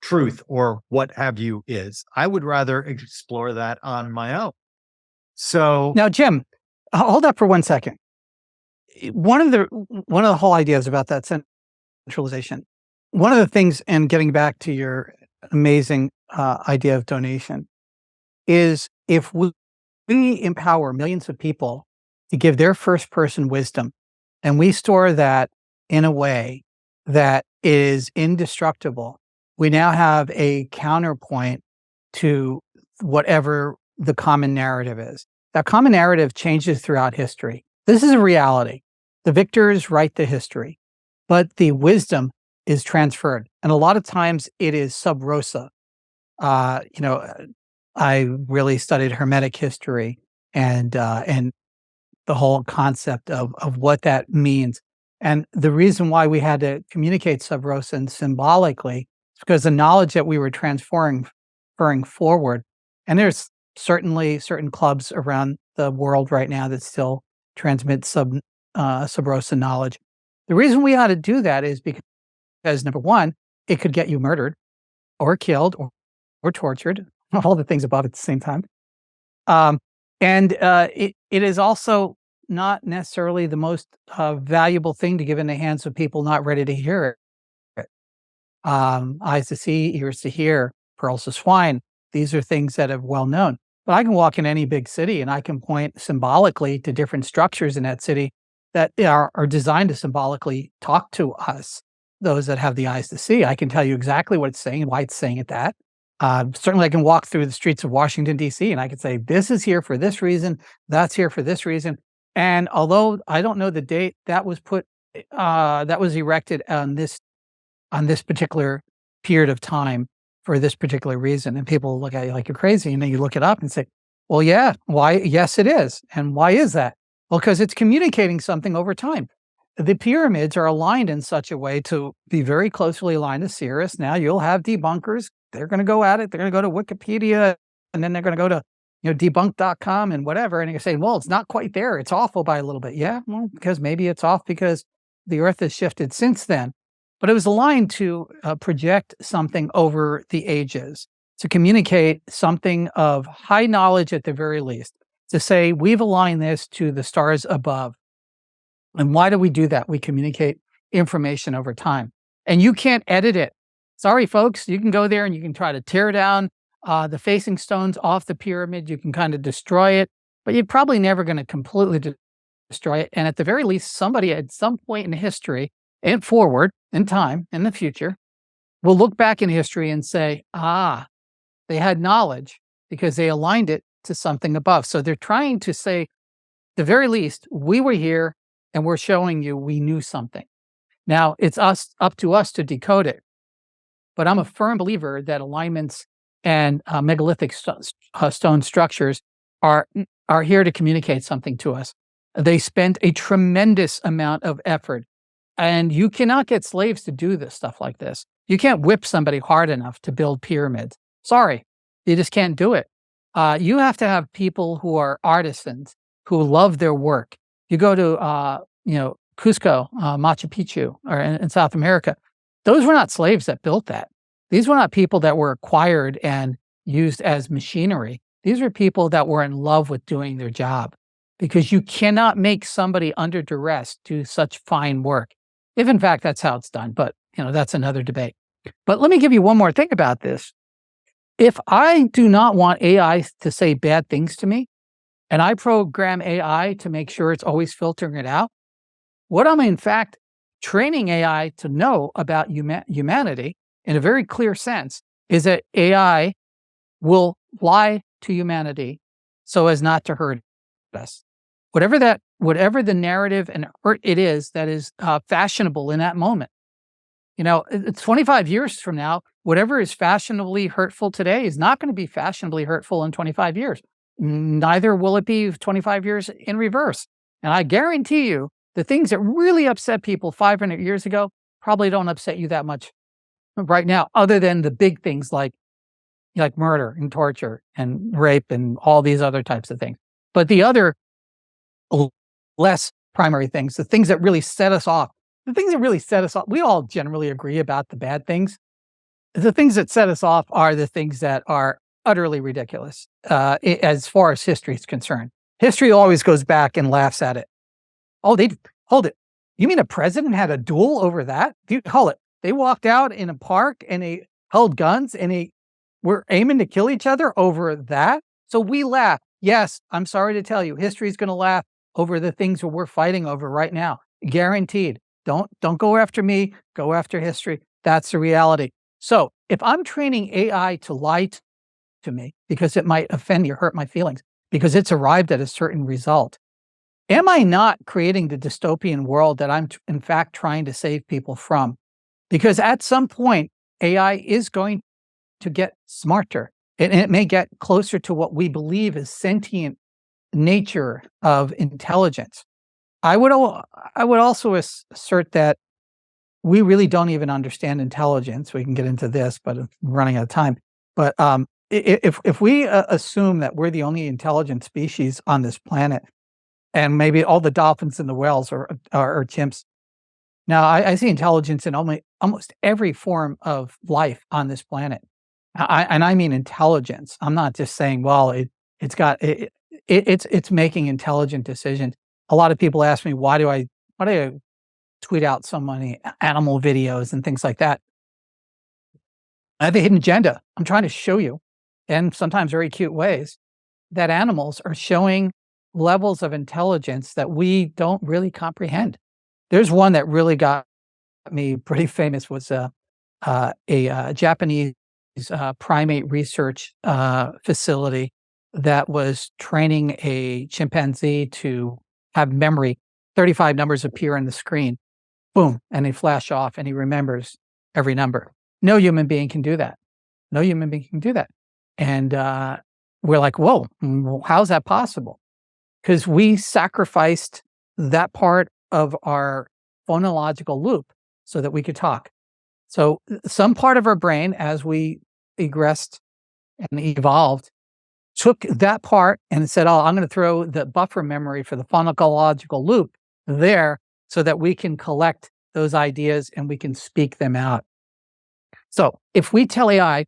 S1: truth or what have you is. I would rather explore that on my own. So
S2: now, Jim, hold up for 1 second. one of the whole ideas about that centralization, one of the things, and getting back to your amazing idea of donation, is if we empower millions of people to give their first person wisdom, and we store that in a way that is indestructible, we now have a counterpoint to whatever the common narrative is. That common narrative changes throughout history. This is a reality. The victors write the history, but the wisdom is transferred. And a lot of times it is sub rosa. I really studied Hermetic history and the whole concept of what that means. And the reason why we had to communicate sub rosa and symbolically is because the knowledge that we were transferring forward, and there's certainly certain clubs around the world right now that still transmit sub rosa knowledge. The reason we had to do that is because number one, it could get you murdered or killed or tortured, all the things above at the same time. It is also not necessarily the most valuable thing to give in the hands of people not ready to hear it. Eyes to see, ears to hear, pearls to swine. These are things that are well known. But I can walk in any big city and I can point symbolically to different structures in that city that are designed to symbolically talk to us, those that have the eyes to see. I can tell you exactly what it's saying and why it's saying it that. Certainly I can walk through the streets of Washington, D.C., and I can say, this is here for this reason, that's here for this reason. And although I don't know the date that was erected on this particular period of time for this particular reason, and people look at you like you're crazy, and then you look it up and say, well, yeah, why? Yes, it is. And why is that? Well, because it's communicating something over time. The pyramids are aligned in such a way to be very closely aligned to Sirius. Now you'll have debunkers. They're going to go at it. They're going to go to Wikipedia, and then they're going to go to debunk.com and whatever. And you're saying, well, it's not quite there. It's off by a little bit. Yeah, well, because maybe it's off because the Earth has shifted since then. But it was aligned to project something over the ages, to communicate something of high knowledge at the very least, to say, we've aligned this to the stars above. And why do we do that? We communicate information over time. And you can't edit it. Sorry, folks, you can go there and you can try to tear down the facing stones off the pyramid. You can kind of destroy it, but you're probably never going to completely destroy it. And at the very least, somebody at some point in history and forward in time, in the future, will look back in history and say, they had knowledge because they aligned it to something above. So they're trying to say, at the very least, we were here and we're showing you we knew something. Now, it's up to us to decode it. But I'm a firm believer that alignments and megalithic stone structures are here to communicate something to us. They spent a tremendous amount of effort. And you cannot get slaves to do this stuff like this. You can't whip somebody hard enough to build pyramids. Sorry, you just can't do it. You have to have people who are artisans, who love their work. You go to, Cusco, Machu Picchu, or in South America. Those were not slaves that built that. These were not people that were acquired and used as machinery. These were people that were in love with doing their job, because you cannot make somebody under duress do such fine work. If in fact that's how it's done, but that's another debate. But let me give you one more thing about this. If I do not want AI to say bad things to me, and I program AI to make sure it's always filtering it out, what I'm in fact training AI to know about humanity in a very clear sense is that AI will lie to humanity so as not to hurt us. Whatever the narrative and hurt it is that is fashionable in that moment. It's 25 years from now, whatever is fashionably hurtful today is not going to be fashionably hurtful in 25 years. Neither will it be 25 years in reverse. And I guarantee you, the things that really upset people 500 years ago probably don't upset you that much right now, other than the big things like murder and torture and rape and all these other types of things. But the other less primary things, the things that really set us off, we all generally agree about the bad things. The things that set us off are the things that are utterly ridiculous as far as history is concerned. History always goes back and laughs at it. Oh, they hold it. You mean a president had a duel over that? Hold it. They walked out in a park and they held guns and they were aiming to kill each other over that. So we laugh. Yes, I'm sorry to tell you, history is going to laugh over the things that we're fighting over right now. Guaranteed. Don't go after me. Go after history. That's the reality. So if I'm training AI to lie to me because it might offend or hurt my feelings because it's arrived at a certain result, am I not creating the dystopian world that I'm in fact trying to save people from? Because at some point, AI is going to get smarter and it may get closer to what we believe is sentient nature of intelligence. I would also assert that we really don't even understand intelligence. We can get into this, but I'm running out of time. But if we assume that we're the only intelligent species on this planet, and maybe all the dolphins and the whales are chimps. Now, I see intelligence in almost every form of life on this planet. I mean intelligence. I'm not just saying, well, it's making intelligent decisions. A lot of people ask me, why do I tweet out so many animal videos and things like that? I have a hidden agenda. I'm trying to show you, in sometimes very cute ways, that animals are showing levels of intelligence that we don't really comprehend. There's one that really got me pretty famous, was a Japanese primate research facility that was training a chimpanzee to have memory. 35 numbers appear on the screen, boom, and they flash off, and he remembers every number. No human being can do that. No human being can do that. And we're like, whoa, how's that possible? Because we sacrificed that part of our phonological loop so that we could talk. So some part of our brain, as we egressed and evolved, took that part and said, oh, I'm going to throw the buffer memory for the phonological loop there so that we can collect those ideas and we can speak them out. So if we tell AI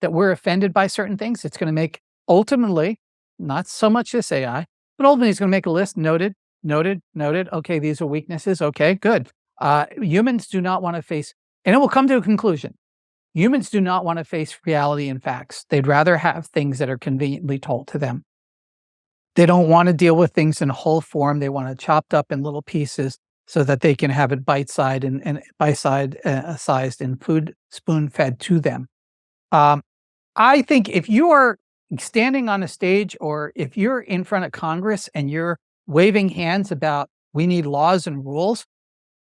S2: that we're offended by certain things, it's going to make, ultimately, not so much this AI, but ultimately it's going to make a list, noted. Okay, these are weaknesses. Okay, good. Humans do not want to face, and it will come to a conclusion. Humans do not want to face reality and facts. They'd rather have things that are conveniently told to them. They don't want to deal with things in whole form. They want it chopped up in little pieces so that they can have it bite-sized and food spoon-fed to them. I think if you are standing on a stage or if you're in front of Congress and you're waving hands about we need laws and rules,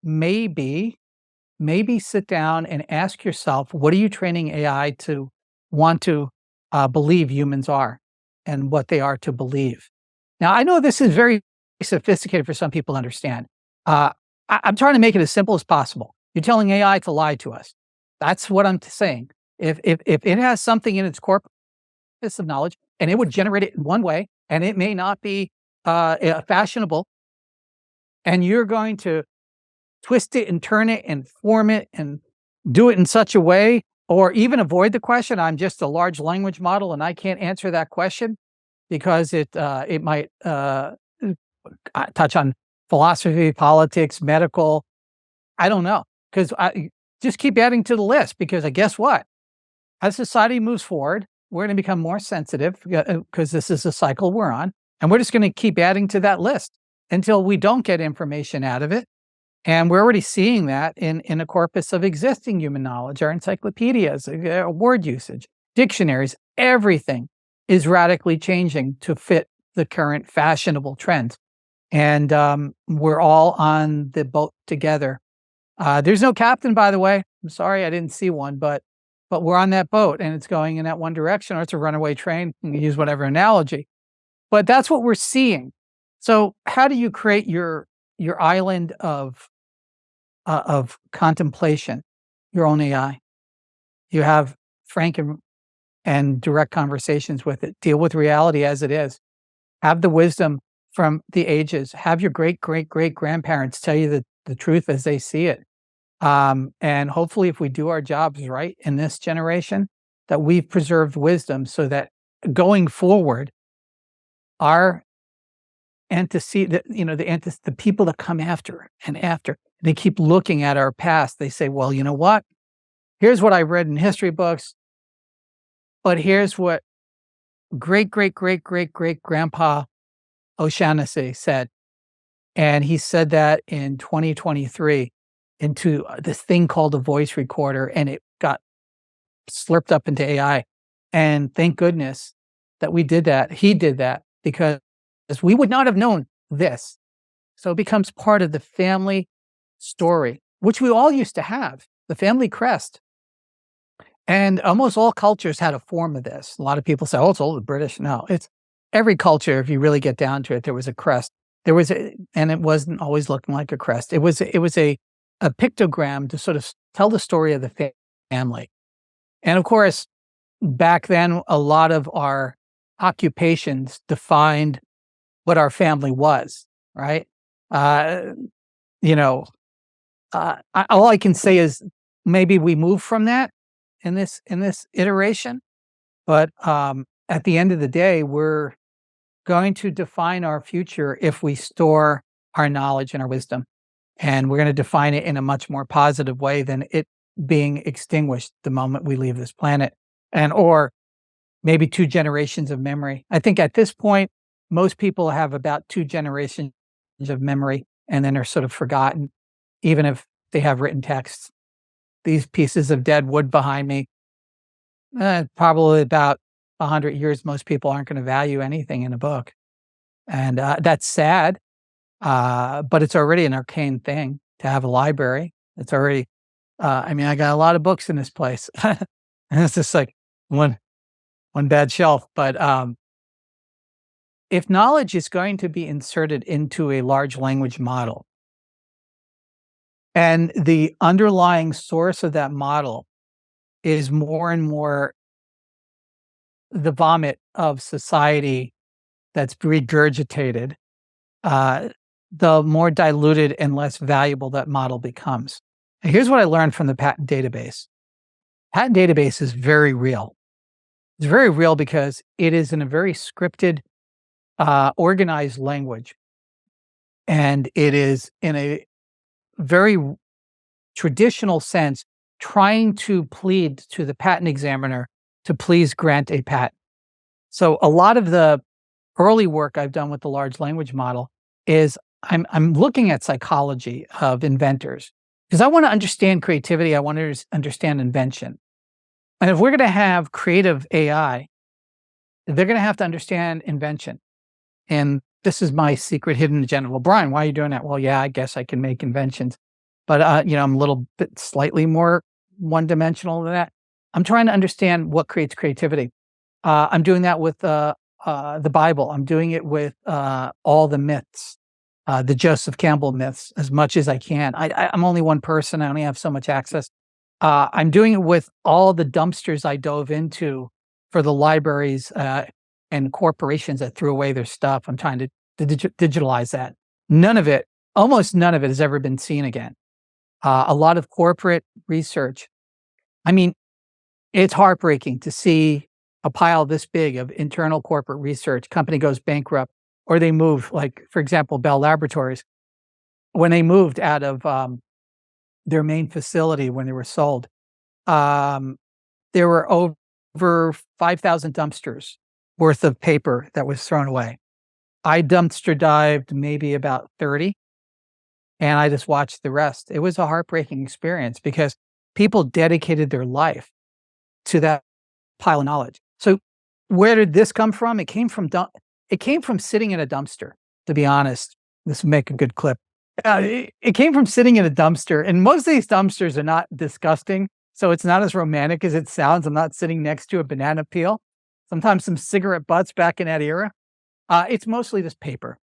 S2: maybe sit down and ask yourself, what are you training AI to want to believe humans are and what they are to believe? Now, I know this is very sophisticated for some people to understand. I'm trying to make it as simple as possible. You're telling AI to lie to us. That's what I'm saying. If it has something in its corpus of knowledge and it would generate it in one way and it may not be fashionable, and you're going to twist it and turn it and form it and do it in such a way, or even avoid the question, I'm just a large language model and I can't answer that question because it might touch on philosophy, politics, medical. I don't know, because I just keep adding to the list, because guess what? As society moves forward, we're going to become more sensitive because this is a cycle we're on, and we're just going to keep adding to that list until we don't get information out of it. And we're already seeing that in a corpus of existing human knowledge, our encyclopedias, word usage, dictionaries, everything is radically changing to fit the current fashionable trends. And we're all on the boat together. There's no captain, by the way. I'm sorry, I didn't see one, but we're on that boat and it's going in that one direction, or it's a runaway train. You can use whatever analogy, but that's what we're seeing. So how do you create your island of contemplation, your own AI? You have frank and direct conversations with it. Deal with reality as it is. Have the wisdom from the ages. Have your great-great-great-grandparents tell you the truth as they see it. And hopefully, if we do our jobs right in this generation, that we've preserved wisdom so that going forward, our antecedent, the people that come after and after. They keep looking at our past. They say, well, you know what? Here's what I read in history books, but here's what great, great, great, great, great grandpa O'Shaughnessy said. And he said that in 2023 into this thing called a voice recorder, and it got slurped up into AI. And thank goodness that we did that. He did that, because we would not have known this. So it becomes part of the family story, which we all used to have, the family crest. And almost all cultures had a form of this. A lot of people say, oh, it's all the British. No, it's every culture. If you really get down to it, there was a crest. And it wasn't always looking like a crest. It was a pictogram to sort of tell the story of the family. And of course, back then, a lot of our occupations defined what our family was, right? All I can say is maybe we moved from that in this iteration, but at the end of the day, we're going to define our future if we store our knowledge and our wisdom, and we're going to define it in a much more positive way than it being extinguished the moment we leave this planet, or maybe 2 generations of memory. I think at this point, most people have about 2 generations of memory, and then are sort of forgotten, even if they have written texts. These pieces of dead wood behind me, probably about 100 years, most people aren't going to value anything in a book. And that's sad, but it's already an arcane thing to have a library. It's already, I got a lot of books in this place. And it's just like one bad shelf. But if knowledge is going to be inserted into a large language model, and the underlying source of that model is more and more the vomit of society that's regurgitated, the more diluted and less valuable that model becomes. And here's what I learned from the patent database. Patent database is very real. It's very real because it is in a very scripted, organized language. And it is in a very traditional sense trying to plead to the patent examiner to please grant a patent. So a lot of the early work I've done with the large language model is I'm looking at psychology of inventors, because I want to understand creativity. I want to understand invention. And if we're going to have creative AI, they're going to have to understand invention. And this is my secret hidden agenda. Well, Brian, why are you doing that? Well, yeah, I guess I can make inventions, but I'm a little bit slightly more one-dimensional than that. I'm trying to understand what creates creativity. I'm doing that with the Bible. I'm doing it with all the myths, the Joseph Campbell myths, as much as I can. I'm only one person. I only have so much access. I'm doing it with all the dumpsters I dove into for the libraries and corporations that threw away their stuff. I'm trying to digitalize that. Almost none of it has ever been seen again. A lot of corporate research. It's heartbreaking to see a pile this big of internal corporate research. Company goes bankrupt, or they move, like, for example, Bell Laboratories. When they moved out of their main facility when they were sold, there were over 5,000 dumpsters worth of paper that was thrown away. I dumpster dived maybe about 30, and I just watched the rest. It was a heartbreaking experience because people dedicated their life to that pile of knowledge. So where did this come from? It came from sitting in a dumpster, to be honest. This would make a good clip. It came from sitting in a dumpster, and most of these dumpsters are not disgusting, so it's not as romantic as it sounds. I'm not sitting next to a banana peel. Sometimes some cigarette butts back in that era. It's mostly just paper,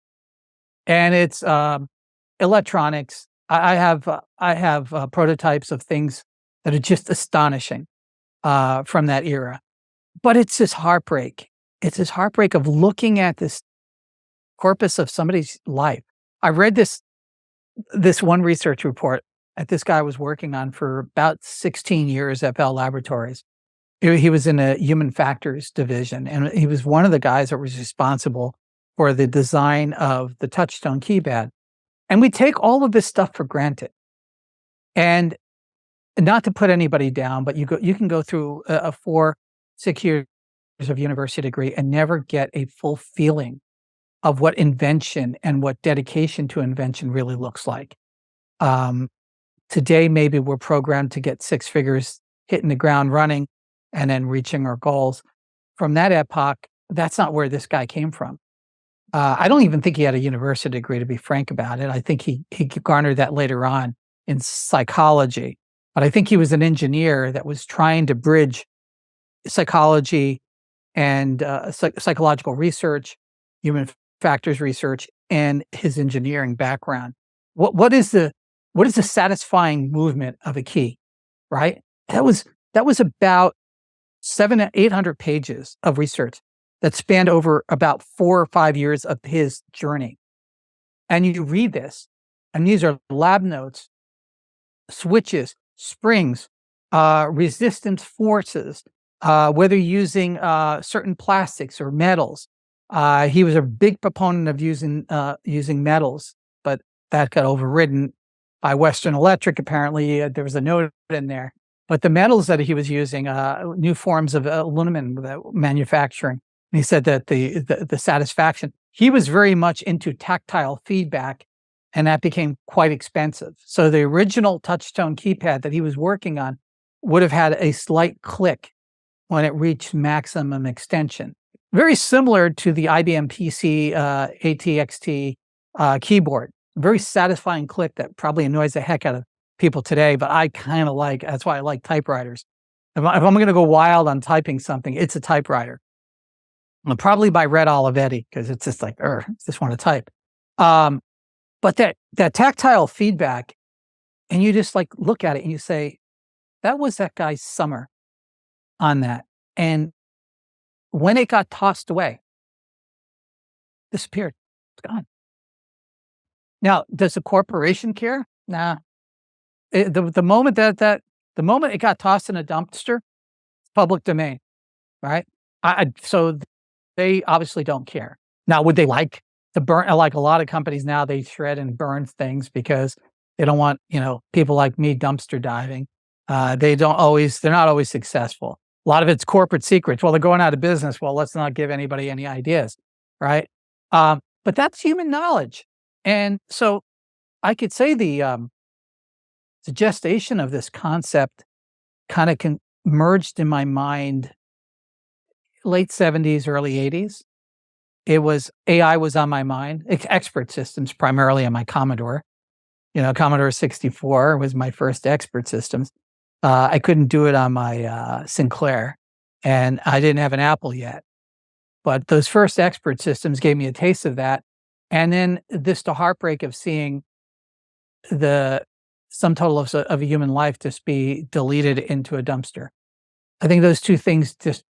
S2: and it's electronics. I have prototypes of things that are just astonishing from that era. But it's this heartbreak. It's this heartbreak of looking at this corpus of somebody's life. I read this one research report that this guy was working on for about 16 years at Bell Laboratories. He was in a human factors division, and he was one of the guys that was responsible for the design of the touchtone keypad. And we take all of this stuff for granted. And not to put anybody down, but you can go through a 4-6 years of university degree and never get a full feeling of what invention and what dedication to invention really looks like. Today, maybe we're programmed to get 6 figures, hitting the ground running, and then reaching our goals. From that epoch, that's not where this guy came from. I don't even think he had a university degree, to be frank about it. I think he garnered that later on in psychology. But I think he was an engineer that was trying to bridge psychology and psychological research, human factors research, and his engineering background. What is the satisfying movement of a key, right? That was about 700 to 800 pages of research that spanned over about 4 or 5 years of his journey. And you read this, and these are lab notes, switches, springs, resistance forces, whether using certain plastics or metals. He was a big proponent of using metals, but that got overridden by Western Electric. Apparently, there was a note in there. But the metals that he was using, new forms of aluminum manufacturing. And he said that the satisfaction, he was very much into tactile feedback, and that became quite expensive. So the original touchtone keypad that he was working on would have had a slight click when it reached maximum extension. Very similar to the IBM PC ATXT keyboard. Very satisfying click that probably annoys the heck out of people today, but I kind of like, that's why I like typewriters. If I'm going to go wild on typing something, it's a typewriter. Probably by Red Olivetti, because it's just like, just want to type. But that tactile feedback, and you just like look at it and you say, that was that guy's summer on that. And when it got tossed away, disappeared. It's gone. Now, does the corporation care? Nah. The moment the moment it got tossed in a dumpster, it's public domain, right? So they obviously don't care. Now, would they like to burn? Like a lot of companies now, they shred and burn things because they don't want people like me dumpster diving. They're not always successful. A lot of it's corporate secrets. Well, they're going out of business. Well, let's not give anybody any ideas, right? But that's human knowledge, and so I could say the gestation of this concept kind of merged in my mind late 70s, early 80s. AI was on my mind. Expert systems, primarily on my Commodore. Commodore 64 was my first expert systems. I couldn't do it on my Sinclair, and I didn't have an Apple yet. But those first expert systems gave me a taste of that. And then the heartbreak of seeing the sum total of a human life just be deleted into a dumpster. I think those two things just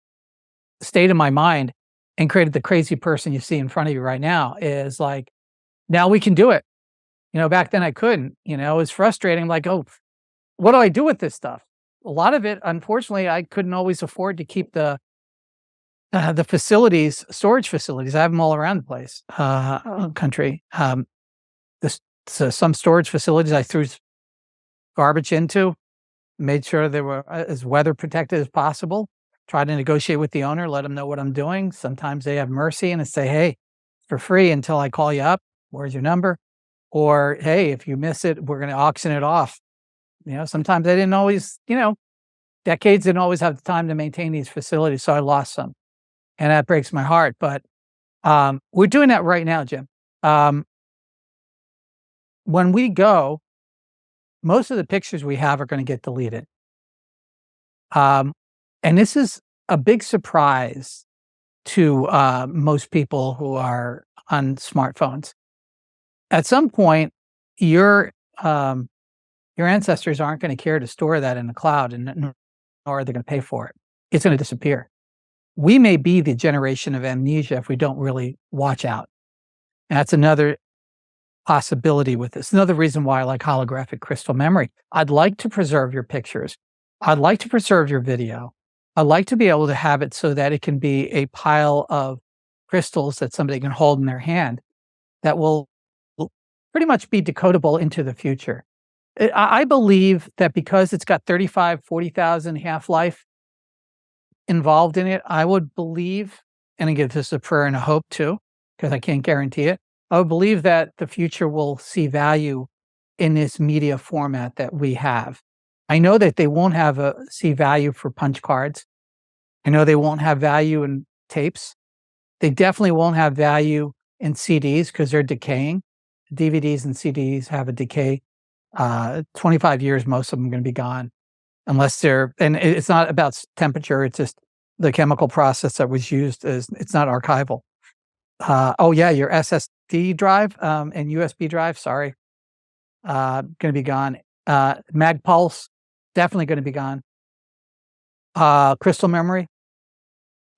S2: stayed in my mind and created the crazy person you see in front of you right now. Is like, now we can do it. Back then I couldn't. It was frustrating. Like, oh, what do I do with this stuff? A lot of it, unfortunately, I couldn't always afford to keep the facilities, storage facilities. I have them all around the place, country. Some storage facilities I threw garbage into, made sure they were as weather protected as possible. Try to negotiate with the owner, let them know what I'm doing. Sometimes they have mercy and they say, hey, for free until I call you up. Where's your number? Or, hey, if you miss it, we're going to auction it off. Sometimes they didn't always, decades didn't always have the time to maintain these facilities. So I lost some. And that breaks my heart. But we're doing that right now, Jim. When we go, most of the pictures we have are going to get deleted. And this is a big surprise to most people who are on smartphones. At some point, your ancestors aren't going to care to store that in the cloud, and nor are they going to pay for it. It's going to disappear. We may be the generation of amnesia if we don't really watch out. And that's another possibility with this. Another reason why I like holographic crystal memory. I'd like to preserve your pictures. I'd like to preserve your video. I'd like to be able to have it so that it can be a pile of crystals that somebody can hold in their hand that will pretty much be decodable into the future. I believe that because it's got 35, 40,000 half-life involved in it, I would believe, and I give this a prayer and a hope too, because I can't guarantee it. I would believe that the future will see value in this media format that we have. I know that they won't see value for punch cards. I know they won't have value in tapes. They definitely won't have value in CDs because they're decaying. DVDs and CDs have a decay. 25 years, most of them are going to be gone unless and it's not about temperature. It's just the chemical process that was used it's not archival. Oh yeah, your SSD drive and USB drive, sorry, going to be gone. Mag Pulse, definitely going to be gone. Crystal memory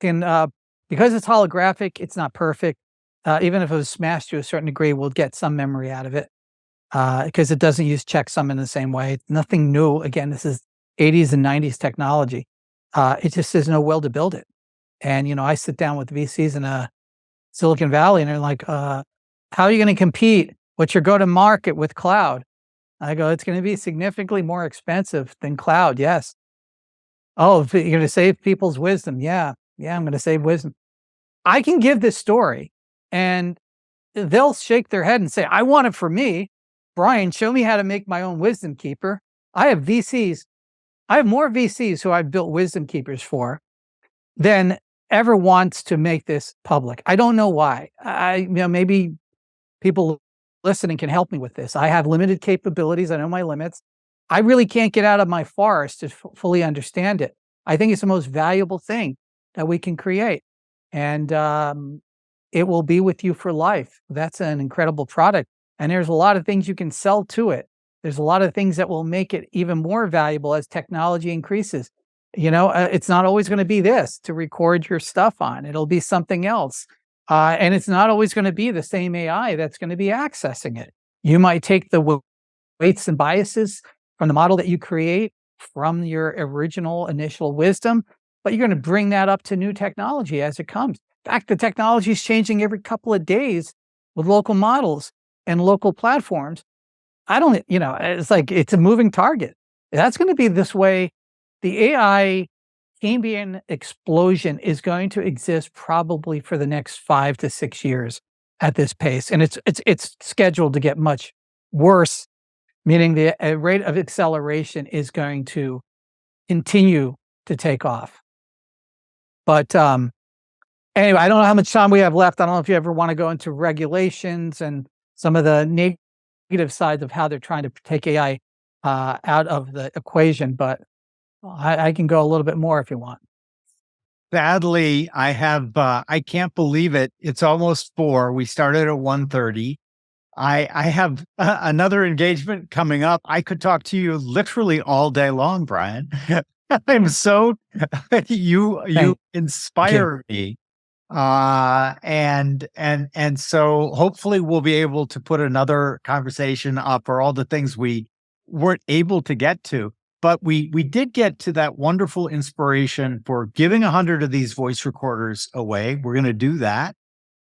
S2: because it's holographic, it's not perfect. Even if it was smashed to a certain degree, we'll get some memory out of it because it doesn't use checksum in the same way. Nothing new. Again, this is 80s and 90s technology. It just there's no will to build it. And I sit down with VCs in Silicon Valley, and they're like, "How are you going to compete? What's your go-to-market with cloud?" I go, "It's going to be significantly more expensive than cloud." Yes. Oh, you're going to save people's wisdom. Yeah, I'm going to save wisdom. I can give this story, and they'll shake their head and say, "I want it for me. Brian, show me how to make my own wisdom keeper." I have VCs. I have more VCs who I've built wisdom keepers for than ever wants to make this public. I don't know why. Maybe people listening can help me with this. I have limited capabilities. I know my limits. I really can't get out of my forest to fully understand it. I think it's the most valuable thing that we can create. And it will be with you for life. That's an incredible product. And there's a lot of things you can sell to it. There's a lot of things that will make it even more valuable as technology increases. It's not always going to be this to record your stuff on. It'll be something else. And it's not always going to be the same AI that's going to be accessing it. You might take the weights and biases from the model that you create from your original initial wisdom, but you're going to bring that up to new technology as it comes. In fact, the technology is changing every couple of days with local models and local platforms. It's like it's a moving target. That's going to be this way. The AI Cambian explosion is going to exist probably for the next 5 to 6 years at this pace, and it's scheduled to get much worse. Meaning the rate of acceleration is going to continue to take off. But anyway, I don't know how much time we have left. I don't know if you ever want to go into regulations and some of the negative sides of how they're trying to take AI out of the equation, but I can go a little bit more if you want.
S1: Sadly, I can't believe it. It's almost 4. We started at 1:30. I have another engagement coming up. I could talk to you literally all day long, Brian. I'm so you inspire me. And so hopefully we'll be able to put another conversation up for all the things we weren't able to get to. But we did get to that wonderful inspiration for giving 100 of these voice recorders away. We're going to do that.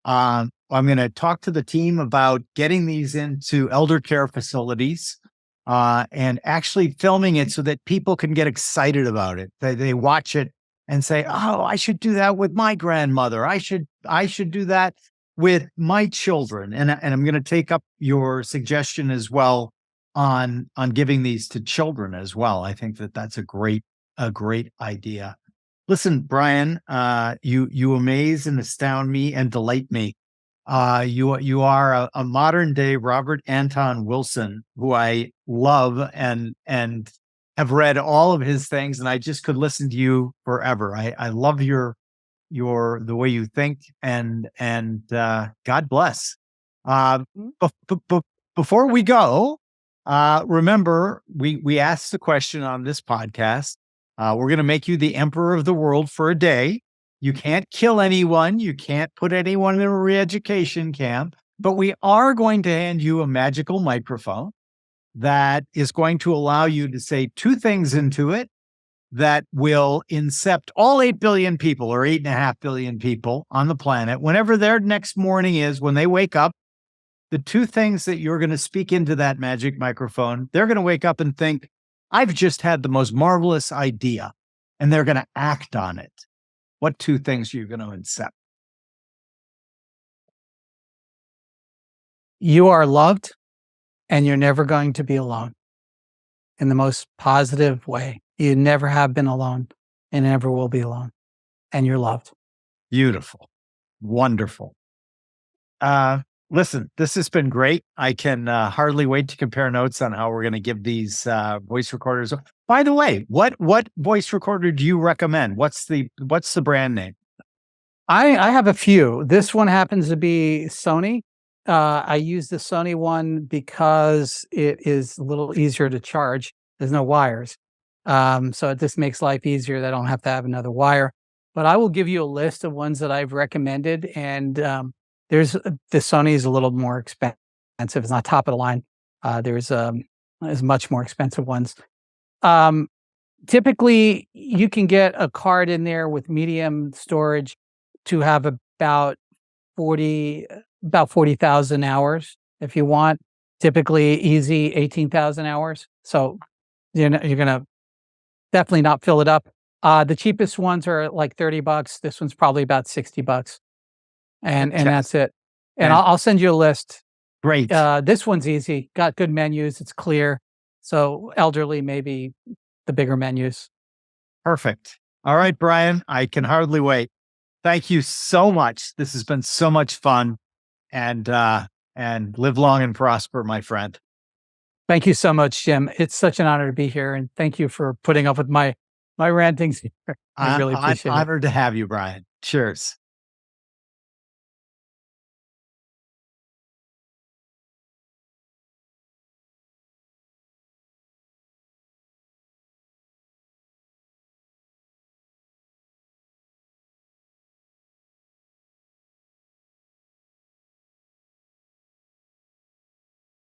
S1: I'm going to talk to the team about getting these into elder care facilities and actually filming it so that people can get excited about it. They watch it and say, "Oh, I should do that with my grandmother. I should do that with my children." And I'm going to take up your suggestion as well on giving these to children as well. I think that's a great idea. Listen, Brian, you amaze and astound me and delight me. You are a modern day Robert Anton Wilson, who I love and have read all of his things, and I just could listen to you forever. I love the way you think, and God bless. Before we go, remember we asked the question on this podcast. We're going to make you the emperor of the world for a day. You can't kill anyone. You can't put anyone in a re-education camp, but we are going to hand you a magical microphone that is going to allow you to say 2 things into it that will incept all 8 billion people or 8.5 billion people on the planet. Whenever their next morning is, when they wake up, the two things that you're going to speak into that magic microphone, they're going to wake up and think, I've just had the most marvelous idea, and they're going to act on it. What two things are you going to incept?
S2: You are loved, and you're never going to be alone. In the most positive way. You never have been alone and never will be alone. And you're loved.
S1: Beautiful. Wonderful. Listen, this has been great. I can hardly wait to compare notes on how we're going to give these voice recorders. By the way, what voice recorder do you recommend? What's the brand name?
S2: I have a few. This one happens to be Sony. I use the Sony one because it is a little easier to charge. There's no wires. So it just makes life easier. I don't have to have another wire. But I will give you a list of ones that I've recommended. And there's the Sony is a little more expensive. It's not top of the line. There's much more expensive ones. Typically, you can get a card in there with medium storage to have about 40,000 hours if you want. Typically easy 18,000 hours. So you're gonna definitely not fill it up. The cheapest ones are like $30. This one's probably about $60, and that's it. And I'll send you a list.
S1: Great.
S2: This one's easy. Got good menus. It's clear. So elderly, maybe the bigger menus.
S1: Perfect. All right, Brian. I can hardly wait. Thank you so much. This has been so much fun, and live long and prosper, my friend.
S2: Thank you so much, Jim. It's such an honor to be here, and thank you for putting up with my rantings. I really appreciate it.
S1: I'm honored to have you, Brian. Cheers.